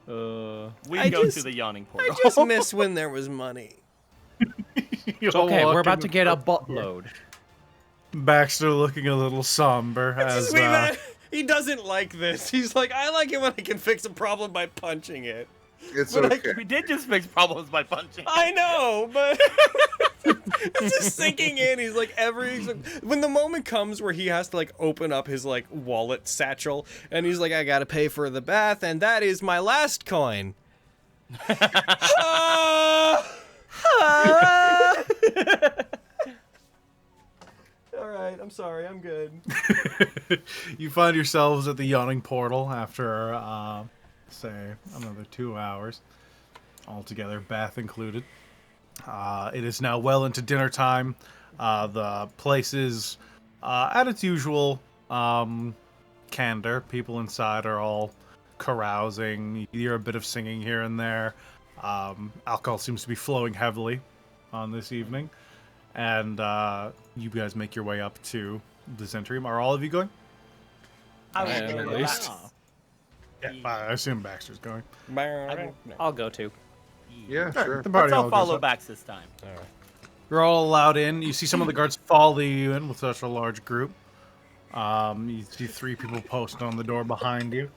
We go to the Yawning Portal. I just miss when there was money. It's okay. We're about to get a buttload. Baxter looking a little somber as He doesn't like this. He's like, I like it when I can fix a problem by punching it. It's But okay. we did just fix problems by punching. I know, but it's just sinking in. He's like when the moment comes where he has to like open up his like wallet satchel, and he's like, I gotta pay for the bath, and that is my last coin. All right, I'm sorry, I'm good. You find yourselves at the Yawning Portal after, say, another 2 hours altogether, bath included. It is now well into dinner time. The place is at its usual candor. People inside are all carousing. You hear a bit of singing here and there. Alcohol seems to be flowing heavily on this evening. And you guys make your way up to the Zentrium. Are all of you going? I I am, at least. Yeah, I assume Baxter's going. I'll go too. Yeah, sure. The party Let's all all goes follow up. Bax this time. You're all allowed in. You see some of the guards follow you in with such a large group. You see 3 people posted on the door behind you.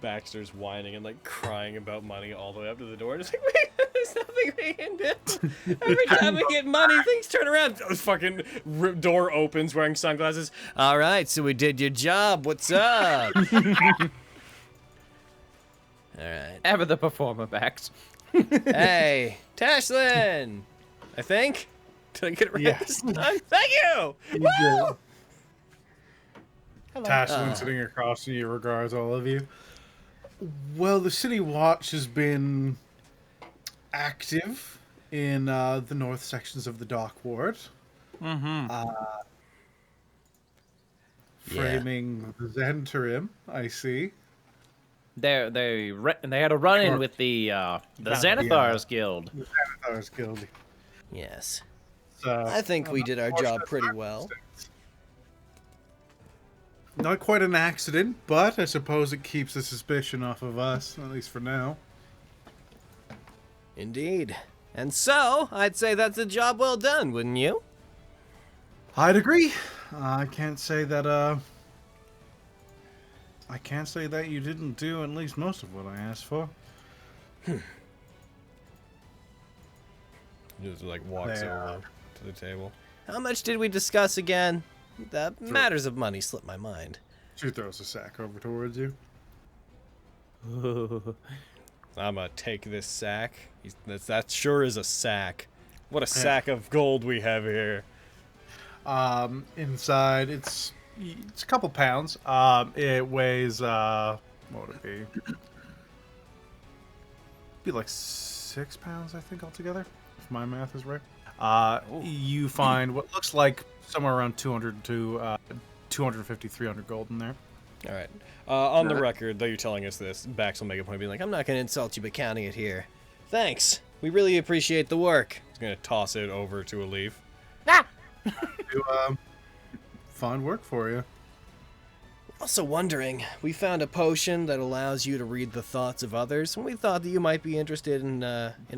Baxter's whining and like crying about money all the way up to the door. Just like, There's nothing we can do. Every time we get money, things turn around. fucking door opens wearing sunglasses. All right, so we did your job. What's up? All right. Ever the performer, Bax. Hey, Tashlin. I think. Did I get it right Yes. this time? Thank you. Woo! Hello. Tashlin sitting across from you regards all of you. Well, the City Watch has been active in the north sections of the Dock Ward. Framing the Zentrium, I see. They had a run-in with the Xanathar's Guild. The Xanathar's Guild. Yes. So, I think we did our job pretty well. Not quite an accident, but I suppose it keeps the suspicion off of us, at least for now. Indeed. And so, I'd say that's a job well done, wouldn't you? I'd agree. I can't say that, you didn't do at least most of what I asked for. Just like walks They, over to the table. How much did we discuss again? The matters of money slipped my mind. She throws a sack over towards you. I'm gonna take this sack. That sure is a sack. What a sack of gold we have here. Inside, it's a couple pounds. It weighs, what would it be? Be like 6 pounds, I think, altogether, if my math is right. You find what looks like somewhere around 200 to 250, 300 gold in there. All right. On the record, though you're telling us this, Bax will make a point of being like, I'm not going to insult you by counting it here. Thanks. We really appreciate the work. he's gonna toss it over to a leaf. Do find work for you. Also wondering, we found a potion that allows you to read the thoughts of others, and we thought that you might be interested in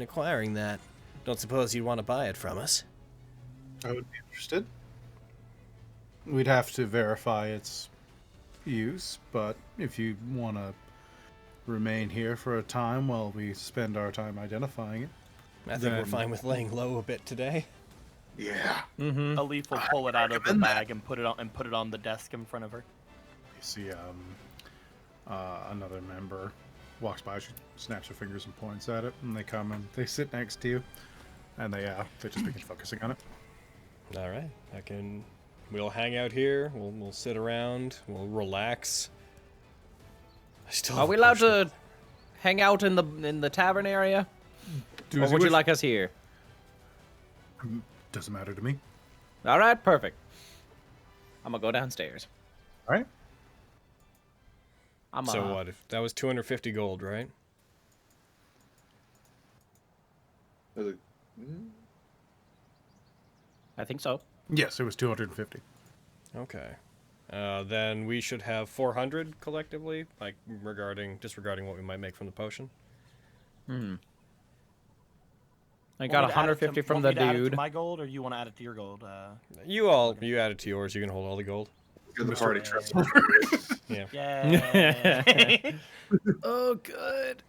acquiring that. Don't suppose you'd want to buy it from us? I would be interested. We'd have to verify its use, but if you want to remain here for a time while we spend our time identifying it. I think we're Then- fine with laying low a bit today. Yeah. A leaf will pull it out of the bag and put it on the desk in front of her. You see another member walks by, she snaps her fingers and points at it, and they come and they sit next to you, and they just begin focusing on it. All right, we'll hang out here. We'll sit around. We'll relax. I still Are have we a allowed potion. to hang out in the tavern area? Do Or as would you wish. like us here? Doesn't matter to me. All right, perfect. I'm gonna go downstairs. All right. So what? If that was 250 gold, right? I think so. Yes, it was 250. Okay. Then we should have 400 collectively, like disregarding what we might make from the potion. I got 150 from the Want me to add it to dude. my gold, or you want to add it to your gold? You add it to yours. You can hold all the gold. Good the party trust. Yeah. Yay! Oh, good.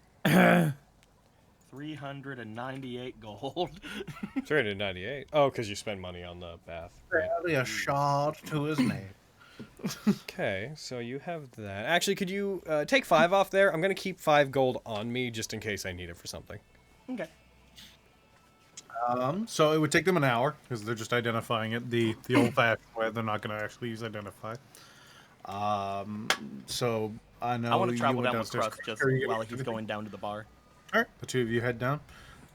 398 gold. 398. Oh, because you spend money on the bath. Right? Barely a shard to his name. Okay, so you have that. Actually, could you take 5 off there? I'm gonna keep 5 gold on me just in case I need it for something. Okay. So it would take them an hour because they're just identifying it the old-fashioned way. They're not going to actually use identify. So I know I want to you travel went down with downstairs. Crust just Are you while gonna he's do going down to the bar. All right, the two of you head down.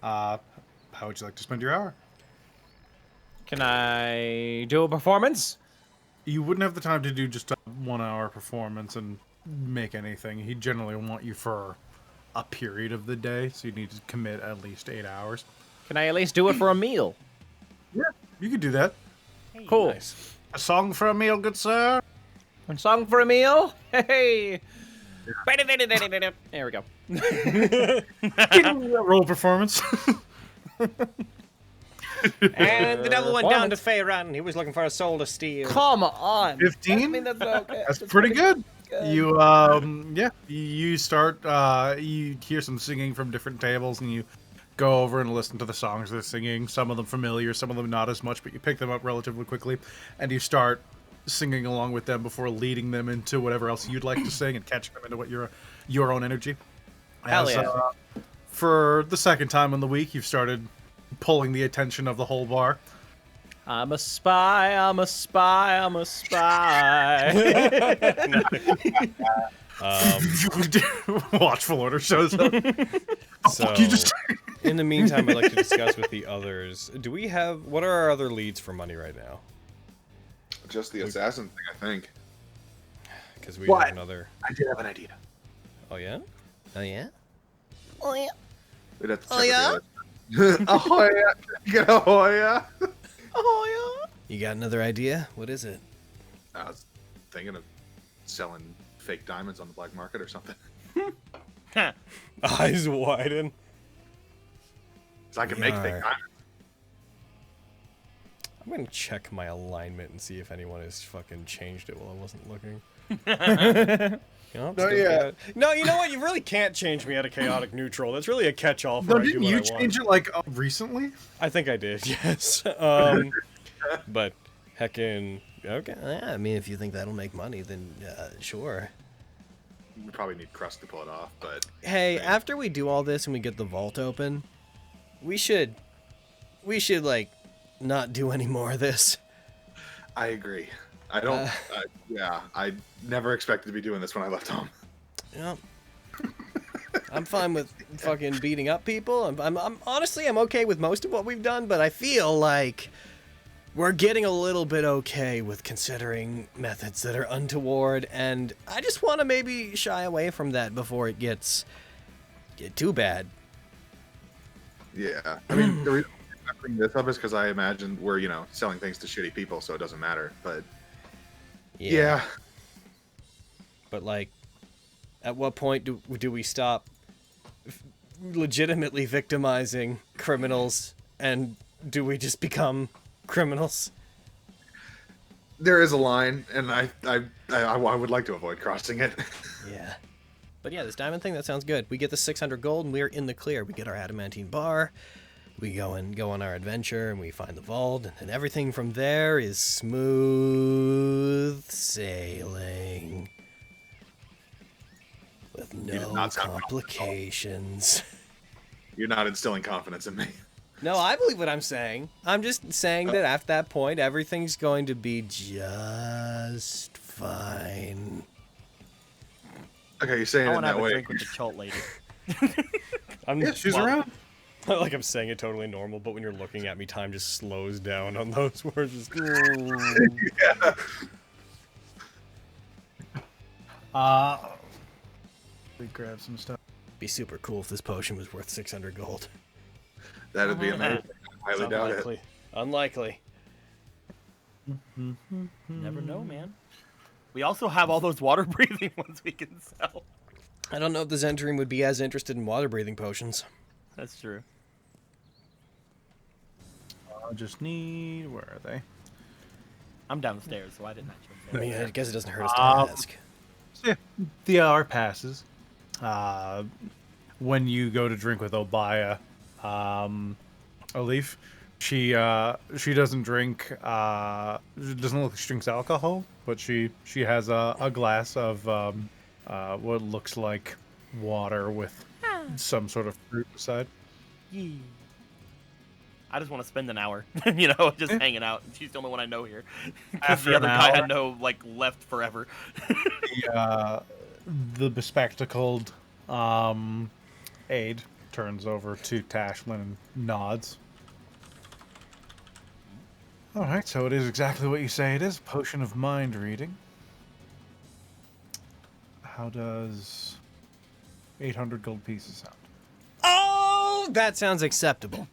How would you like to spend your hour? Can I do a performance? You wouldn't have the time to do just a 1 hour performance and make anything. He'd generally want you for a period of the day, so you need to commit at least 8 hours. Can I at least do it for a meal? Yeah, you could do that. Cool. Nice. A song for a meal, good sir? A song for a meal? Hey. There we go. Roll performance. And the devil went down to Faerun. He was looking for a soul to steal. Come on. 15? I mean, that's okay. That's pretty good. You you start you hear some singing from different tables, and you go over and listen to the songs they're singing. Some of them familiar, some of them not as much, but you pick them up relatively quickly, and you start singing along with them before leading them into whatever else you'd like to sing and catching them into what your own energy. Hell yeah. For the second time in the week, you've started pulling the attention of the whole bar. I'm a spy, I'm a spy, I'm a spy. Watchful Order shows up. So, You just in the meantime, I'd like to discuss with the others. What are our other leads for money right now? Just the assassin thing, I think. Because we What? have another. I did have an idea. Oh yeah. Oh, yeah? We'd have to Oh, check yeah? with the others. Oh yeah! Oh yeah! You got another idea? What is it? I was thinking of selling fake diamonds on the black market or something. Eyes widen. So I can make fake Yar. diamonds. I'm gonna check my alignment and see if anyone has fucking changed it while I wasn't looking. No, no, you know what? You really can't change me at a chaotic neutral. That's really a catch-all for No, I do didn't what you I want. change it like recently? I think I did, yes. But heckin' okay. Yeah, I mean, if you think that'll make money, then sure. We probably need Crust to pull it off, but Hey, after we do all this and we get the vault open, we should like not do any more of this. I agree. I don't. Yeah, I never expected to be doing this when I left home. Yep. I'm fine with fucking beating up people. I'm honestly I'm okay with most of what we've done, but I feel like we're getting a little bit okay with considering methods that are untoward, and I just want to maybe shy away from that before it get too bad. Yeah, I mean, the reason I bring this up is because I imagine we're selling things to shitty people, so it doesn't matter. But yeah, But like, at what point do we stop legitimately victimizing criminals And do we just become criminals? There is a line, and I would like to avoid crossing it. Yeah. But yeah, this diamond thing, that sounds good. We get the 600 gold, and we're in the clear. We get our adamantine bar. We go on our adventure, and we find the vault, and then everything from there is smooth sailing. With did no not sound like complications. You're not instilling confidence in me. No, I believe what I'm saying. I'm just saying that at that point, everything's going to be just fine. Okay, you're saying I it want to that have a way. drink with the Chult lady. Yeah, she's around. Like I'm saying it totally normal, but when you're looking at me, time just slows down on those words. It's- Yeah. We grab some stuff. Be super cool if this potion was worth 600 gold. That'd be amazing. I highly doubt it. Unlikely. Unlikely. Never know, man. We also have all those water breathing ones we can sell. I don't know if the Zentrim would be as interested in water breathing potions. That's true. I just need. Where are they? I'm downstairs, so I didn't actually. I mean, I guess it doesn't hurt us to ask. So yeah, the hour passes. When you go to drink with Obaya, Alif, she doesn't drink. It doesn't look like she drinks alcohol, but she has a glass of what looks like water with some sort of fruit beside. Yee. I just want to spend an hour, you know, just hanging out. She's the only one I know here. Because After the other an guy hour? I know, like, left forever. The bespectacled aide turns over to Tashlin and nods. All right, so it is exactly what you say it is. Potion of mind reading. How does 800 gold pieces sound? Oh, that sounds acceptable.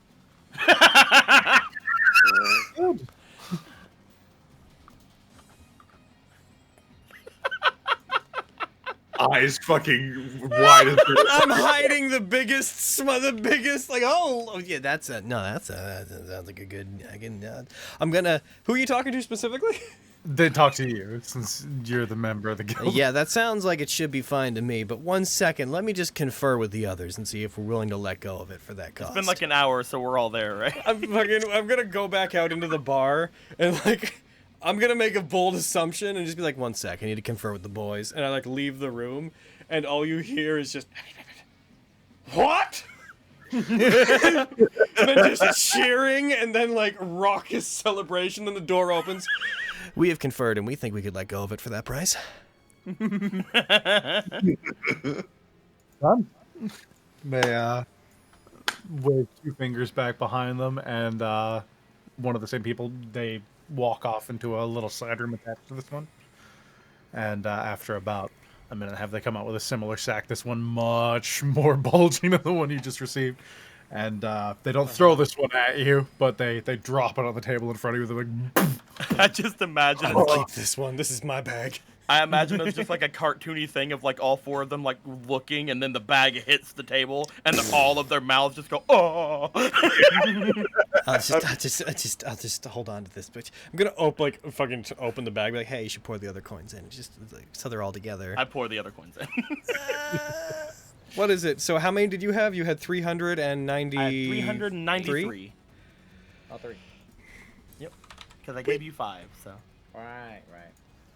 Eyes fucking wide as I'm hiding the biggest, like, oh yeah, that sounds like a good. I'm gonna. Who are you talking to specifically? They talk to you since you're the member of the guild. Yeah, that sounds like it should be fine to me. But 1 second, let me just confer with the others and see if we're willing to let go of it for that cost. It's been like an hour, so we're all there, right? I'm gonna go back out into the bar and like I'm gonna make a bold assumption and just be like, 1 sec, I need to confer with the boys. and I like leave the room and all you hear is just what? and then just cheering and then like raucous celebration. Then the door opens. We have conferred, and we think we could let go of it for that price. Done. They wave two fingers back behind them, and one of the same people, they walk off into a little side room attached to this one. And after about a minute and a half, they come out with a similar sack. This one much more bulging than the one you just received. And they don't throw this one at you, but they drop it on the table in front of you. They're like, I just imagine it's I'll like, keep this one. This is my bag. I imagine it's just like a cartoony thing of like all four of them like looking, and then the bag hits the table, and all of their mouths just go, oh. I'll just hold on to this. But I'm gonna open the bag, be like, hey, you should pour the other coins in, just like, so they're all together. I pour the other coins in. what is it? So how many did you have? You had 390. I had 393. All three. Yep. Because I gave you 5, so. Right.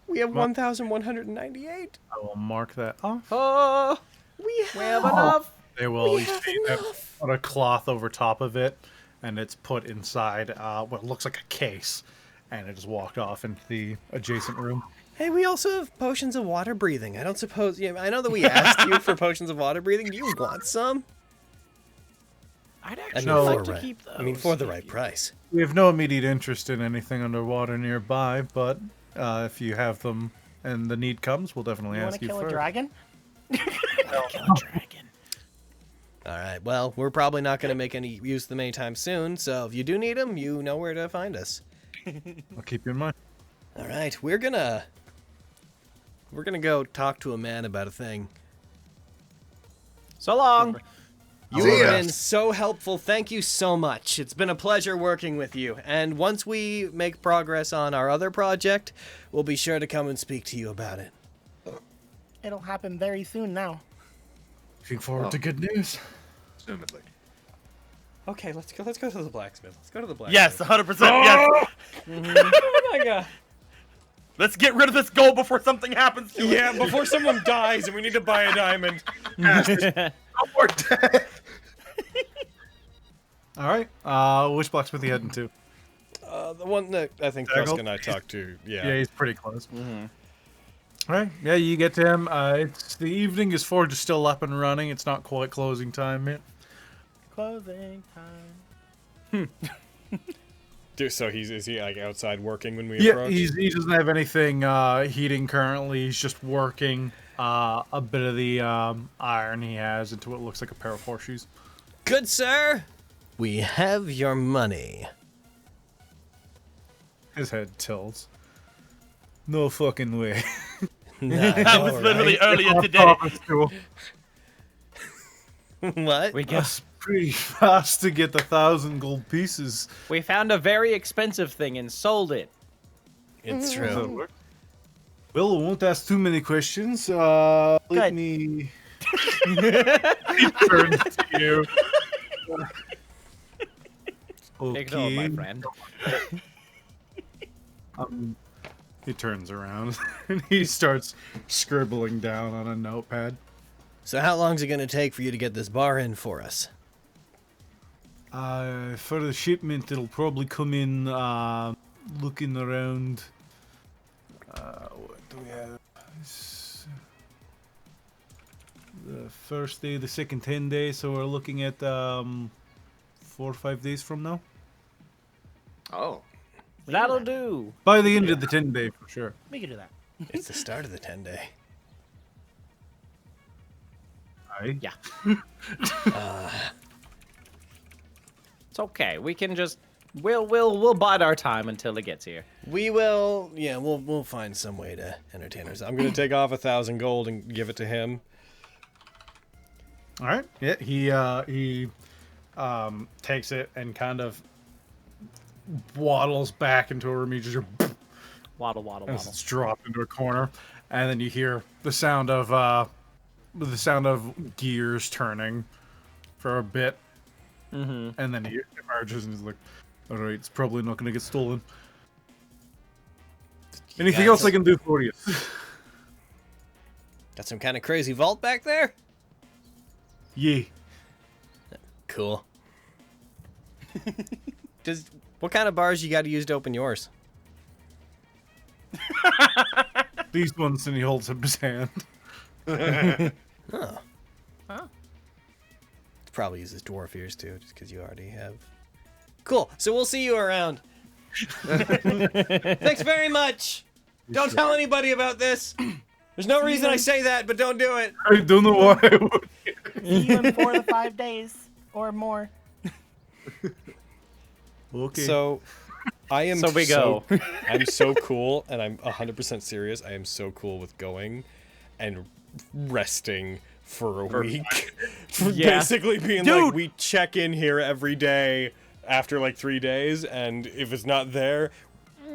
We have 1,198. I will mark that off. Oh, We have enough. They will We have enough. put a cloth over top of it, and it's put inside what looks like a case, and it just walked off into the adjacent room. Hey, we also have potions of water breathing. I don't suppose. Yeah, I know that we asked you for potions of water breathing. Do you want some? I'd I actually mean, like for to right- keep those. I mean, for the right price. We have no immediate interest in anything underwater nearby, but if you have them and the need comes, we'll definitely You want ask to you kill a first. dragon? Kill a dragon. All right. Well, we're probably not going to make any use of them anytime soon. So if you do need them, you know where to find us. I'll keep you in mind. All right. We're gonna go talk to a man about a thing. So long. You See have ya. been so helpful. Thank you so much. It's been a pleasure working with you. And once we make progress on our other project, we'll be sure to come and speak to you about it. It'll happen very soon now. Looking forward to good news. Assumedly. Okay, let's go to the blacksmith. Let's go to the blacksmith. Yes, 100%. Yes. Oh my god. Let's get rid of this gold before something happens to it. Yeah, before someone dies and we need to buy a diamond. Or death. All right. Which blacksmith are you heading to? The one that I think Daggle? Krusk and I talked to. Yeah, he's pretty close. All right. Yeah, you get to him. It's the evening. His forge is still up and running. It's not quite closing time yet. Closing time. Dude, so is he like outside working when we Yeah, approach? he doesn't have anything heating currently. He's just working a bit of the iron he has into what looks like a pair of horseshoes. Good sir, we have your money. His head tilts. No fucking way. That was literally earlier today. What? We guess Pretty fast to get the 1,000 gold pieces. we found a very expensive thing and sold it. It's Does that true. work? Well, I won't ask too many questions. Let Good. me. He turns to you. Ignore my Okay. friend. He turns around and he starts scribbling down on a notepad. So how long's it gonna take for you to get this bar in for us? For the shipment, it'll probably come in looking around. What do we have? The first day, the second 10 days, so we're looking at 4 or 5 days from now. Oh. That'll do. By the end of the 10 day, for sure. We can do that. It's the start of the 10-day. Aye. Yeah. It's okay. We can just we'll bide our time until it gets here. We will, yeah, we'll find some way to entertain ourselves. I'm gonna take off 1,000 gold and give it to him. All right. Yeah, he takes it and kind of waddles back into a room. You just hear Waddle, waddle, as waddle. it's dropped into a corner, and then you hear the sound of gears turning for a bit, and then he emerges and he's like, "All right, it's probably not going to get stolen." Anything else I can do for you? Got some kind of crazy vault back there? Yeah. Cool. What kind of bars you got to use to open yours? These ones, and he holds up his hand. Probably uses dwarf ears too, just because you already have. Cool. So we'll see you around. Thanks very much. Don't tell anybody about this. There's no reason I say that, but don't do it. I don't know why I would. See you in 4 to 5 days or more. Okay. So, I am. So we go. I'm so cool, and I'm 100% serious. I am so cool with going and resting for a week. For Yeah. basically being Dude! like, we check in here every day after like 3 days, and if it's not there,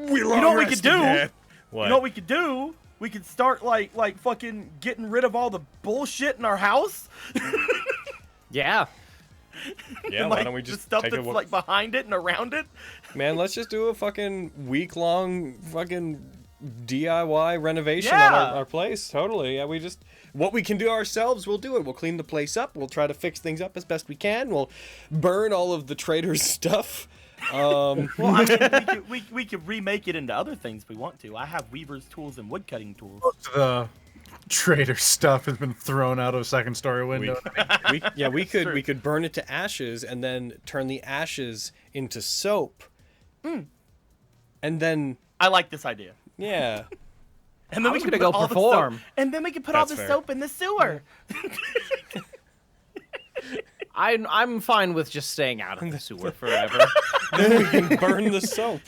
we long know what we rest could do? again. What? You know what we could do? We could start like fucking getting rid of all the bullshit in our house. Yeah. Yeah, and, why like, don't we the just stuff take that's a like behind it and around it? Man, let's just do a fucking week-long fucking DIY renovation on Yeah. our place. Totally. Yeah, what we can do ourselves, we'll do it. We'll clean the place up. We'll try to fix things up as best we can. We'll burn all of the trader's stuff. Well, I mean, we could remake it into other things if we want to. I have weaver's tools and woodcutting tools. The trader stuff has been thrown out of a second story window. we could burn it to ashes and then turn the ashes into soap. And then I like this idea. yeah. And then I we was can gonna put go all the perform. soap, and then we can put all That's the fair. soap in the sewer. I'm fine with just staying out of the sewer forever. Then we can burn the soap.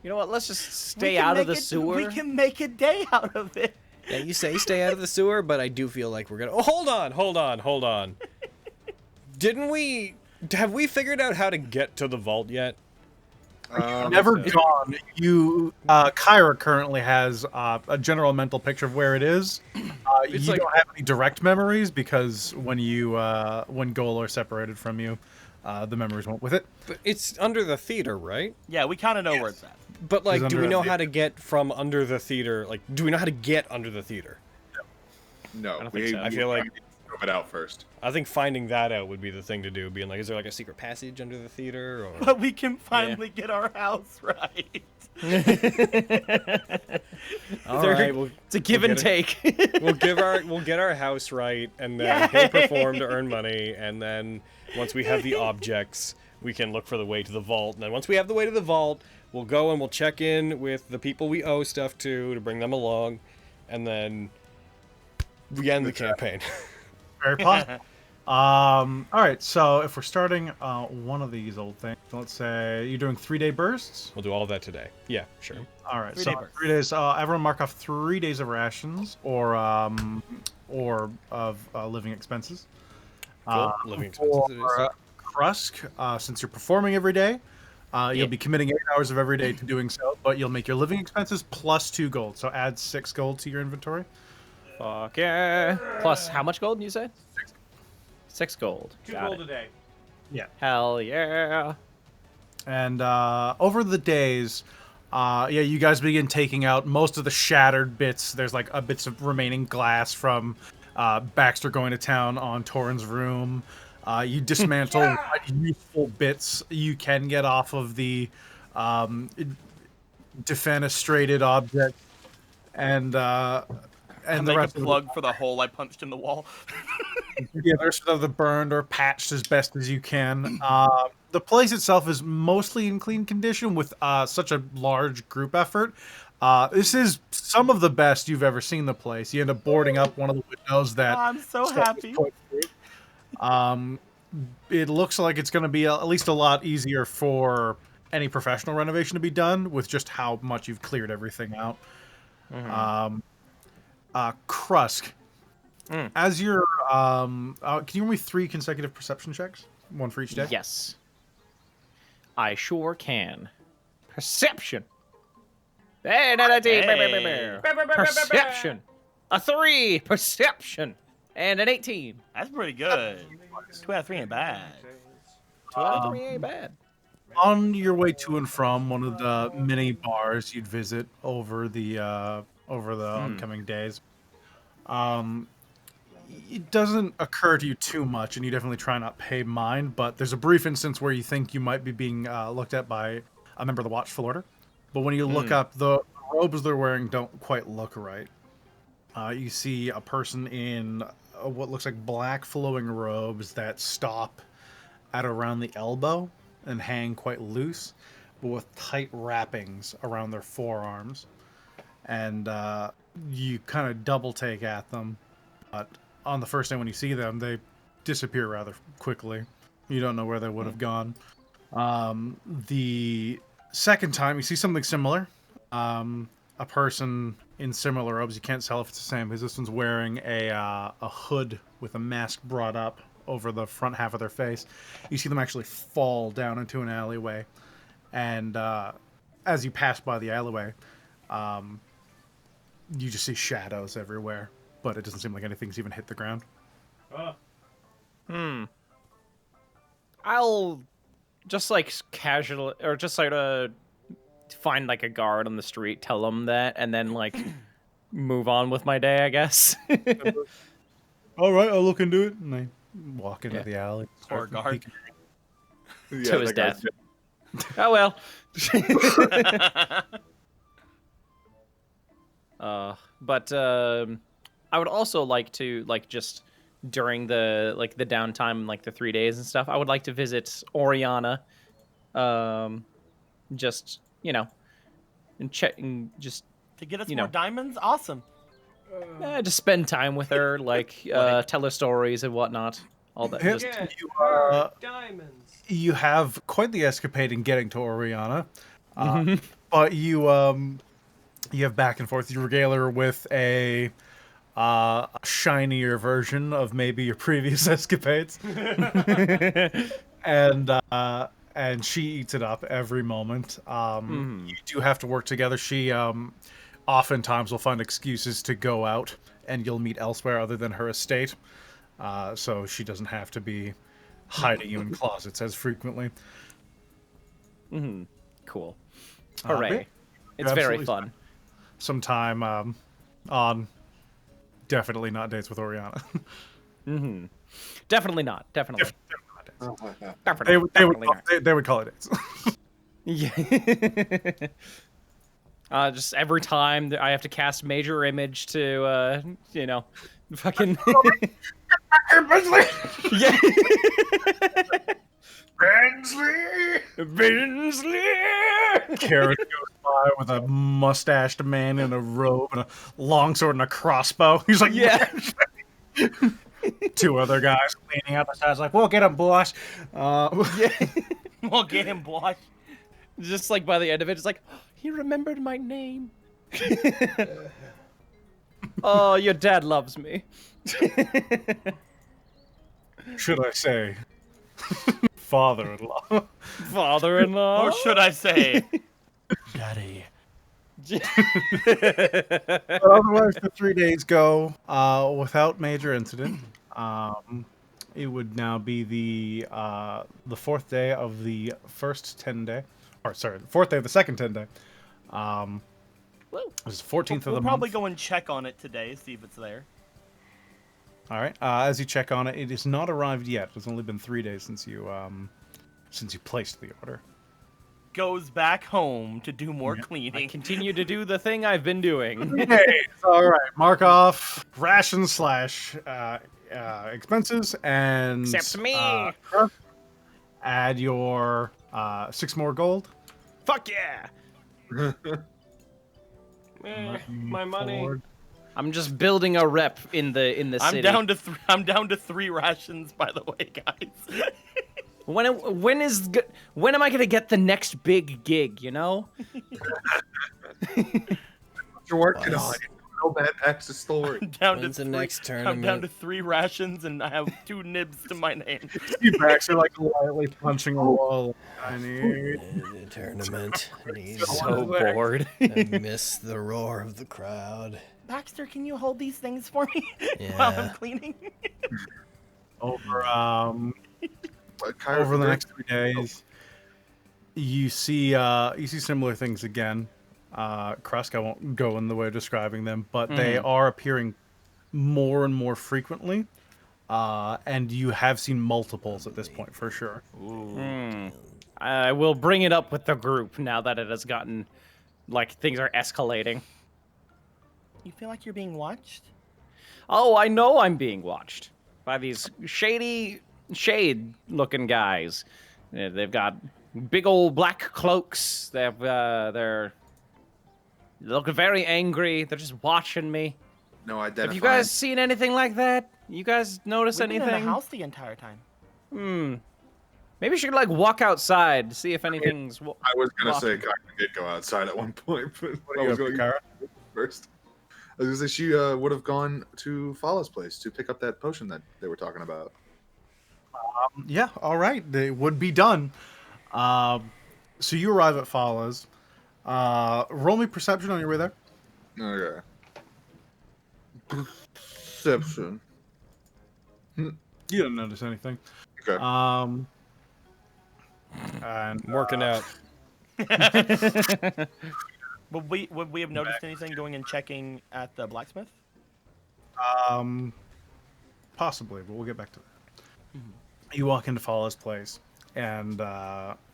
You know what? Let's just We stay can out of make the it- sewer. We can make a day out of it. Yeah, you say stay out of the sewer, but I do feel like we're gonna. Oh, hold on. Have we figured out how to get to the vault yet? Never gone. Kyra currently has a general mental picture of where it is. It's You like- don't have any direct memories because when Golor separated from you, the memories went with it. But it's under the theater, right? Yeah, we kind of know where it's at. But like, It's do we under know the how to get from under the theater? Like, do we know how to get under the theater? No, don't think so. I feel like scope it out first. I think finding that out would be the thing to do. Being like, is there like a secret passage under the theater? Or But we can finally get our house right. all right, we'll, It's a give and take. we'll get our house right, and then he'll perform to earn money, and then once we have the objects, we can look for the way to the vault. And then once we have the way to the vault, we'll go and we'll check in with the people we owe stuff to bring them along, and then we end the campaign. Very possible. All right, so if we're starting one of these old things, let's say you're doing 3-day bursts. We'll do all of that today. Yeah, sure. All right, 3-day so bursts. 3 days. Everyone mark off 3 days of rations or of living expenses. Cool. Living expenses it is. For Krusk, since you're performing every day, you'll be committing 8 hours of every day to doing so, but you'll make your living expenses plus 2 gold. So add 6 gold to your inventory. Fuck yeah. Plus, how much gold, you say? 6 gold. 2 Got gold it. a day. Hell yeah. And over the days, you guys begin taking out most of the shattered bits. There's like bits of remaining glass from Baxter going to town on Torin's room. You dismantle what useful bits you can get off of the defenestrated object, and And the make a rest of plug for the hole I punched in the wall. the rest of the burned or patched as best as you can. The place itself is mostly in clean condition with such a large group effort. This is some of the best you've ever seen the place. You end up boarding up one of the windows that I'm so stuff was happy. put through. It looks like it's going to be at least a lot easier for any professional renovation to be done with just how much you've cleared everything out. Krusk, as you're, can you give me 3 consecutive perception checks? 1 for each day? Yes. I sure can. Perception. Hey, Hey. Perception. A 3. Perception. And an 18. That's pretty good. 2 out of 3 ain't bad. 2 out of 3 ain't bad. On your way to and from one of the many bars you'd visit over the upcoming days, it doesn't occur to you too much, and you definitely try not pay mind. But there's a brief instance where you think you might be being looked at by a member of the Watchful Order. But when you look up, the robes they're wearing don't quite look right. You see a person in what looks like black flowing robes that stop at around the elbow and hang quite loose, but with tight wrappings around their forearms. And you kind of double take at them, but on the first day when you see them, they disappear rather quickly. You don't know where they would have gone. The second time you see something similar, a person in similar robes. You can't tell if it's the same because this one's wearing a hood with a mask brought up over the front half of their face. You see them actually fall down into an alleyway, and as you pass by the alleyway, you just see shadows everywhere, but it doesn't seem like anything's even hit the ground. I'll just like casual or just like find like a guard on the street, tell them that, and then like move on with my day, I guess. All right, I'll look into it. And they walk into the alley. Poor guard. peeking. To his that guy's death. Oh well. But I would also like to just during the the downtime, like the 3 days and stuff. I would like to visit Oriana. Just and check and just To get us You more know. diamonds? Awesome. just spend time with her, tell her stories and whatnot. All that. Yep. Just, Diamonds. You have quite the escapade in getting to Oriana, but you You have back and forth. You regale her with a shinier version of maybe your previous escapades, and she eats it up every moment. You do have to work together. She oftentimes will find excuses to go out, and you'll meet elsewhere other than her estate, so she doesn't have to be hiding you in closets as frequently. Cool. Yeah. Hooray. It's very Absolutely. fun. Some time on definitely not dates with Oriana. Definitely not. Definitely. They Definitely, would definitely not. they would call it dates. Yeah. Just every time that I have to cast major image to, fucking. Yeah. Bensley. Karen goes by with a mustached man in a robe and a longsword and a crossbow. He's like, Yeah. Two other guys leaning out the sides, like, we'll get him, boss. We'll get him, boy. Just like by the end of it, it's like, oh, he remembered my name. Oh, your dad loves me. Should I say, father-in-law? Father-in-law. Or should I say, Daddy? But otherwise, the 3 days go without major incident. It would now be the fourth day of the first 10-day, or sorry, the fourth day of the second 10-day. This is 14th of We'll the probably month. go and check on it today, see if it's there. All right. As you check on it, it has not arrived yet. It's only been 3 days since you placed the order. Goes back home to do more I cleaning. continue to do the thing I've been doing. Hey, all right. Mark off ration / expenses and Except me. Add your 6 more gold. Fuck yeah. My money. Forward. I'm just building a rep in the I'm city. I'm down to 3 rations, by the way, guys. When am I gonna get the next big gig? You know? You're working on it. No bad packs of story. down When's to the next I'm down tournament? to 3 rations, and I have 2 nibs to my name. You backs are like lightly punching a wall. I need. The tournament. Needs So bored. I miss the roar of the crowd. Baxter, can you hold these things for me while Yeah. I'm cleaning? Over Kyra, over the next 3 days, you see similar things again. Krusk, I won't go in the way of describing them, but they are appearing more and more frequently, and you have seen multiples at this point for sure. I will bring it up with the group now that it has gotten, like, things are escalating. You feel like you're being watched? Oh, I know I'm being watched by these shade-looking guys. They've got big old black cloaks. They're looking very angry. They're just watching me. No identifying. Have you guys seen anything like that? You guys notice We've been in anything? the house the entire time. Maybe you should like walk outside to see if anything's. I was gonna say walking. Kyra did go outside at one point, but What I are you was up to, going Kyra? first. I was gonna say she would have gone to Fala's place to pick up that potion that they were talking about. Yeah, all right. They would be done. So you arrive at Fala's. Roll me perception on your way there. Okay. Perception. You didn't notice anything. Okay. And I'm working out. Would we have noticed anything going and checking at the blacksmith? possibly, but we'll get back to that. You walk into Fala's place, and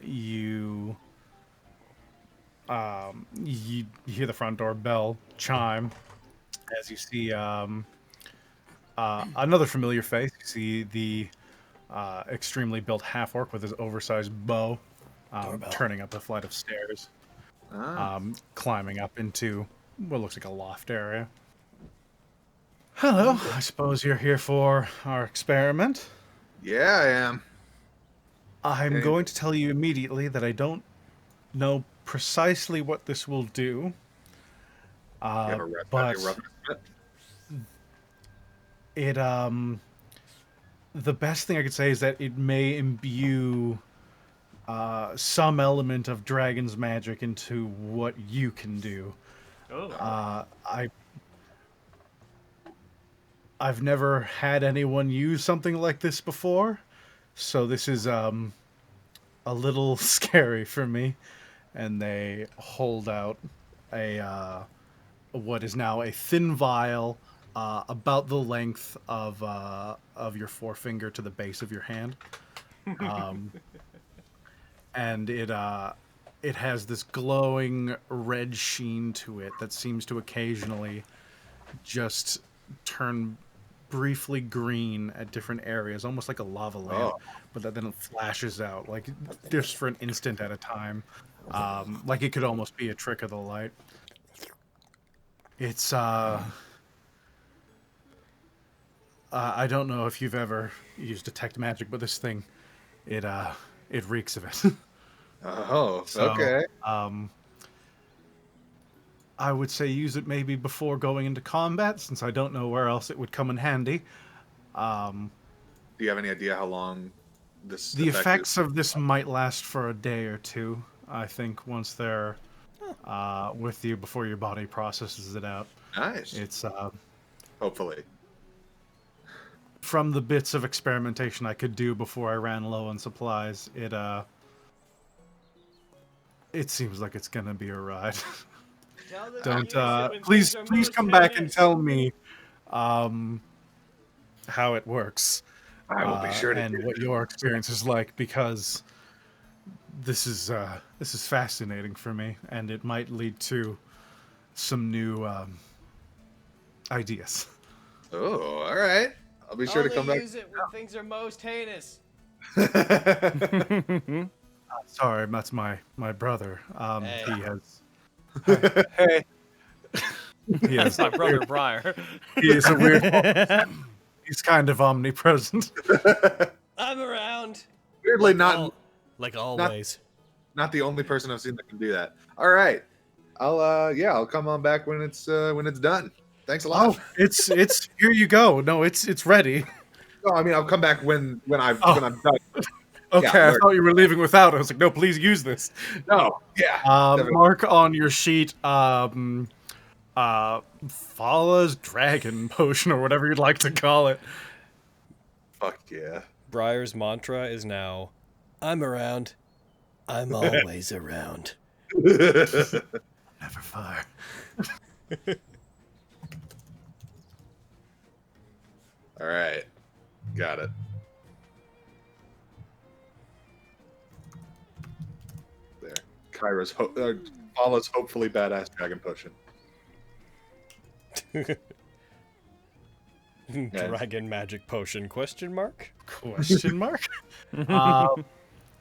you hear the front door bell chime as you see another familiar face. You see the extremely built half orc with his oversized bow turning up a flight of stairs, climbing up into what looks like a loft area. Hello, I suppose you're here for our experiment. Yeah, I am. I'm Okay. going to tell you immediately that I don't know precisely what this will do, You have a But rough estimate? it the best thing I could say is that it may imbue some element of dragon's magic into what you can do. Oh. I've never had anyone use something like this before, so this is a little scary for me. And they hold out a what is now a thin vial, about the length of your forefinger to the base of your hand, and it has this glowing red sheen to it that seems to occasionally just turn briefly green at different areas, almost like a lava lamp, but then it flashes out, like just for an instant at a time. Like it could almost be a trick of the light. It's I don't know if you've ever used detect magic, but this thing, it reeks of it. Oh, So, okay. I would say use it maybe before going into combat, since I don't know where else it would come in handy. Do you have any idea how long this The effect effects is? of this might last for a day or two, I think, once they're with you before your body processes it out. Nice. It's Hopefully. from the bits of experimentation I could do before I ran low on supplies, it seems like it's gonna be a ride. Don't please come back and tell me how it works. I will be sure to and do what your experience is like, because this is fascinating for me, and it might lead to some new ideas. Oh, all right. I'll be sure to come back. Use it when things are most heinous. Sorry, that's my brother. Hey. He has Hey. he has My brother Briar. he is a weird. He's kind of omnipresent. I'm around. Weirdly, not Like always. not the only person I've seen that can do that. All right. I'll come on back when it's done. Thanks a lot. Oh, it's here you go. No, it's ready. No, I mean I'll come back when I'm done. Okay, Yeah, I thought you were leaving without. I was like, no, please use this. No, yeah. definitely. Mark on your sheet, Fala's dragon potion, or whatever you'd like to call it. Fuck yeah. Briar's mantra is now, I'm around. I'm always around. Never fire. All right. Got it. There. Kyra's Paula's hopefully badass dragon potion. dragon magic potion, question mark? Question mark.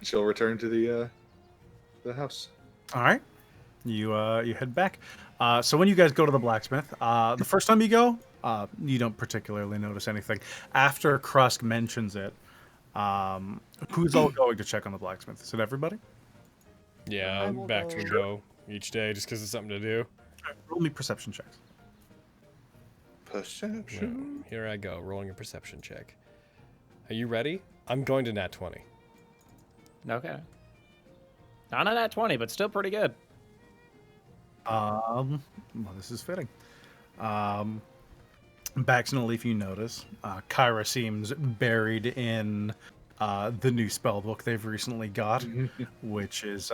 She'll return to the house. All right, you head back. So when you guys go to the blacksmith, the first time you go, you don't particularly notice anything. After Krusk mentions it, who's all going to check on the blacksmith? Is it everybody? Yeah, I'm back to go each day just because it's something to do. Roll me perception checks. Perception. Here I go, rolling a perception check. Are you ready? I'm going to Nat 20. Okay. Not a nat 20, but still pretty good. Well, this is fitting. Bax and Leaf, you notice Kyra seems buried in the new spellbook they've recently got, which is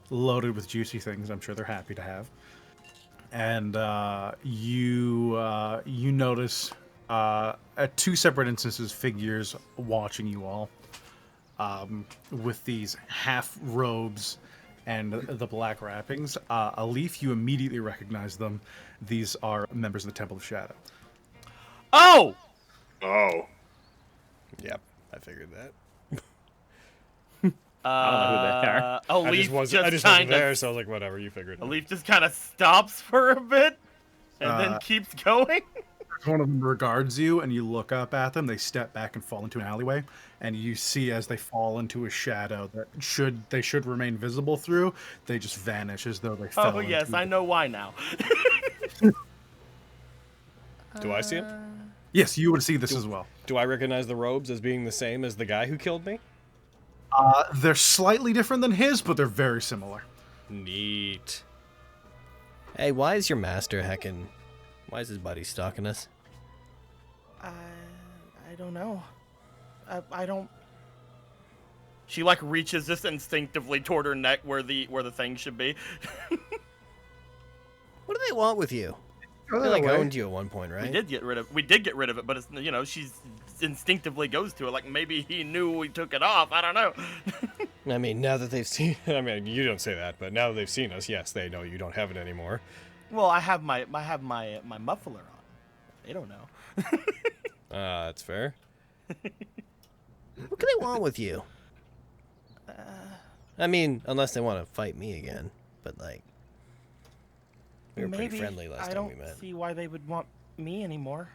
loaded with juicy things I'm sure they're happy to have. And you notice at two separate instances figures watching you all with these half robes and the black wrappings. Alif, you immediately recognize them. These are members of the Temple of Shadow. Oh! Oh. Yep, I figured that. I don't know who they are. I Alif just wasn't kind there, of, so I was like, whatever, you figured it. Alif just kind of stops for a bit and then keeps going. One of them regards you, and you look up at them. They step back and fall into an alleyway, and you see as they fall into a shadow that they should remain visible through, they just vanish as though they fell. Oh yes, I know why now. Do I see him? Yes, you would see this as well. Do I recognize the robes as being the same as the guy who killed me? They're slightly different than his, but they're very similar. Neat. Hey, why is your master heckin'? Why is his buddy stalking us? I don't know. I don't. She like reaches just instinctively toward her neck where the thing should be. What do they want with you? Go They that like way. owned you at one point, right? We did get rid of it, but it's, you know, she's instinctively goes to it. Like maybe he knew we took it off. I don't know. I mean, now that they've seen. I mean, you don't say that, but now that they've seen us, yes, they know you don't have it anymore. Well, I have my muffler on. They don't know. That's fair. What do they want with you? I mean, unless they want to fight me again, but like, we were pretty Maybe. friendly last I time we don't met. see why they would want me anymore.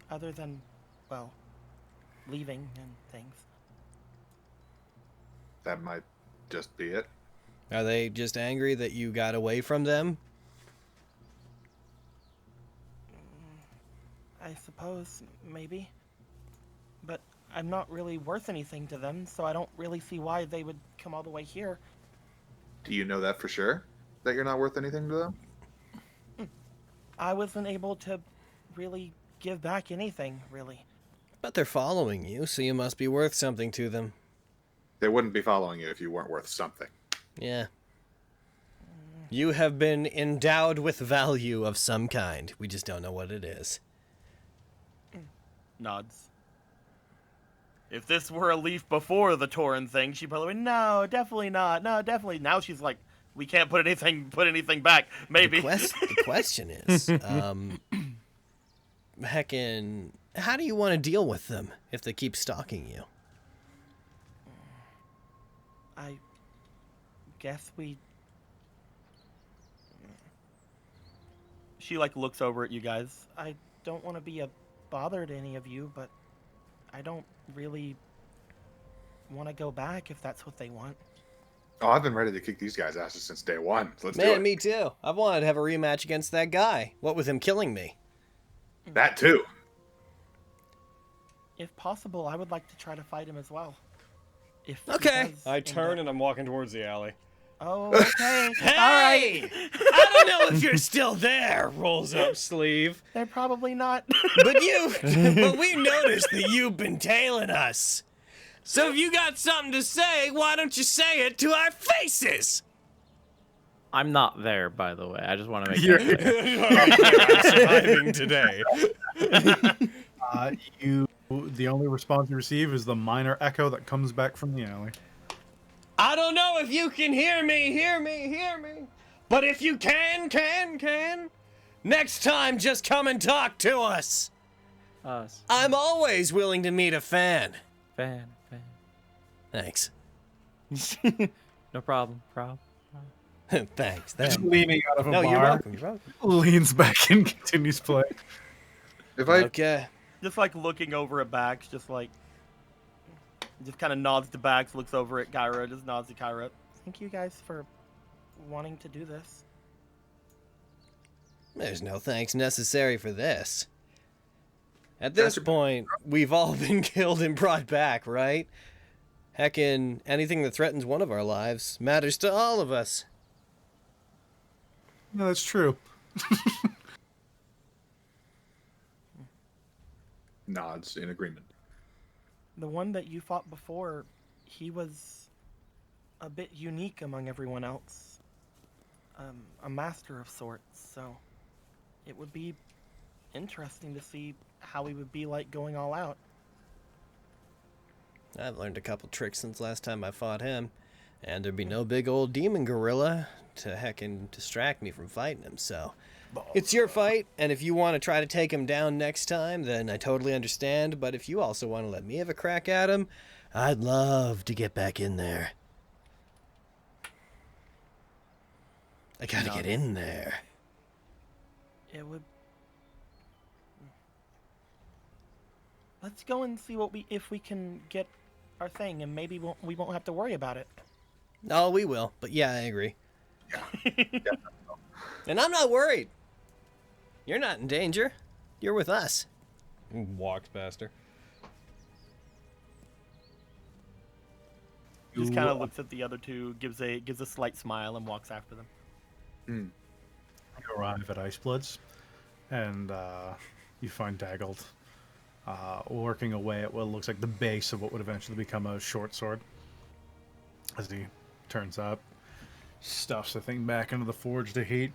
Other than, well, leaving and things. That might just be it. Are they just angry that you got away from them? I suppose, maybe. But I'm not really worth anything to them, so I don't really see why they would come all the way here. Do you know that for sure? That you're not worth anything to them? I wasn't able to really give back anything, really. But they're following you, so you must be worth something to them. They wouldn't be following you if you weren't worth something. Yeah. You have been endowed with value of some kind. We just don't know what it is. Nods. If this were a leaf before the Torin thing, she'd probably be, no, definitely not. No, definitely. Now she's like, we can't put anything back. Maybe. The question is, heckin', how do you want to deal with them if they keep stalking you? I guess we. She like looks over at you guys. I don't want to be a bother to any of you, but I don't really want to go back if that's what they want. Oh, I've been ready to kick these guys' asses since day one. So let's do Man, it. me too. I've wanted to have a rematch against that guy. What with him killing me? That too. If possible, I would like to try to fight him as well. If he Okay. does I end turn up- and I'm walking towards the alley. Oh, okay. Hey! All right. I don't know if you're still there. Rolls up sleeve. They're probably not. But we noticed that you've been tailing us. So if you got something to say, why don't you say it to our faces? I'm not there, by the way. I just want to make that clear. I'm surviving today. The only response you receive is the minor echo that comes back from the alley. I don't know if you can hear me. But if you can, next time just come and talk to us. Us. I'm always willing to meet a fan. Fan. Thanks. No problem. Thanks. Just leaning out of a No, bar, you're welcome. You're welcome. leans back and continues playing. If I Okay. Just like looking over at Bax, just kind of nods to Bax, looks over at Kyra, just nods to Kyra. Thank you guys for wanting to do this. There's no thanks necessary for this. At this point, we've all been killed and brought back, right? Heckin', anything that threatens one of our lives matters to all of us. No, that's true. nods in agreement. The one that you fought before, he was a bit unique among everyone else. A master of sorts, so it would be interesting to see how he would be like going all out. I've learned a couple tricks since last time I fought him, and there'd be no big old demon gorilla to heckin' distract me from fighting him, so... It's your fight, and if you want to try to take him down next time, then I totally understand, but if you also want to let me have a crack at him, I'd love to get back in there. I gotta get in there. It would. Let's go and see if we can get our thing, and maybe we won't have to worry about it. Oh, we will, but yeah, I agree. And I'm not worried. You're not in danger. You're with us. Walks past her. He just kind of looks at the other two, gives a slight smile, and walks after them. You arrive at Icebloods, and you find Daggled working away at what looks like the base of what would eventually become a short sword. As he turns up, stuffs the thing back into the forge to heat.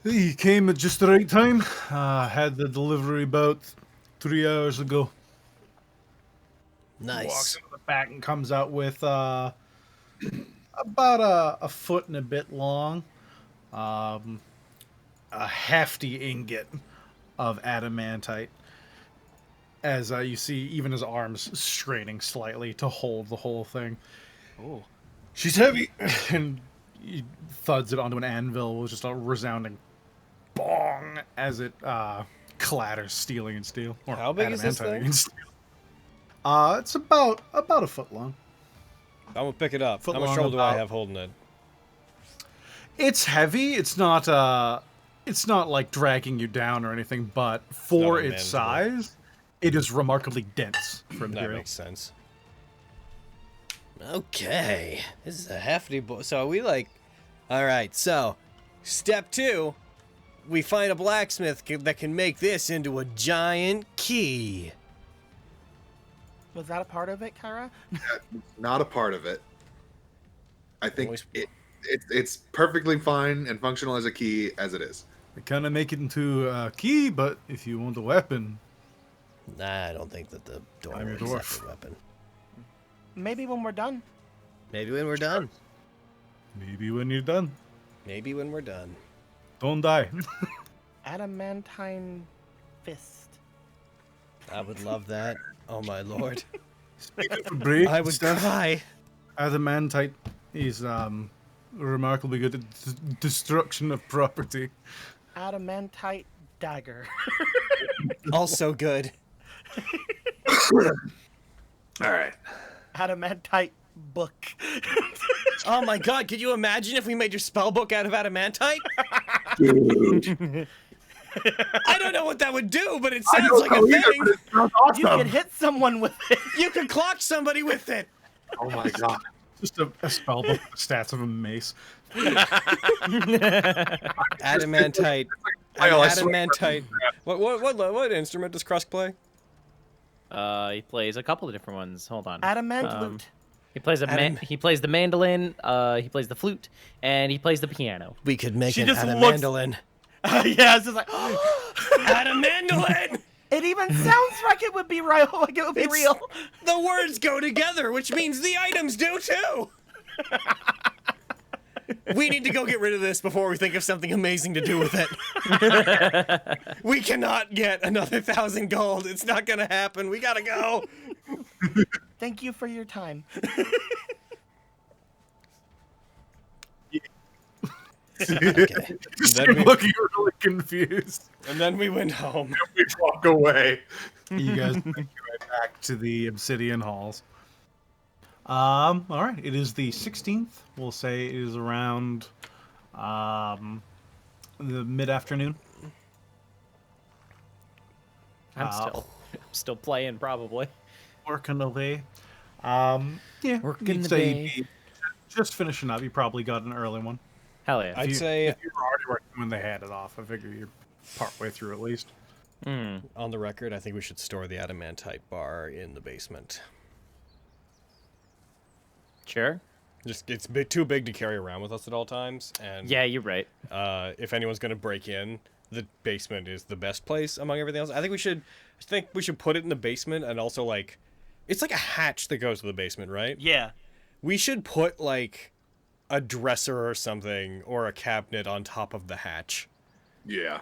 He came at just the right time. Had the delivery about 3 hours ago. Nice. Walks into the back and comes out with about a foot and a bit long, a hefty ingot of adamantite. As you see, even his arms straining slightly to hold the whole thing. Oh. She's heavy, and he thuds it onto an anvil with just a resounding bong as it clatters steel against steel. Or How big is this adamantite thing? against steel. It's about a foot long. I'm gonna pick it up. Foot How much long trouble do I about- have holding it? It's heavy. It's not like dragging you down or anything, but for Not its unmanageable. size, it is remarkably dense for That material. makes sense. Okay. This is a hefty boy. So we like... Alright, so... Step 2. We find a blacksmith that can make this into a giant key. Was that a part of it, Kyra? Not a part of it. I think Always- it's perfectly fine and functional as a key as it is. We kind of make it into a key, but if you want a weapon, Nah, I don't think that the door I'm a is dwarf. a weapon. Maybe when we're done. Maybe when we're done. maybe when you're done, Maybe when we're done. don't die. Adamantine fist. I would love that. Oh my lord. Speaking of break I would stuff, cry. adamantite is remarkably good at destruction of property. Adamantite dagger. Also good. All right. Adamantite book. Oh my god, could you imagine if we made your spell book out of adamantite? Dude. I don't know what that would do, but it I sounds don't like a know either, thing. but it sounds You awesome. can hit someone with it. You could clock somebody with it. Oh my god. Just a spell book with the stats of a mace. Adamantite. Well, I swear- Adamantite. What instrument does Krusk play? He plays a couple of different ones. Hold on. Adamant Um, lute. He plays he plays the mandolin. He plays the flute, and he plays the piano. We could make She an just adamandolin. Yeah, it's just like Adamandolin! it even sounds like it would be real. Like it would be It's- real. The words go together, which means the items do too. We need to go get rid of this before we think of something amazing to do with it. We cannot get another 1,000 gold. It's not gonna happen. We gotta go. Thank you for your time. Okay. Then we, Looking really confused. and then we went home. We walk away. You guys make your way back to the Obsidian Halls. All right. It is the 16th. We'll say it is around the mid-afternoon. I'm still playing probably. Working away. Yeah, Working you'd the say day. you'd be just finishing up. You probably got an early one. Hell yeah. I'd If say you were already working when they had it off, I figure you're partway through at least. on the record, I think we should store the adamantite bar in the basement. Sure. Just it's too big to carry around with us at all times, and Yeah, you're right. if anyone's gonna break in, the basement is the best place among everything else. I think we should put it in the basement, and also like, it's like a hatch that goes to the basement, right? Yeah. We should put like a dresser or something or a cabinet on top of the hatch. Yeah.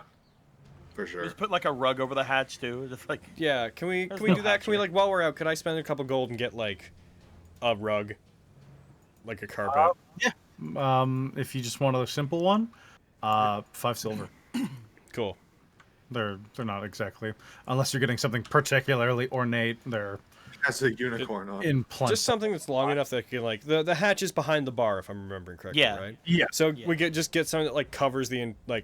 For sure. Just put like a rug over the hatch too. Just like Yeah, can we There's do no that? hatch Can we here. like while we're out, could I spend a couple gold and get like a rug, like a carpet? If you just want a simple one, 5 silver. Cool. They're not exactly, unless you're getting something particularly ornate. They're Has a unicorn on. In plenty. Just something that's long enough that can, like, the hatch is behind the bar, if I'm remembering correctly, Yeah. right? Yeah. So Yeah. we just get something that, like, covers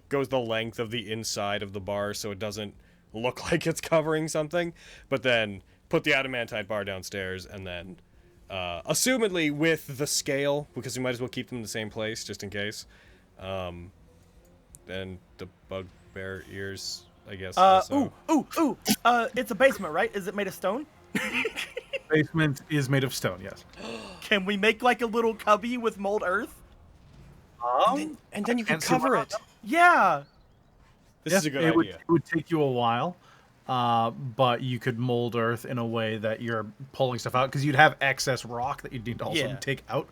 goes the length of the inside of the bar so it doesn't look like it's covering something, but then put the adamantite bar downstairs, and then, assumedly with the scale, because we might as well keep them in the same place, just in case, then the bugbear ears, I guess. also. It's a basement, right? Is it made of stone? Basement is made of stone, yes. Can we make like a little cubby with mold earth? And then you can Can't see cover why it. Yeah. This is a good It idea. would take you a while, but you could mold earth in a way that you're pulling stuff out, because you'd have excess rock that you'd need to also Yeah. take out.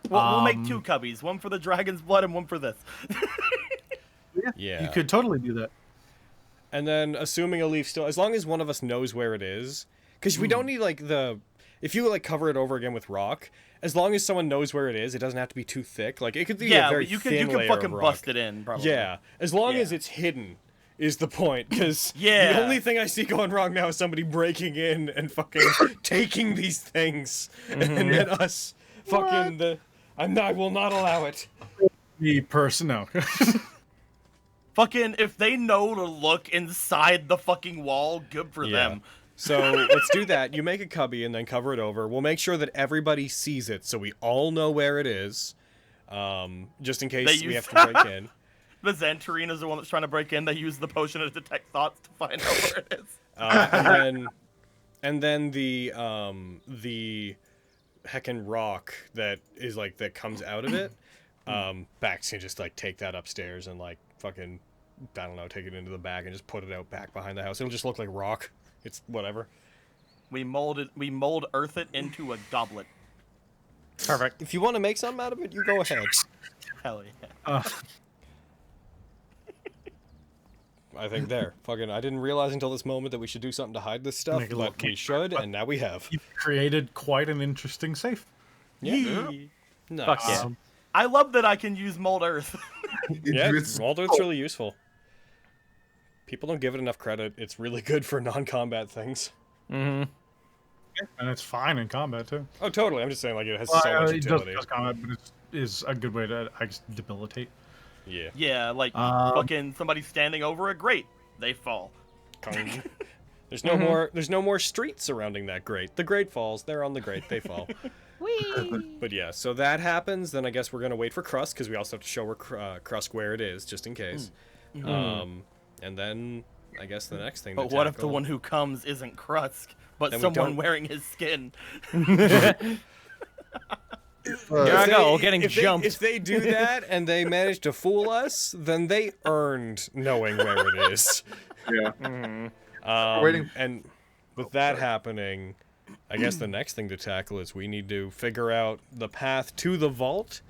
We'll make 2 cubbies, one for the dragon's blood and one for this. Yeah. You could totally do that. And then, assuming a leaf still, as long as one of us knows where it is, because we don't need, like, if you, like, cover it over again with rock, as long as someone knows where it is, it doesn't have to be too thick. Like, it could be a very you thin can layer fucking of rock. bust it in, probably. Yeah, as long as Yeah. it's hidden is the point, because Yeah. the only thing I see going wrong now is somebody breaking in and fucking taking these things, and then us fucking I will not allow it. The person, no. Fucking, if they know to look inside the fucking wall, good for them. So let's do that. You make a cubby and then cover it over. We'll make sure that everybody sees it, so we all know where it is, just in case we have to break in. The Xantarine is the one that's trying to break in. They use the potion to detect thoughts to find out where it is. And then the heckin' rock that is like that comes out of it, Bax can just like take that upstairs and like fucking, I don't know, take it into the bag and just put it out back behind the house. It'll just look like rock. It's whatever. We mold earth it into a goblet. Perfect. If you want to make something out of it, you go ahead. Hell yeah. I think there. Fucking, I didn't realize until this moment that we should do something to hide this stuff, Make a but little we should, and now we have. You've created quite an interesting safe. Yeah. Nice. Fuck yeah. I love that I can use mold earth. Yeah, It's- Waldorf's really useful. People don't give it enough credit. It's really good for non-combat things. And it's fine in combat, too. Oh, totally. I'm just saying, like, it has so much it utility. does combat, but it is a good way to, I guess, debilitate. Yeah. Yeah, like fucking somebody standing over a grate, they fall. Kong. There's no more. There's no more streets surrounding that grate. The grate falls. They're on the grate. They fall. But yeah, so that happens. Then I guess we're gonna wait for Crust because we also have to show her Crust where it is, just in case. And then I guess the next thing. But to what if the tackle- one who comes isn't Krusk, but Then we someone don't- wearing his skin? Here I go, getting if jumped. If they do that and they manage to fool us, then they earned knowing where it is. Yeah. Waiting. And with that happening, I guess the next thing to tackle is we need to figure out the path to the vault,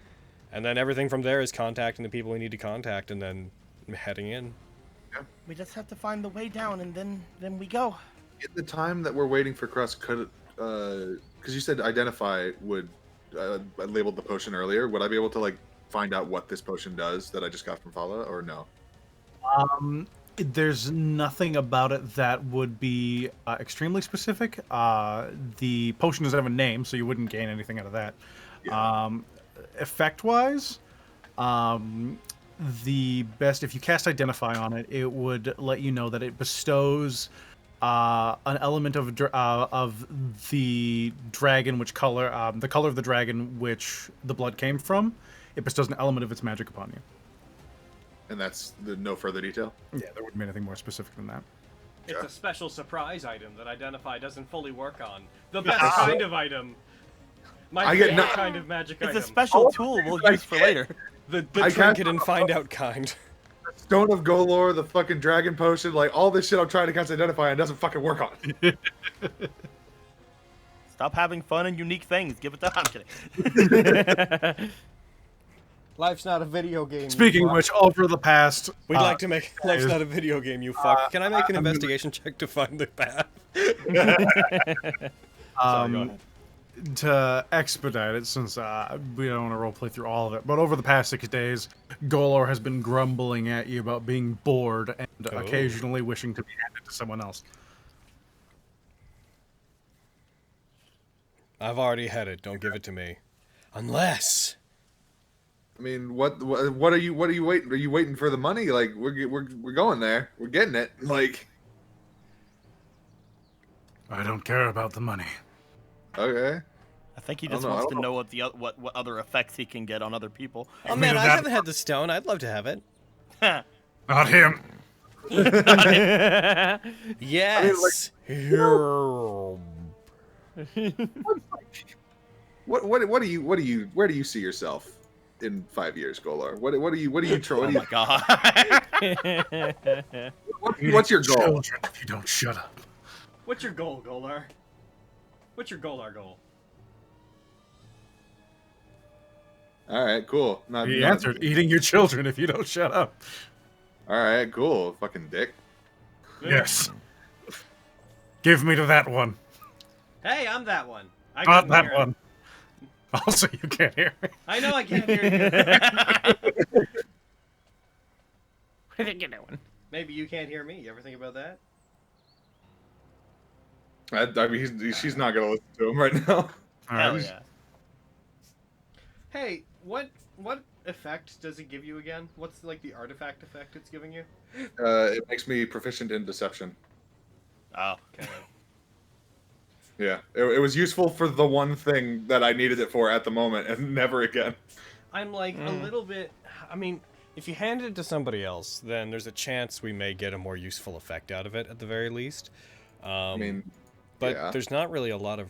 and then everything from there is contacting the people we need to contact, and then heading in. We just have to find the way down, and then we go. In the time that we're waiting for Crust, could because you said identify would I labeled the potion earlier. Would I be able to like find out what this potion does that I just got from Fala, or no? There's nothing about it that would be extremely specific. The potion doesn't have a name, so you wouldn't gain anything out of that. Yeah. Effect-wise, the best, if you cast Identify on it, it would let you know that it bestows an element of the dragon, which color, the color of the dragon which the blood came from. It bestows an element of its magic upon you. And that's no further detail. Yeah, there wouldn't be anything more specific than that. It's a special surprise item that Identify doesn't fully work on. The best kind of item. My I get favorite no- kind of magic It's item. a special tool we'll use for later. The I trinket can't- and find out kind. Stone of Golor, the fucking dragon potion, like all this shit I'm trying to cast Identify and doesn't fucking work on. Stop having fun and unique things. Give it to. I'm kidding. Life's not a video game. Speaking of which, over the past... We'd like to make Life's Not a Video Game, you fuck. Can I make an investigation check to find the path? Sorry, go ahead. To expedite it, since we don't want to roleplay through all of it, but over the past 6 days, Golor has been grumbling at you about being bored and occasionally wishing to be handed to someone else. I've already had it. Don't give it to me. Unless... I mean, what are you waiting? Are you waiting for the money? Like we're going there. We're getting it. Like, I don't care about the money. okay. I think he I don't just know, I wants don't to know what other effects he can get on other people. Oh man, I haven't had the stone. I'd love to have it. Not him. Yes. What do you where do you see yourself in 5 years, Golar? What are you trying? Oh my god. What's your goal? Children, if you don't shut up. What's your goal, Golar? What's your Golar goal? All right, cool. He answered, eating your children if you don't shut up. All right, cool. Fucking dick. Yes. Give me to that one. Hey, I'm that one. I Not can that hear it. one. Also, you can't hear me. I know I can't hear you. I think you doing? Maybe you can't hear me. You ever think about that? I mean, she's not gonna listen to him right now. Hell yeah. Hey, what effect does it give you again? What's like the artifact effect it's giving you? It makes me proficient in deception. Oh. Okay. Yeah, it was useful for the one thing that I needed it for at the moment, and never again. I'm like a little bit. I mean, If you hand it to somebody else, then there's a chance we may get a more useful effect out of it at the very least. I mean, But yeah. there's not really a lot of...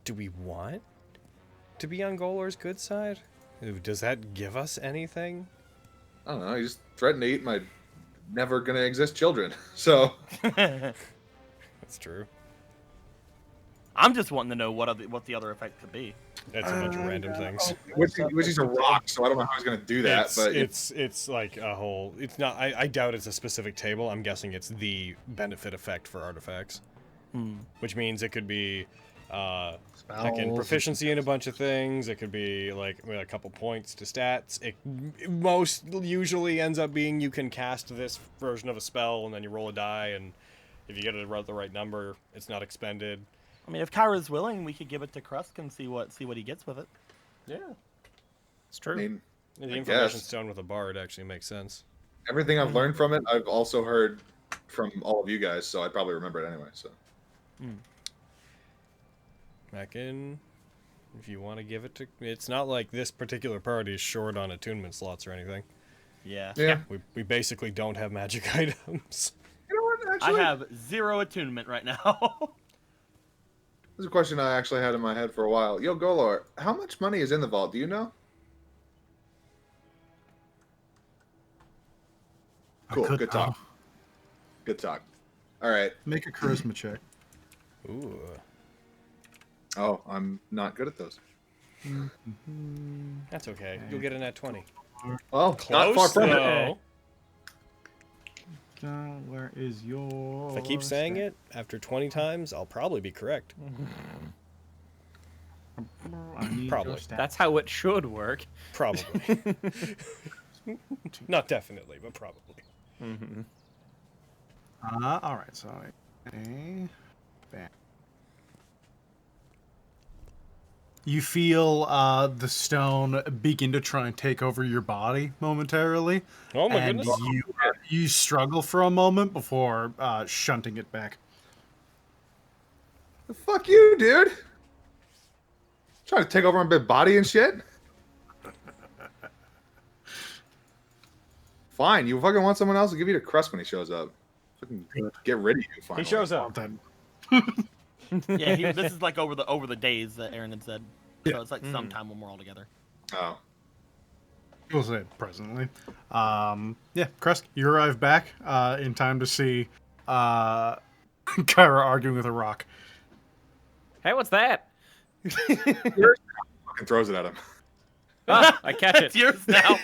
Do we want to be on Golar's good side? Does that give us anything? I don't know. You just threatened to eat my never gonna exist children. So That's true. I'm just wanting to know what the other effect could be. That's a bunch of random things. which is a rock. So I don't know how he's gonna do that. It's, but it's like a whole... It's not... I doubt it's a specific table. I'm guessing it's the benefit effect for artifacts. Which means it could be... Heckin' proficiency in a bunch of things. It could be like a couple points to stats. It most usually ends up being you can cast this version of a spell and then you roll a die, and if you get it the right number, it's not expended. I mean, if Kyra's willing, we could give it to Krusk and see what he gets with it. Yeah, It's true. I mean, the I information guess. stone with a bard actually makes sense. everything I've learned from it, I've also heard from all of you guys. So I probably remember it anyway. So Back in, if you want to give it to... It's not like this particular party is short on attunement slots or anything. Yeah. yeah. We basically don't have magic items. You know what? Actually, I have 0 attunement right now. This is a question I actually had in my head for a while. Yo, Golar, how much money is in the vault? Do you know? Cool. could Good talk. Good talk. All right. Make a charisma check. Ooh. Oh, I'm not good at those. That's okay. You'll get a nat 20. Well, Close, not far from it. though. Where is your... If I keep saying it, after 20 times, I'll probably be correct. Probably. That's how it should work. Probably. Not definitely, but probably. All right, so bam. You feel the stone begin to try and take over your body momentarily. Oh my and goodness. You struggle for a moment before shunting it back. Fuck you, dude. Trying to take over my big body and shit. Fine, you fucking want someone else to give you the crust when he shows up. Fucking get rid of you. Finally. He shows up. Then Yeah, this is like over the days that Aaron had said. So it's like sometime when we're all together. Oh, we'll say it presently. Yeah, Kresk, you arrive back in time to see Kyra arguing with a rock. Hey, what's that? fucking throws it at him. Ah, I catch It's it. yours now.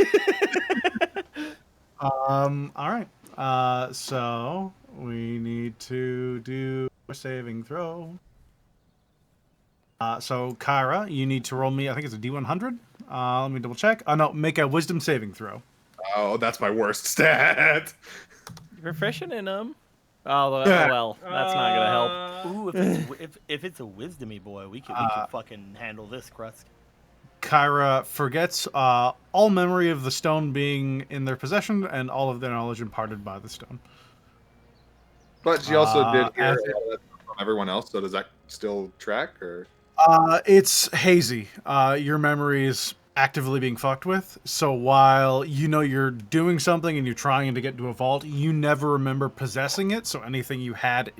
All right. So we need to do a saving throw. So Kyra, you need to roll me. I think it's a D100. Let me double check. Oh no, make a Wisdom saving throw. Oh, that's my worst stat. You're proficient in them. Oh well, that's not gonna help. Ooh, if it's a wisdomy boy, we could fucking handle this, Krusk. Kyra forgets all memory of the stone being in their possession and all of their knowledge imparted by the stone. But she also did hear as all that from everyone else, so does that still track? Or It's hazy. Your memory is actively being fucked with. So while you know you're doing something and you're trying to get to a vault, you never remember possessing it. So anything you had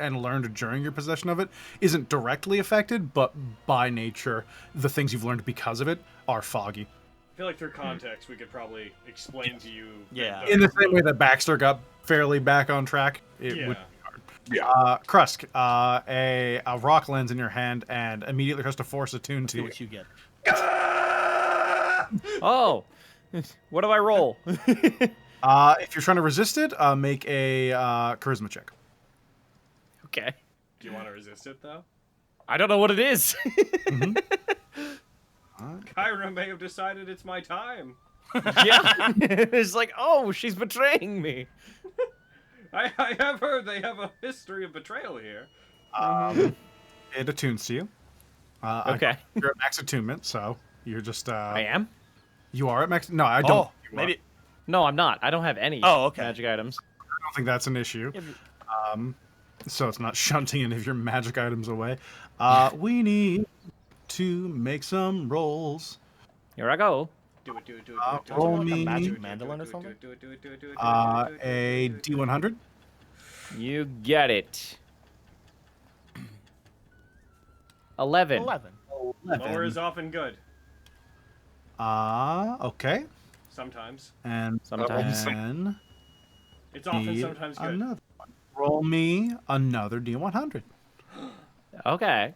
and learned during your possession of it isn't directly affected, but by nature, the things you've learned because of it are foggy. I feel like through context, we could probably explain to you. Yeah. In the same way that Baxter got fairly back on track, it would be hard. Yeah. Krusk, a rock lands in your hand and immediately has to force attune to See you. what you get. Oh, what do I roll? If you're trying to resist it, make a charisma check. Okay. Do you want to resist it though? I don't know what it is. Kyra may have decided it's my time. Yeah. It's like, oh, she's betraying me. I have heard they have a history of betrayal here. It attunes to you. Okay. You're at max attunement, so you're just. I am? You are at max. No, I don't. Oh, You are. maybe. No, I'm not. I don't have any Okay. magic items. I don't think that's an issue. So it's not shunting any of your magic items away. We need to make some rolls. Here I go. Do it. Roll Like a me magic mandolin or something? a D100. You get it. 11. 11. Lower is often good. Okay. Sometimes. And Sometimes. then It's often need sometimes good. another one. Roll me another D100. Okay.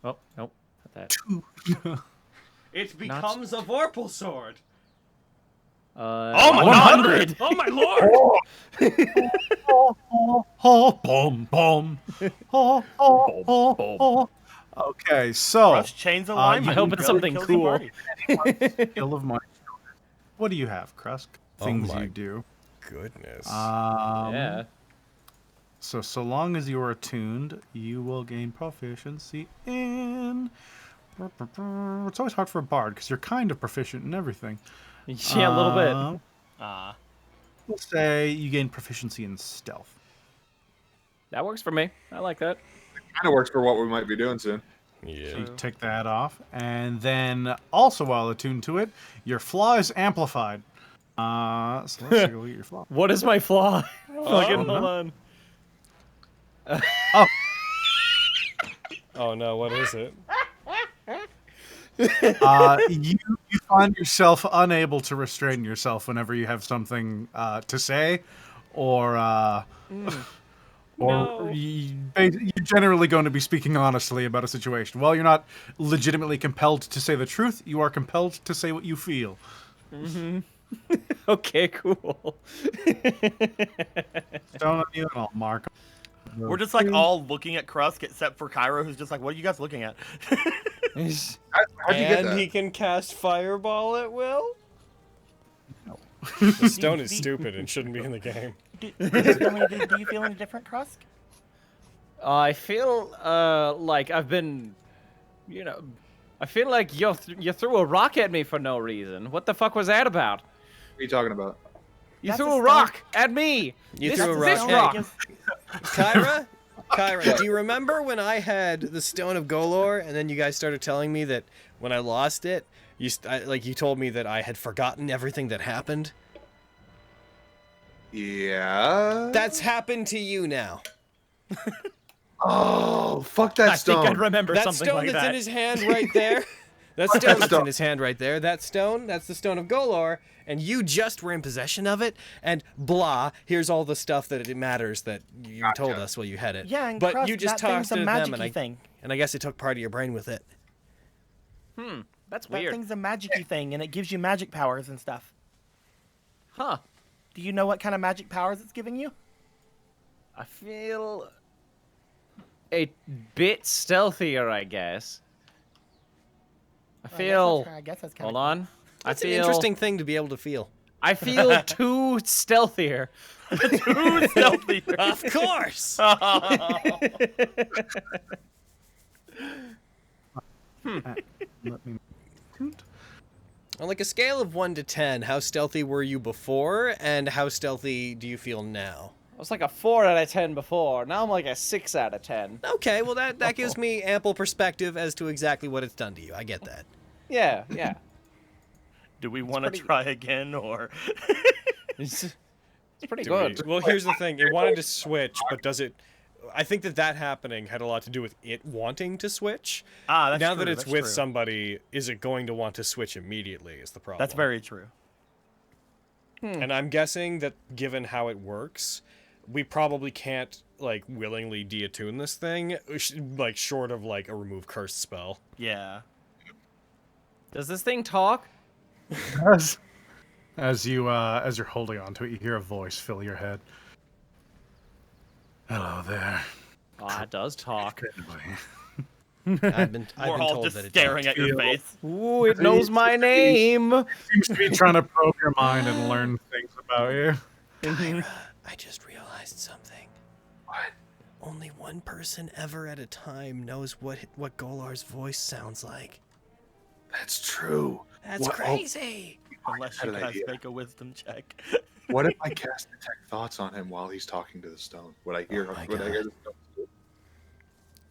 Oh, nope. Not that. It becomes a Vorpal sword. Oh my 100! Oh my lord! Oh, boom, boom. Oh. Okay, so Rush chains alignment. I hope it's something Kills the cool. party. skill of my. What do you have, Krusk? Things Oh you do. Goodness. Yeah. So long as you are attuned, you will gain proficiency in. It's always hard for a bard because you're kind of proficient in everything. Yeah, a little bit. We'll say you gain proficiency in stealth. That works for me. I like that. kind of works for what we might be doing soon. Yeah. So you take that off, and then also while attuned to it, your flaw is amplified. So let's take a look at your flaw. What is my flaw? Fucking hold no. on. Oh no, what is it? You find yourself unable to restrain yourself whenever you have something to say, or No. you're generally going to be speaking honestly about a situation. While you're not legitimately compelled to say the truth, you are compelled to say what you feel. Mm-hmm. Okay, cool. Stone on you, and I'll mark. We're just like all looking at Krusk except for Cairo, who's just like, "What are you guys looking at?" How'd you get And that? he can cast Fireball at will? The stone is stupid and shouldn't be in the game. Do you feel any different, Krusk? I feel like I've been, I feel like you threw a rock at me for no reason. What the fuck was that about? What are you talking about? You That's threw a a rock at me. You This- threw a this rock. rock. Kyra, do you remember when I had the Stone of Golor, and then you guys started telling me that when I lost it, you told me that I had forgotten everything that happened? Yeah. That's happened to you now. Oh, fuck that I stone. think I remember That something stone like that's that. in his hand right there. That Fuck stone that that's stone. in his hand right there. That stone, that's the Stone of Golor, and you just were in possession of it, and blah, here's all the stuff that it matters that you told us while you had it. Yeah, and but Krusk, you just that thing's tossed a it at them, magic-y thing. and I guess it took part of your brain with it. That's That weird. thing's a magic-y thing, and it gives you magic powers and stuff. Huh. Do you know what kind of magic powers it's giving you? I feel a bit stealthier, I guess. I guess that's kind Hold on. That's I an feel interesting thing to be able to feel. I feel too stealthier. Who's stealthy? Of course. Let me. On like a scale of 1 to 10, how stealthy were you before, and how stealthy do you feel now? I was like a 4 out of 10 before. Now I'm like a 6 out of 10. Okay, well that gives me ample perspective as to exactly what it's done to you. I get that. Yeah, yeah. Do we want to try again, or? It's pretty Do good. we- Well, here's the thing. It wanted to switch, but does it... I think that happening had a lot to do with it wanting to switch. That's now true, that it's that's with true. somebody, is it going to want to switch immediately is the problem. That's very true. And I'm guessing that given how it works, we probably can't, like, willingly deattune this thing, like, short of, like, a remove curse spell. Yeah. Does this thing talk? As you're holding on to it, you hear a voice fill your head. Hello there. Oh, it does talk. I've been We're all told just that it staring does. at your face. Ooh, it knows my name. Seems to be trying to probe your mind and learn things about you. Kyra, I just realized something. What? Only one person ever at a time knows what Golar's voice sounds like. That's true. That's What- oh. crazy. Unless you Had an guys idea. make a wisdom check. What if I cast detect thoughts on him while he's talking to the stone? Would I hear? Oh my would I hear God. the stone?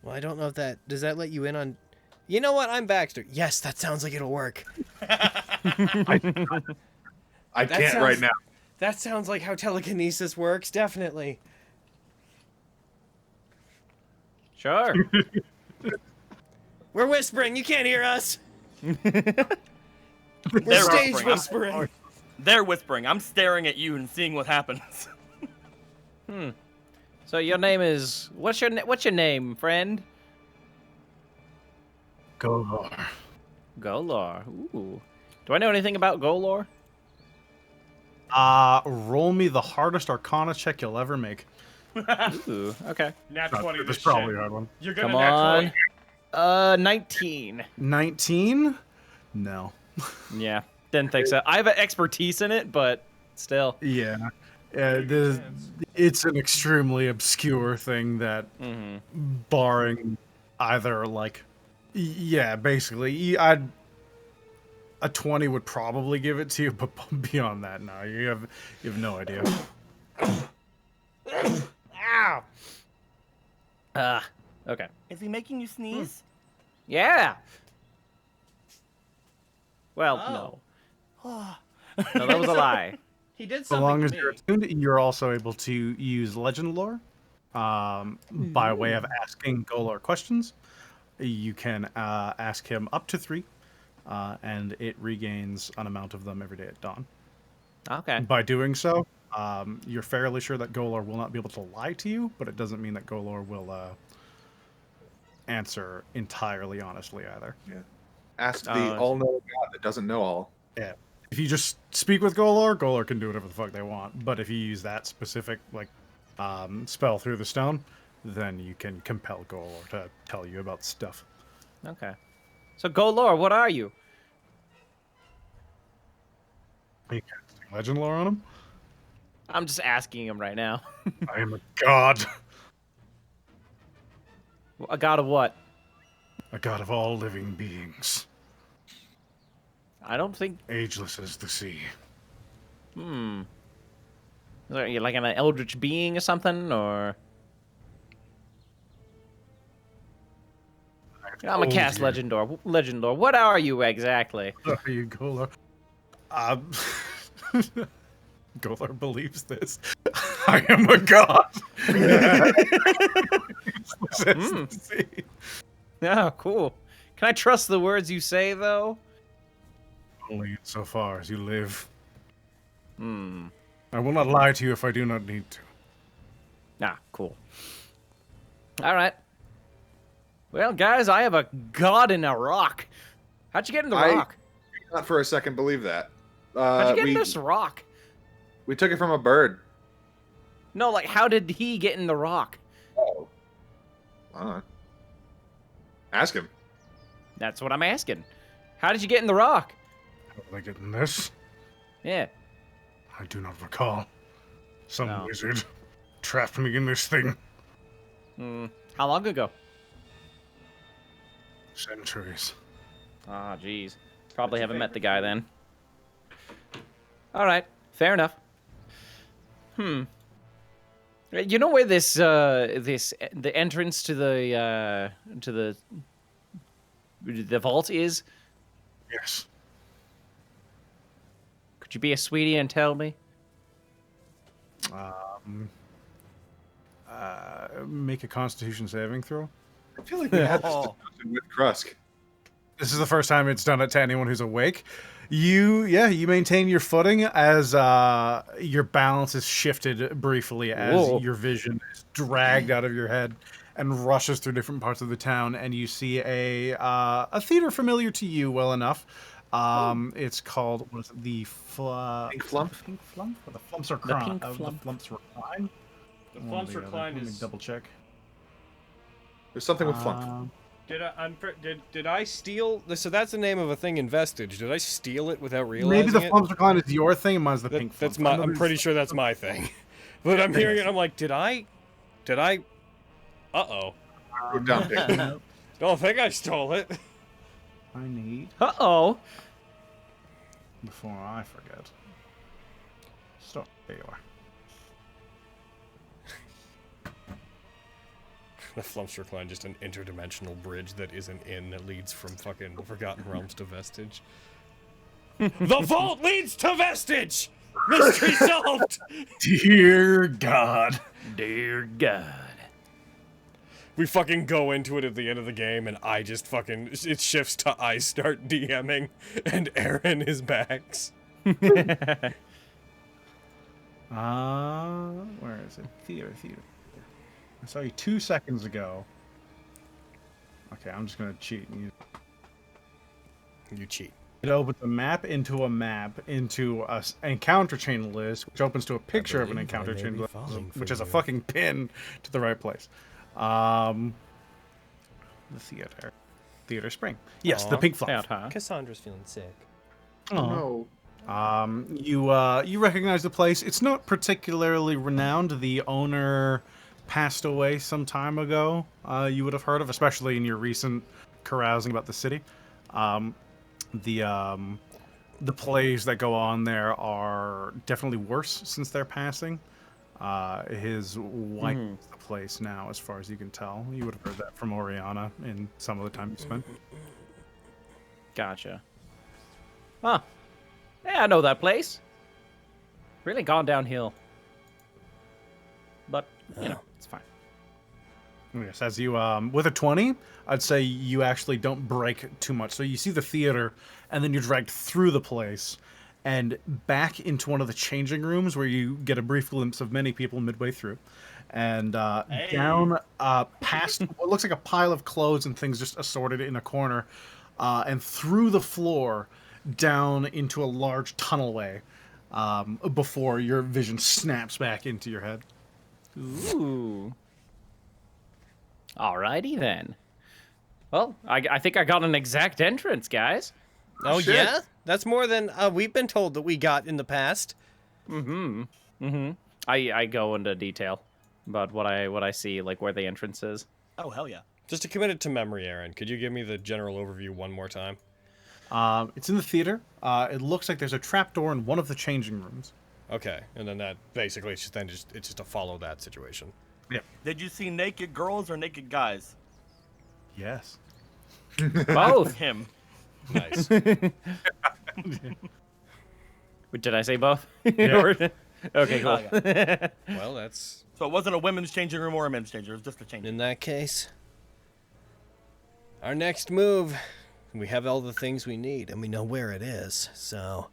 Well, I don't know if that does that let you in on. You know what? I'm Baxter. Yes, that sounds like it'll work. I can't sounds- right now. That sounds like how telekinesis works. Definitely. Sure. We're whispering. You can't hear us. We're They're stage whispering. whispering. They're whispering. I'm staring at you and seeing what happens. So your name is what's your name, friend? Golor. Golor. Ooh. Do I know anything about Golor? Roll me the hardest Arcana check you'll ever make. Ooh. Okay. Nat 20 That's this probably shit. a hard one. You're gonna Come nat on. 20. 19. 19? No. Yeah. Didn't think so. I have an expertise in it, but still. Yeah. It's an extremely obscure thing that, barring either, like, yeah, basically, a 20 would probably give it to you, but beyond that, no, you have no idea. Ow. Okay. Is he making you sneeze? Yeah. Well, no. No, that was a lie. He did So something. long to as me. you're attuned, you're also able to use legend lore by way of asking Golor questions. You can ask him up to 3, and it regains an amount of them every day at dawn. Okay. By doing so, you're fairly sure that Golor will not be able to lie to you, but it doesn't mean that Golor will answer entirely honestly either. Ask the all-knowing God that doesn't know all. Yeah. If you just speak with Golor, Golor can do whatever the fuck they want. But if you use that specific spell through the stone, then you can compel Golor to tell you about stuff. Okay. So Golor, what are you? Are you casting legend lore on him? I'm just asking him right now. I am a god. A god of what? A god of all living beings. I don't think. Ageless as the sea. Are you like an eldritch being or something, or? I'm a told cast you. legend lore. What are you exactly? Are you Golor? Golor believes this. I am a god. Ageless as the sea. Oh, cool. Can I trust the words you say, though? Only insofar as you live. I will not lie to you if I do not need to. Ah, cool. All right. Well, guys, I have a god in a rock. How'd you get in the rock? Not for a second believe that. How'd you get we, in this rock? we took it from a bird. No, like, how did he get in the rock? Oh. I don't know. Ask him. That's what I'm asking. How did you get in the rock? How did I get in this? Yeah. I do not recall. Some No. wizard trapped me in this thing. How long ago? Centuries. Ah, jeez. Probably haven't met the guy then. All right, fair enough. You know where the entrance to the vault is? Yes. Could you be a sweetie and tell me? Make a Constitution saving throw. I feel like we had this discussion with Krusk. This is the first time it's done it to anyone who's awake. You maintain your footing as your balance is shifted briefly as Whoa. your vision is dragged out of your head and rushes through different parts of the town, and you see a theater familiar to you well enough. It's called, what is it, the Pink Flump? Pink Flump? Or the Flumps are The Pink the Flump. Flumps recline. The One or Flumps the other. recline Let me is. double check. There's something with Flump. Did I steal? So that's the name of a thing in Vestige. Did I steal it without realizing Maybe the it? Flumps recline is your thing, and mine's the Pink That's Flump. my. I'm pretty sure that's my thing. But I'm hearing it. I'm like, did I? Uh-oh. Go down, Pink. Don't think I stole it. I need, Uh-oh. before I forget. Stop. There you are. The Flumps recline, just an interdimensional bridge that is an inn that leads from fucking Forgotten Realms to Vestige. The vault leads to Vestige! Mystery solved! Dear God. Dear God. We fucking go into it at the end of the game, and I just fucking... It shifts to I start DMing, and Aaron is backs. Where is it? Theater. I saw you 2 seconds ago. Okay, I'm just gonna cheat. You cheat. It opens a map into a encounter chain list, which opens to a picture of an believe I encounter may chain be list, falling for which is a you. fucking pin to the right place. The theater spring. Yes, the Aw. Pink Fluff. Out, huh? Cassandra's feeling sick. No. You recognize the place. It's not particularly renowned. The owner passed away some time ago. You would have heard of, especially in your recent carousing about the city. The plays that go on there are definitely worse since their passing. His wife is the place now, as far as you can tell. You would have heard that from Oriana in some of the time you spent. Gotcha. Huh. Yeah, I know that place. Really gone downhill. But, you know, it's fine. Yes, as you with a 20, I'd say you actually don't break too much. So you see the theater, and then you're dragged through the place and back into one of the changing rooms where you get a brief glimpse of many people midway through, and down past what looks like a pile of clothes and things just assorted in a corner, and through the floor down into a large tunnelway before your vision snaps back into your head. Ooh. Alrighty then. Well, I think I got an exact entrance, guys. Oh, shit. yeah? That's more than we've been told that we got in the past. I go into detail about what I see, like where the entrance is. Oh, hell yeah. Just to commit it to memory, Aaron, could you give me the general overview one more time? It's in the theater. It looks like there's a trapdoor in one of the changing rooms. Okay, and then that basically it's just to follow that situation. Yeah. Did you see naked girls or naked guys? Yes. Both. Him. Nice. Did I say both? okay, cool. Oh, yeah. Well, that's So it wasn't a women's changing room or a men's changing room. It was just a changing room. In that case, our next move, we have all the things we need, and we know where it is. So,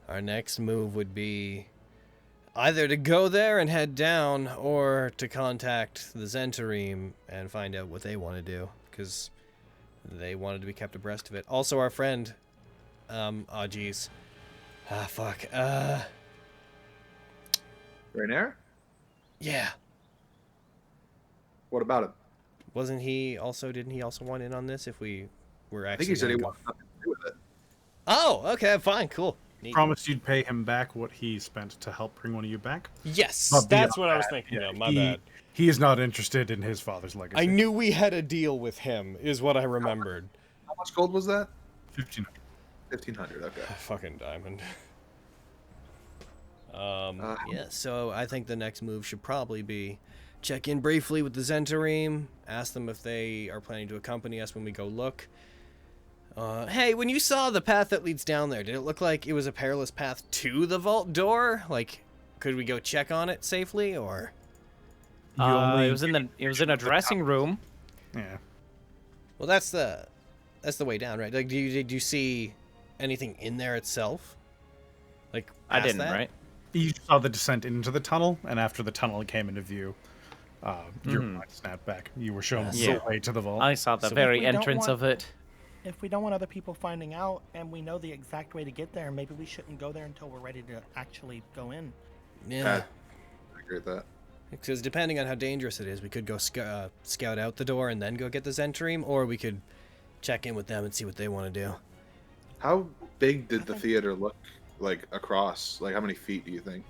our next move would be either to go there and head down, or to contact the Zentarim and find out what they want to do, because they wanted to be kept abreast of it. Also, our friend, oh geez, fuck, Rainier? yeah. What about him? Didn't he also want in on this if we were I actually think he said he gonna go- wanted nothing to do with it. Oh, okay, fine, cool. promised you'd pay him back what he spent to help bring one of you back. Yes, But that's beyond what I was that, thinking yeah, of. My bad. He is not interested in his father's legacy. I knew we had a deal with him, is what I remembered. How much gold was that? 15. 1,500. Okay. Fucking diamond. Yeah, so I think the next move should probably be check in briefly with the Zentarim, ask them if they are planning to accompany us when we go look. Hey, when you saw the path that leads down there, did it look like it was a perilous path to the vault door? Like, could we go check on it safely, or? It was in a dressing room. Yeah. Well, that's the way down, right? Like, did you see anything in there itself? Like, I past didn't, that? right? You saw the descent into the tunnel, and after the tunnel came into view, your mind snapped back. You were shown the way to the vault. I saw the So very we don't entrance want- of it. If we don't want other people finding out and we know the exact way to get there, maybe we shouldn't go there until we're ready to actually go in. Yeah. I agree with that. Because depending on how dangerous it is, we could go scout out the door and then go get the Zentarim, or we could check in with them and see what they want to do. How big did the theater look like across? Like, how many feet do you think?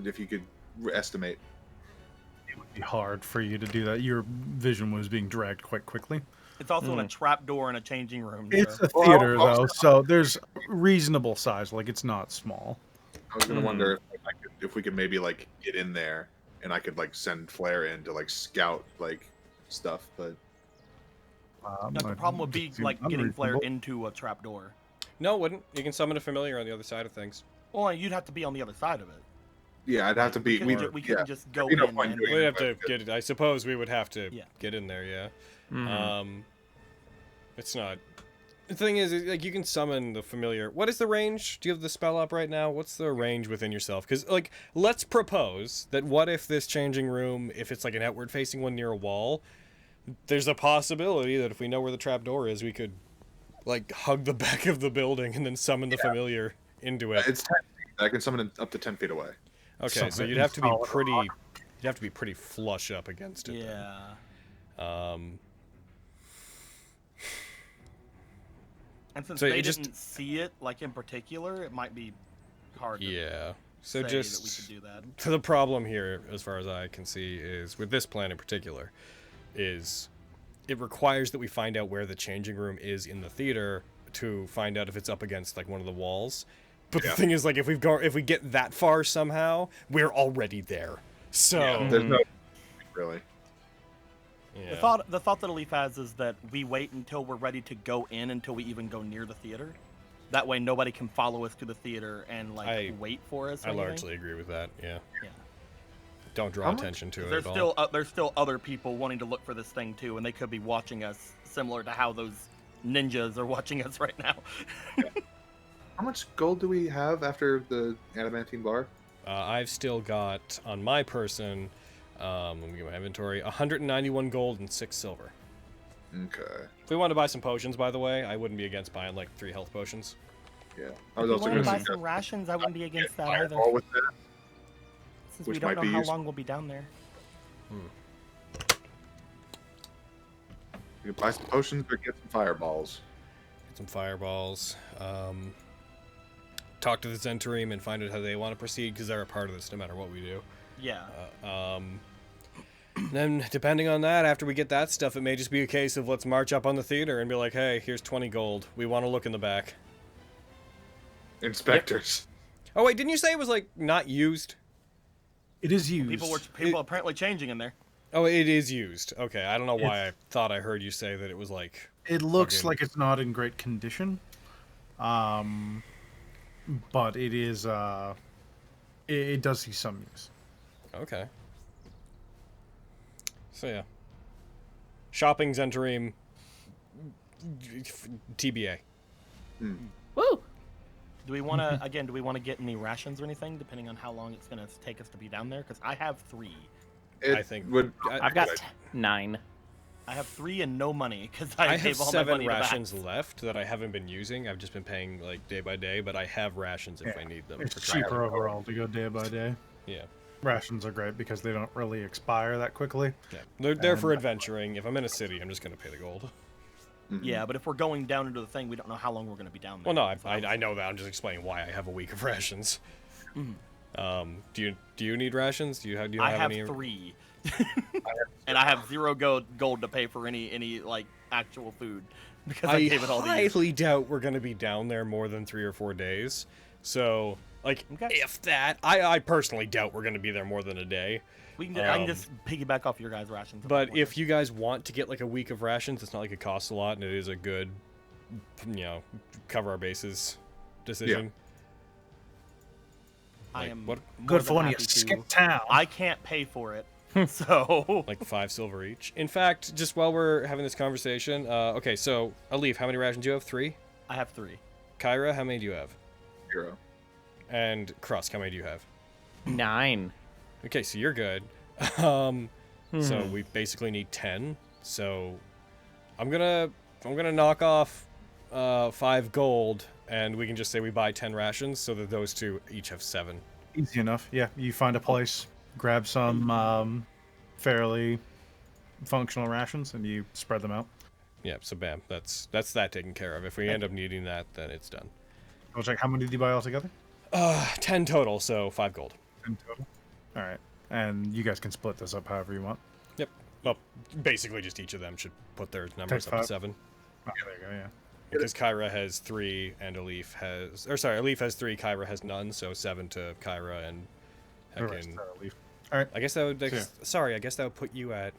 If you could estimate. It would be hard for you to do that. Your vision was being dragged quite quickly. It's also in a trap door in a changing room. It's so- a theater, though, so there's reasonable size. Like, it's not small. I was gonna wonder if we could maybe like get in there and I could like send Flair in to like scout like stuff, but But the problem would be Seems like getting Flair unreasonable. into a trap door. No, it wouldn't. You can summon a familiar on the other side of things. Well, you'd have to be on the other side of it. yeah, I'd have to be. We couldn't just go in. point and- doing We'd it, have to but- get it. I suppose we would have to Yeah. get in there, yeah. Mhm. It's not. The thing is, like, you can summon the familiar. What is the range? Do you have the spell up right now? What's the range within yourself? Because, like, let's propose that what if this changing room, if it's like an outward facing one near a wall, there's a possibility that if we know where the trap door is, we could, like, hug the back of the building and then summon the familiar into it. It's 10 feet. I can summon it up to 10 feet away. Okay, so Summon you'd have to be solid pretty. rock. You'd have to be pretty flush up against it. then. Yeah. And since So they it just- didn't see it, like in particular, it might be hard to Yeah. So say just that we could do that. So the problem here, as far as I can see, is with this plan in particular, is it requires that we find out where the changing room is in the theater to find out if it's up against like one of the walls. But the thing is, like, if we get that far somehow, we're already there. So There's no really. yeah. The thought that Alif has is that we wait until we're ready to go in until we even go near the theater. That way, nobody can follow us to the theater and like I- wait for us. or I anything. largely agree with that. Yeah. Yeah. Don't draw How much- attention to it There's at all. there's still other people wanting to look for this thing too, and they could be watching us, similar to how those ninjas are watching us right now. How much gold do we have after the adamantine bar? I've still got on my person. Let me get my inventory. 191 gold and 6 silver. Okay. If we want to buy some potions, by the way, I wouldn't be against buying like 3 health potions. Yeah. I If was you also want going to to buy suggest some rations, I wouldn't be against that either. fireball with that. Since which we don't might know be how useful. long we'll be down there. You can buy some potions or get some fireballs. Get some fireballs. Talk to the Zentarim and find out how they want to proceed because they're a part of this no matter what we do. Yeah. Then, depending on that, after we get that stuff, it may just be a case of let's march up on the theater and be like, hey, here's 20 gold. We want to look in the back. Inspectors. Oh, wait, didn't you say it was, like, not used? It is used. People apparently changing in there. Oh, it is used. Okay, I don't know why I thought I heard you say that it was, like... It looks fucking- like it's not in great condition. But it is, it does see some use. Okay. So, yeah. Shopping Zentarim... TBA. Woo! Do we want to again? Do we want to get any rations or anything, depending on how long it's gonna take us to be down there? Because I have 3. It I think- would. I've got 9. I have 3 and no money because I I have gave all my 7 money to rations that. left that I haven't been using. I've just been paying like day by day, but I have rations if I need them. It's for travel. cheaper overall to go day by day. Yeah, Rations are great because they don't really expire that quickly. yeah. They're there for adventuring. If I'm in a city, I'm just gonna pay the gold. Yeah, but if we're going down into the thing, we don't know how long we're going to be down there. Well, no, So I know that. I'm just explaining why I have a week of rations. Mhm. Do you need rations? Do you have I have any? 3, and I have 0 gold to pay for any like actual food because I gave it all to you. highly doubt we're gonna be down there more than 3 or 4 days. So, like, Okay. if that, I personally doubt we're gonna be there more than a day. We can I can just piggyback off your guys' rations. But if you guys want to get like a week of rations, it's not like it costs a lot, and it is a good, cover our bases decision. I like, am what- more Good than for when you happy to. skip town. I can't pay for it, so Like 5 silver each. In fact, just while we're having this conversation, okay, so Alif, how many rations do you have? 3. I have 3. Kyra, how many do you have? 0. And Krusk, how many do you have? 9. Okay, so you're good. So we basically need 10. So I'm gonna knock off 5 gold, and we can just say we buy 10 rations, so that those two each have 7. Easy enough. Yeah, you find a place, grab some fairly functional rations, and you spread them out. Yeah, so bam, that's that taken care of. If we end up needing that, then it's done. I'll check. How many did you buy altogether? 10 total, so 5 gold. 10 total. All right, and you guys can split this up however you want. Yep. Well, basically just each of them should put their numbers Take up to 5. 7. Okay, there you go. Yeah. Because Kyra has 3 and Alif has... Or sorry, Alif has 3, Kyra has none, so 7 to Kyra and The rest heckin... are leaf. All right. I guess that would... Yeah. Sorry, I guess that would put you at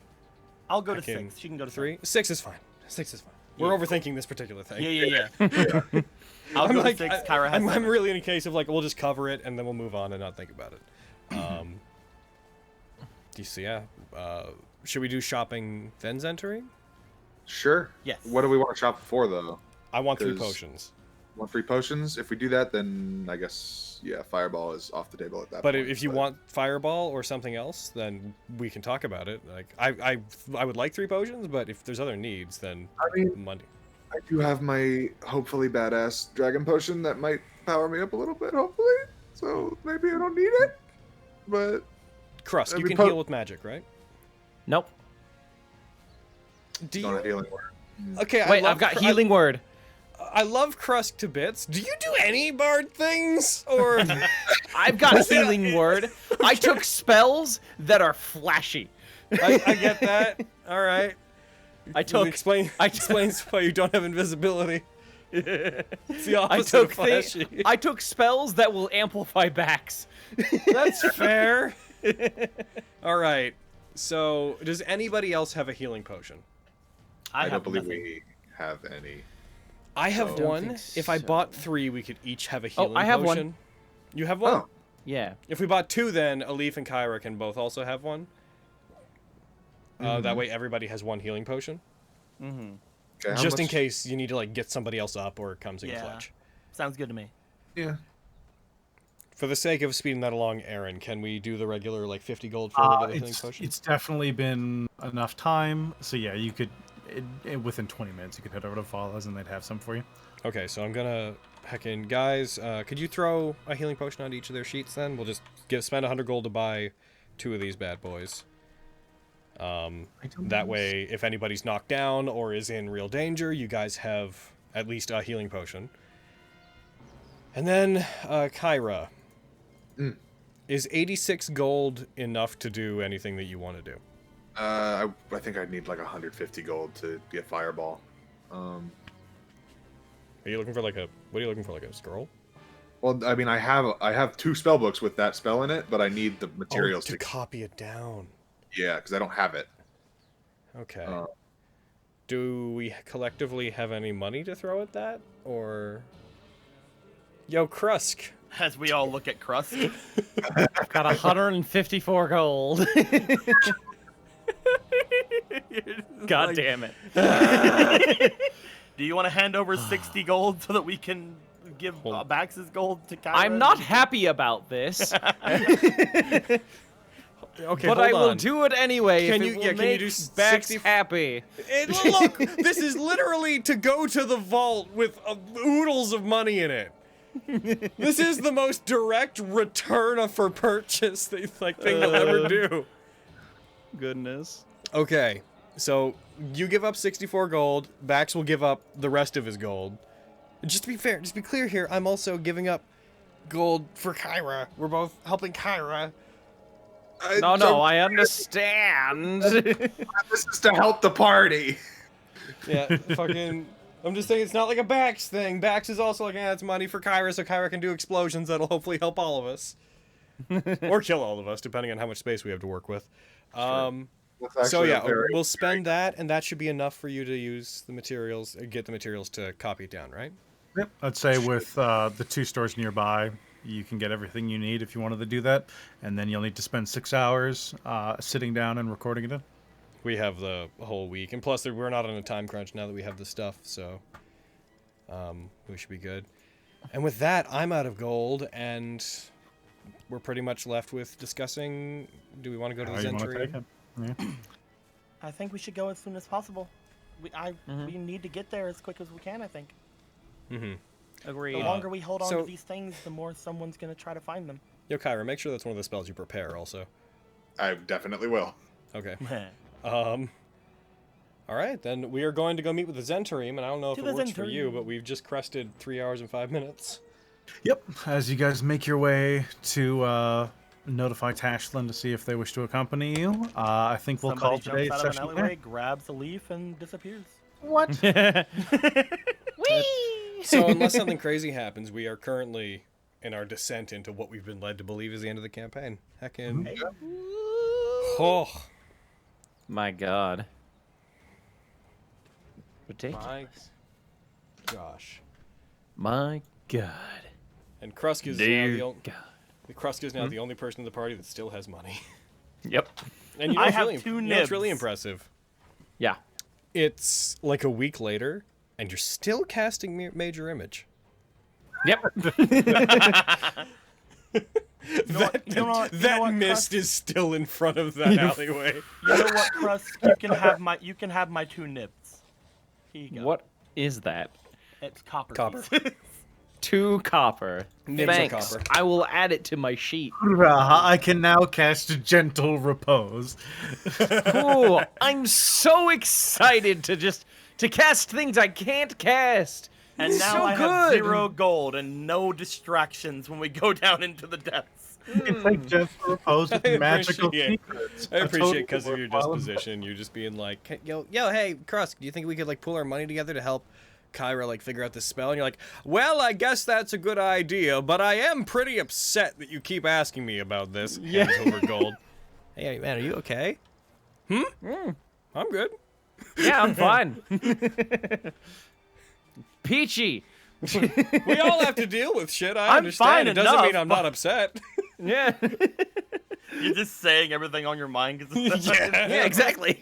I'll go to heckin 6. She can go to 3. 6 is fine. 6 is fine. We're overthinking this particular thing. Yeah. I'll I'm go like, to 6. Kyra has I'm 7. really in a case of like, we'll just cover it and then we'll move on and not think about it. So yeah, should we do shopping then entering? Sure. Yes. What do we want to shop for, though? I want 3 'Cause- potions. Want 3 potions? If we do that, then I guess, yeah, Fireball is off the table at that But point. if you want Fireball or something else, then we can talk about it. Like I would like 3 potions, but if there's other needs, then I mean, money. I do have my hopefully badass dragon potion that might power me up a little bit, hopefully. So maybe I don't need it. But Krusk, you every can po- heal with magic, right? Nope. Do not a you? healing word. Okay, Wait, I've got healing word. I love Krusk to bits. Do you do any bard things or? I've got healing word. I took spells that are flashy. I get that. All right. I took Explains why you don't have invisibility. It's the I opposite took of flashy. I took spells that will amplify backs. That's fair. All right. So, does anybody else have a healing potion? I have don't believe nothing. we have any. I have Don't one. think If I so. bought 3, we could each have a healing I have one. potion. You have one? Oh, Yeah. If we bought 2, then Alif and Kyra can both also have one. That way everybody has 1 healing potion. Mm-hmm. okay, how Just in much- case you need to like get somebody else up or it comes in Yeah. clutch. Sounds good to me. Yeah. For the sake of speeding that along, Aaron, can we do the regular like 50 gold for a regular healing potion? It's definitely been enough time. So yeah, you could within 20 minutes you could head over to Fala's and they'd have some for you. Okay, so I'm gonna heckin' guys. Could you throw a healing potion onto each of their sheets? Then we'll just spend 100 gold to buy 2 of these bad boys. That way, if anybody's knocked down or is in real danger, you guys have at least a healing potion. And then, Kyra. Is 86 gold enough to do anything that you want to do? I think I'd need like 150 gold to get Fireball. Are you looking for like a... What are you looking for, like a scroll? Well, I mean, I have 2 spell books with that spell in it, but I need the materials to copy it down. Yeah, because I don't have it. Okay. Uh, Do we collectively have any money to throw at that? Or... Yo, Krusk. As we all look at Crust. I've got 154 gold. God damn it. Do you want to hand over 60 gold so that we can give Bax's gold to Kyra? I'm not happy about this, Okay, but hold I will on. do it anyway. Can if you- it will yeah, can you make do Bax 60 happy? Look, this is literally to go to the vault with oodles of money in it. This is the most direct return for purchase thing you'll ever do. Goodness. Okay, so you give up 64 gold, Bax will give up the rest of his gold. Just to be fair, just be clear here, I'm also giving up gold for Kyra. We're both helping Kyra. No, I understand. This is to help the party. Yeah, fucking... I'm just saying it's not like a Bax thing. Bax is also like, it's money for Kyra so Kyra can do explosions that'll hopefully help all of us. Or kill all of us, depending on how much space we have to work with. So yeah, we'll spend that, and that should be enough for you to use the materials, get the materials to copy it down, right? Yep. I'd say with the 2 stores nearby, you can get everything you need if you wanted to do that, and then you'll need to spend 6 hours sitting down and recording it in. We have the whole week, and plus we're not on a time crunch now that we have the stuff, so we should be good. And with that, I'm out of gold, and we're pretty much left with discussing, do we want to go to the Zentry? Yeah. I think we should go as soon as possible. We need to get there as quick as we can, I think. Agreed. The longer we hold on to these things, the more someone's going to try to find them. Yo, Kyra, make sure that's one of the spells you prepare also. I definitely will. Okay. Alright, then we are going to go meet with the Zentarim, and I don't know if it works for you, but we've just crested 3 hours and 5 minutes. Yep. As you guys make your way to notify Tashlin to see if they wish to accompany you, I think we'll call today's jumps out of an session. alleyway, grabs a leaf, and disappears. What? So unless something crazy happens, we are currently in our descent into what we've been led to believe is the end of the campaign. Heckin'. Oh. My God. Ridiculous. My gosh. My God. And Krusk is now the only person in the party that still has money. Yep. And you know, I it's have really, 2 you know, it's really nibs. impressive. Yeah. It's like a week later, and you're still casting Major Image. Yep. That mist is still in front of that alleyway. You know what, Krusk? You can have my 2 nibs. Here you go. What is that? It's copper. Copper. 2 copper. Nibs of Thanks. copper. I will add it to my sheet. I can now cast Gentle Repose. Cool. I'm so excited to cast things I can't cast. And It's now so I have good. 0 gold and no distractions when we go down into the depths. You can take Gentle Repose with magical secrets. I appreciate Totally because of your worthwhile disposition, you just being like, yo, hey, Krusk, do you think we could like pool our money together to help Kyra like figure out this spell? And you're like, well, I guess that's a good idea, but I am pretty upset that you keep asking me about this. Yeah. Hands over gold. Hey, man, are you okay? I'm good. Yeah, I'm fine. Peachy. We all have to deal with shit. I understand. fine It doesn't mean enough, I'm not upset. Yeah. You're just saying everything on your mind. Yeah, exactly.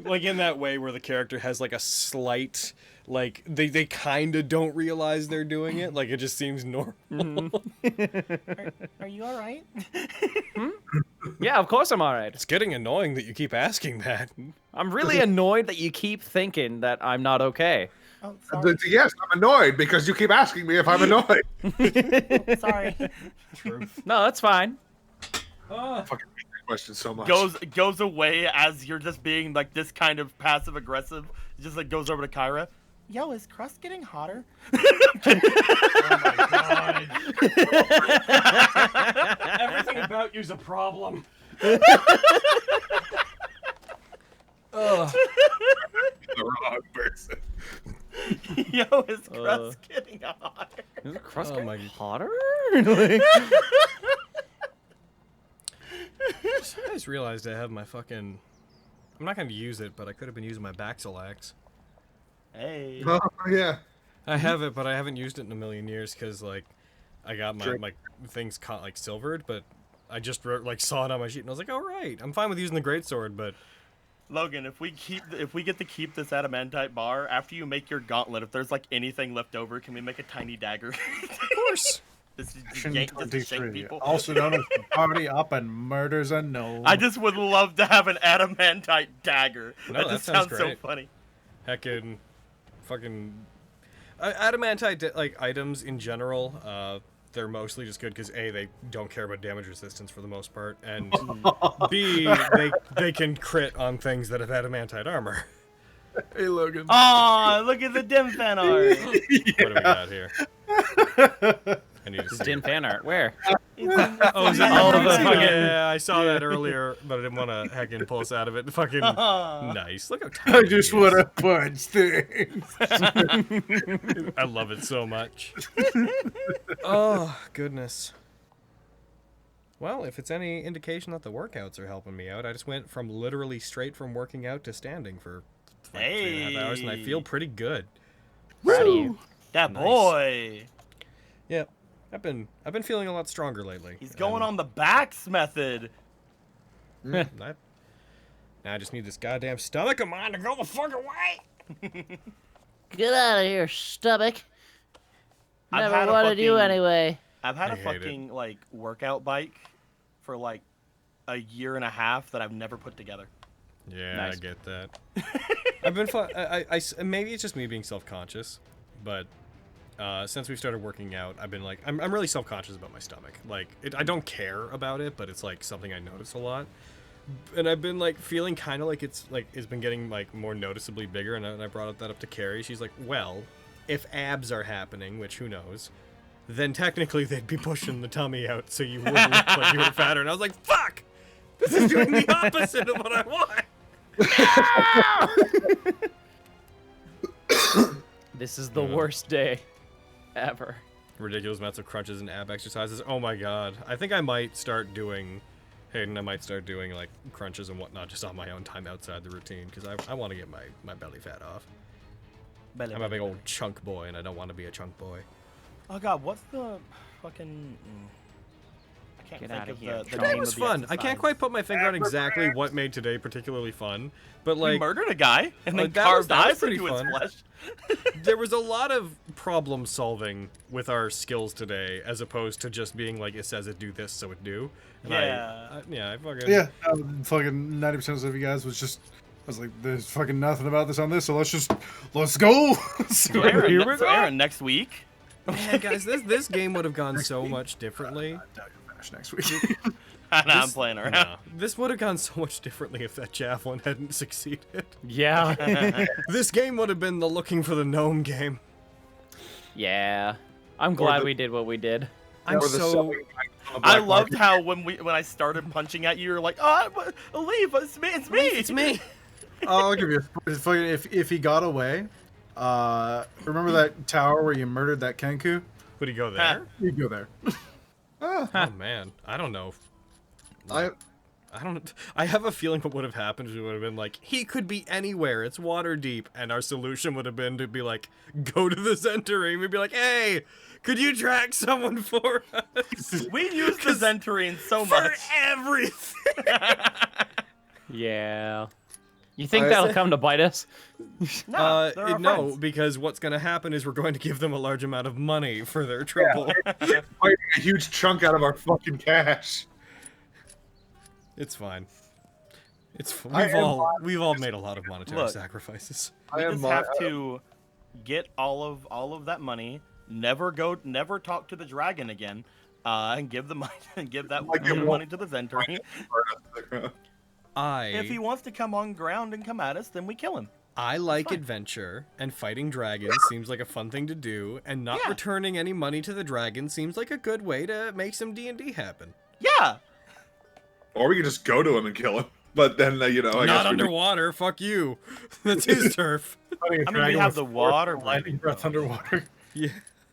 Like in that way where the character has like a slight, like they kind of don't realize they're doing it. Like it just seems normal. Are you all right? Yeah, of course I'm all right. It's getting annoying that you keep asking that. I'm really annoyed that you keep thinking that I'm not okay. Oh, sorry. Yes, I'm annoyed because you keep asking me if I'm annoyed. Sorry. No, that's fine. I fucking hate that question so much. Goes away as you're just being like this kind of passive aggressive. Just like goes over to Kyra. Yo, is Crust getting hotter? Everything about you's a problem. the wrong person. Yo, is Crust getting hotter? Is the crust Oh getting my- hotter? I just realized I have my fucking... I'm not going to use it, but I could have been using my Baxilax. Hey. Oh, yeah. I have it, but I haven't used it in a million years because, like, I got my things like silvered, but I just like saw it on my sheet and I was like, all right, I'm fine with using the greatsword, but Logan, if we get to keep this adamantite bar after you make your gauntlet, if there's like anything left over, can we make a tiny dagger? of course. This is just yank people. Also known as the party up and murders a gnome. I just would love to have an adamantite dagger. No, that that just sounds sounds so great. funny. Heckin' fucking adamantite like items in general. They're mostly just good because A, they don't care about damage resistance for the most part, and B, they can crit on things that have adamantite armor. Hey, Logan. Oh, look at the dim fan art. What do we got here? I need to This see. dim fan art. Where? Oh, is All that of the fucking- Yeah, I saw that earlier, but I didn't want to heckin' pulse out of it. Fucking nice. Look how tiny I just he want is. to punch things. I love it so much. Oh, goodness. Well, if it's any indication that the workouts are helping me out, I just went from literally straight from working out to standing for like 3.5 hours, and I feel pretty good. Proud of you. That Nice. boy. Yeah, I've been feeling a lot stronger lately. He's going on the backs method. Now I just need this goddamn stomach of mine to go the fuck away. Get out of here, stomach. I've Never had a wanted you fucking- anyway. I've had I a hate it. fucking like workout bike for like a year and a half that I've never put together. Yeah, Nice. I get that. I've been maybe it's just me being self-conscious, but since we started working out, I've been like, I'm really self-conscious about my stomach. Like, I don't care about it, but it's like something I notice a lot. And I've been like feeling kind of like it's been getting like more noticeably bigger. And I brought that up to Carrie. She's like, well, if abs are happening, which who knows, then technically they'd be pushing the tummy out, so you wouldn't look like you were fatter. And I was like, fuck, this is doing the opposite of what I want. This is the worst day ever. Ridiculous amounts of crunches and ab exercises. Oh my god. I think I might start doing, Hayden, I might start doing like crunches and whatnot just on my own time outside the routine, because I want to get my belly fat off. Belly, I'm a belly, big belly. old chunk boy, and I don't want to be a chunk boy. Oh god, what's the fucking? I can't Get think outta of here. the Today name was of the fun. I can't exercise. quite put my finger on exactly what made today particularly fun, but We like murdered a guy and then that was- carved that was eyes pretty into his fun. flesh. there was a lot of problem solving with our skills today, as opposed to just being like, it says it do this, so it do. And Yeah. I fucking Yeah, fucking 90% of you guys was just. I was like, there's fucking nothing about this on this, so let's go. So Aaron, next week. Man, guys, this game would have gone so much differently. Finish next week. I'm playing around. No, this would have gone so much differently if that javelin hadn't succeeded. Yeah. This game would have been the looking for the gnome game. Yeah. I'm glad we did what we did. I'm Or the so selling on the I black loved market. how when I started punching at you, you're like, "Oh, leave! It's me! It's me! it's me. I'll give you a fucking if he got away. Remember that tower where you murdered that Kenku? Would he go there? You go there. Oh man, I don't know. I I have a feeling what would have happened is it would have been like, he could be anywhere, it's Waterdeep, and our solution would have been to be like, go to the Centering. We'd be like, hey, could you track someone for us? We use the Zenturine so For much. everything. Yeah. You think I- that'll come to bite us? No, they're our No, friends. because what's going to happen is we're going to give them a large amount of money for their trouble. fighting a huge chunk out of our fucking cash. It's fine. I am We've all made a lot of monetary Look. sacrifices. We I just am have to get all of that money. Never talk to the dragon again, and give the money and give that Like give you the want- money to the Zenturine. If he wants to come on ground and come at us, then we kill him. I like fine. adventure, and fighting dragons seems like a fun thing to do, and not Yeah. returning any money to the dragon seems like a good way to make some D&D happen. Yeah. Or we could just go to him and kill him. But then, I not guess we underwater, fuck you. That's his turf. I mean, we have the water lightning breath underwater. Yeah.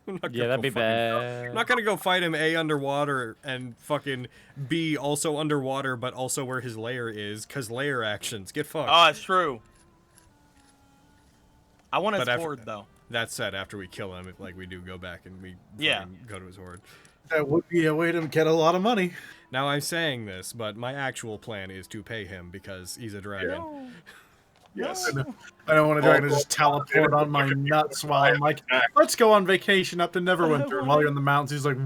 I'm not Yeah, gonna that'd be go fucking- I'm bad. not gonna go fight him A, underwater, and fucking B, also underwater, but also where his lair is, cause lair actions. Get fucked. Oh, it's true. I want his But after- horde though. That said, after we kill him, like we do go back and we Yeah. fucking go to his horde. That would be a way to get a lot of money. Now I'm saying this, but my actual plan is to pay him because he's a dragon. Yes. I don't want a dragon to just teleport on my nuts while I'm like, let's go on vacation up to Neverwinter. And while you're in the mountains, he's like,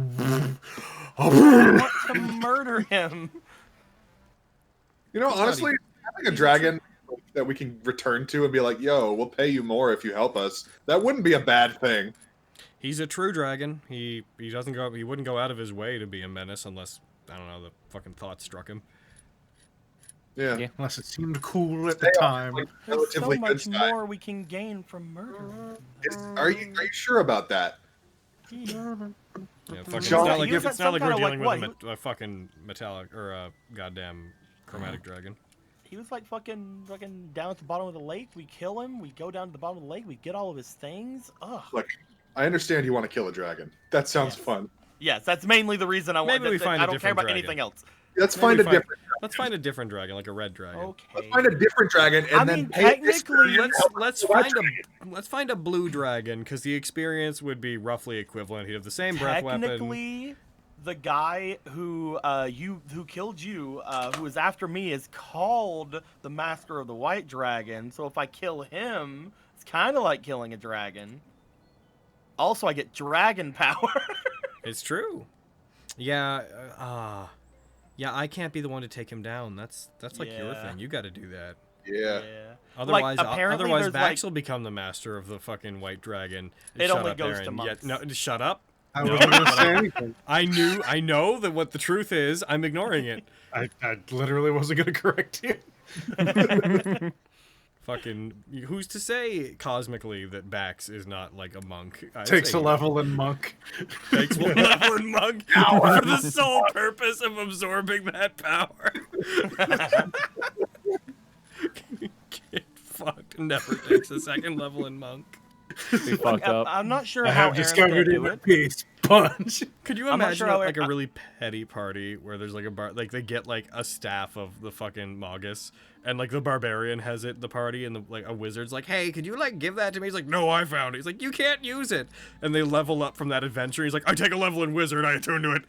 I want to murder him. You know, honestly, having a dragon that we can return to and be like, yo, we'll pay you more if you help us, that wouldn't be a bad thing. He's a true dragon. He wouldn't go out of his way to be a menace unless, I don't know, the fucking thought struck him. Yeah. Yeah. Unless it seemed cool at Stay the on, time. like, There's so relatively good much side. more we can gain from murdering. Are you sure about that? Yeah, fucking, it's Sean, not like, he was it's at not some like kind we're of, dealing like, with a fucking metallic or a goddamn chromatic dragon. He was like fucking down at the bottom of the lake. We kill him. We go down to the bottom of the lake. We get all of his things. Ugh. Look, I understand you want to kill a dragon. That sounds Yes. fun. Yes, that's mainly the reason I want. Maybe we find I a don't care different about dragon. anything else. Let's Maybe find a we different. Let's find a different dragon, like a red dragon. Okay. Let's find a different dragon, and I then mean, pay this technically, dragon Let's to watch let's find a blue dragon because the experience would be roughly equivalent. He'd have the same breath weapon. Technically, the guy who who killed you, who was after me, is called the Master of the White Dragon. So if I kill him, it's kind of like killing a dragon. Also, I get dragon power. It's true. Yeah. Yeah. I can't be the one to take him down. That's like your Yeah. thing. You got to do that. Yeah. Otherwise, apparently otherwise, there's, Bax like- will become the master of the fucking white dragon. It Shut only up there goes to and monks. no, shut up. I No, wasn't going to but say anything. I know that what the truth is. I'm ignoring it. I literally wasn't going to correct you. Fucking, who's to say cosmically that Bax is not like a monk? I'd Takes say a level in monk. Takes one level in monk for the sole purpose of absorbing that power. Get fucked. Never takes a second level in monk. We fucked up. I'm not sure I how have Aaron's gonna discovered do it. it. Peace. Punch. Could you I'm not imagine sure how like a Aaron- really petty party where there's like a like they get like a staff of the fucking Magus and like the barbarian has it the party and the like a wizard's like, hey, could you like give that to me? He's like, no, I found it. He's like, you can't use it. And they level up from that adventure. He's like, I take a level in wizard. I attune to it.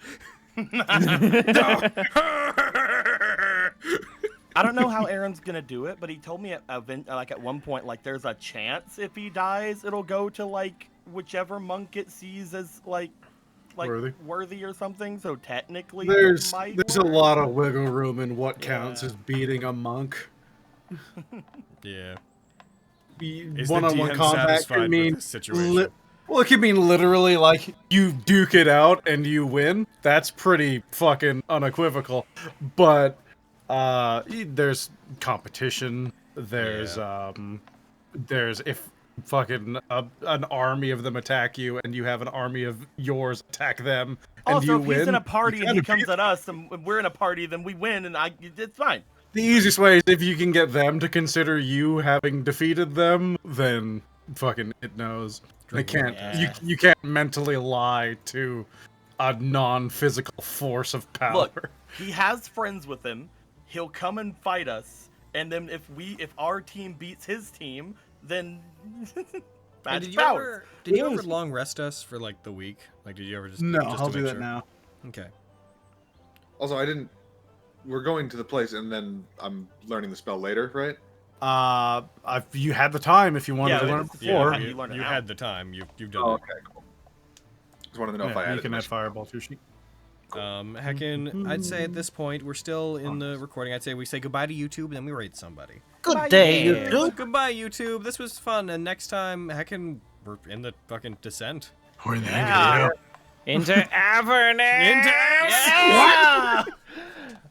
I don't know how Aaron's gonna do it, but he told me at one point, like, there's a chance if he dies, it'll go to like whichever monk it sees as like worthy or something. So technically, There's it might a work. lot of wiggle room in what counts as beating a monk. Yeah. Is the One-on-one DM combat satisfied can with mean this situation? well, it can mean literally like you duke it out and you win. That's pretty fucking unequivocal. But there's competition. There's if fucking an army of them attack you and you have an army of yours attack them and Also, you if win. he's in a party and he kinda comes at us and we're in a party, then we win, and it's fine. The easiest way is if you can get them to consider you having defeated them, then fucking it knows. They can't. You can't mentally lie to a non-physical force of power. Look, he has friends with him. He'll come and fight us, and then if our team beats his team, then Did you powers. ever long rest us for like the week? Like, did you ever just No, just to I'll do make that sure? now. Okay. Also, I didn't. We're going to the place, and then I'm learning the spell later, right? You had the time if you wanted Yeah, to learn it it's- before. yeah, you, you learn it you now. had the time. You've done Oh, it. okay, cool. Just wanted to know if I Yeah, had you it. can add fireball to your sheet. Heckin, I'd say at this point we're still in the recording. I'd say we say goodbye to YouTube and then we rate somebody. Good day, Yeah. YouTube. Goodbye, YouTube. This was fun, and next time, Heckin, we're in the fucking descent. We're in the Yeah. Into Avernus. Yeah!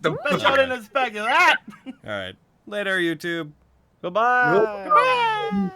Bet y'all didn't expect that. All right, later, YouTube. Goodbye. Bye.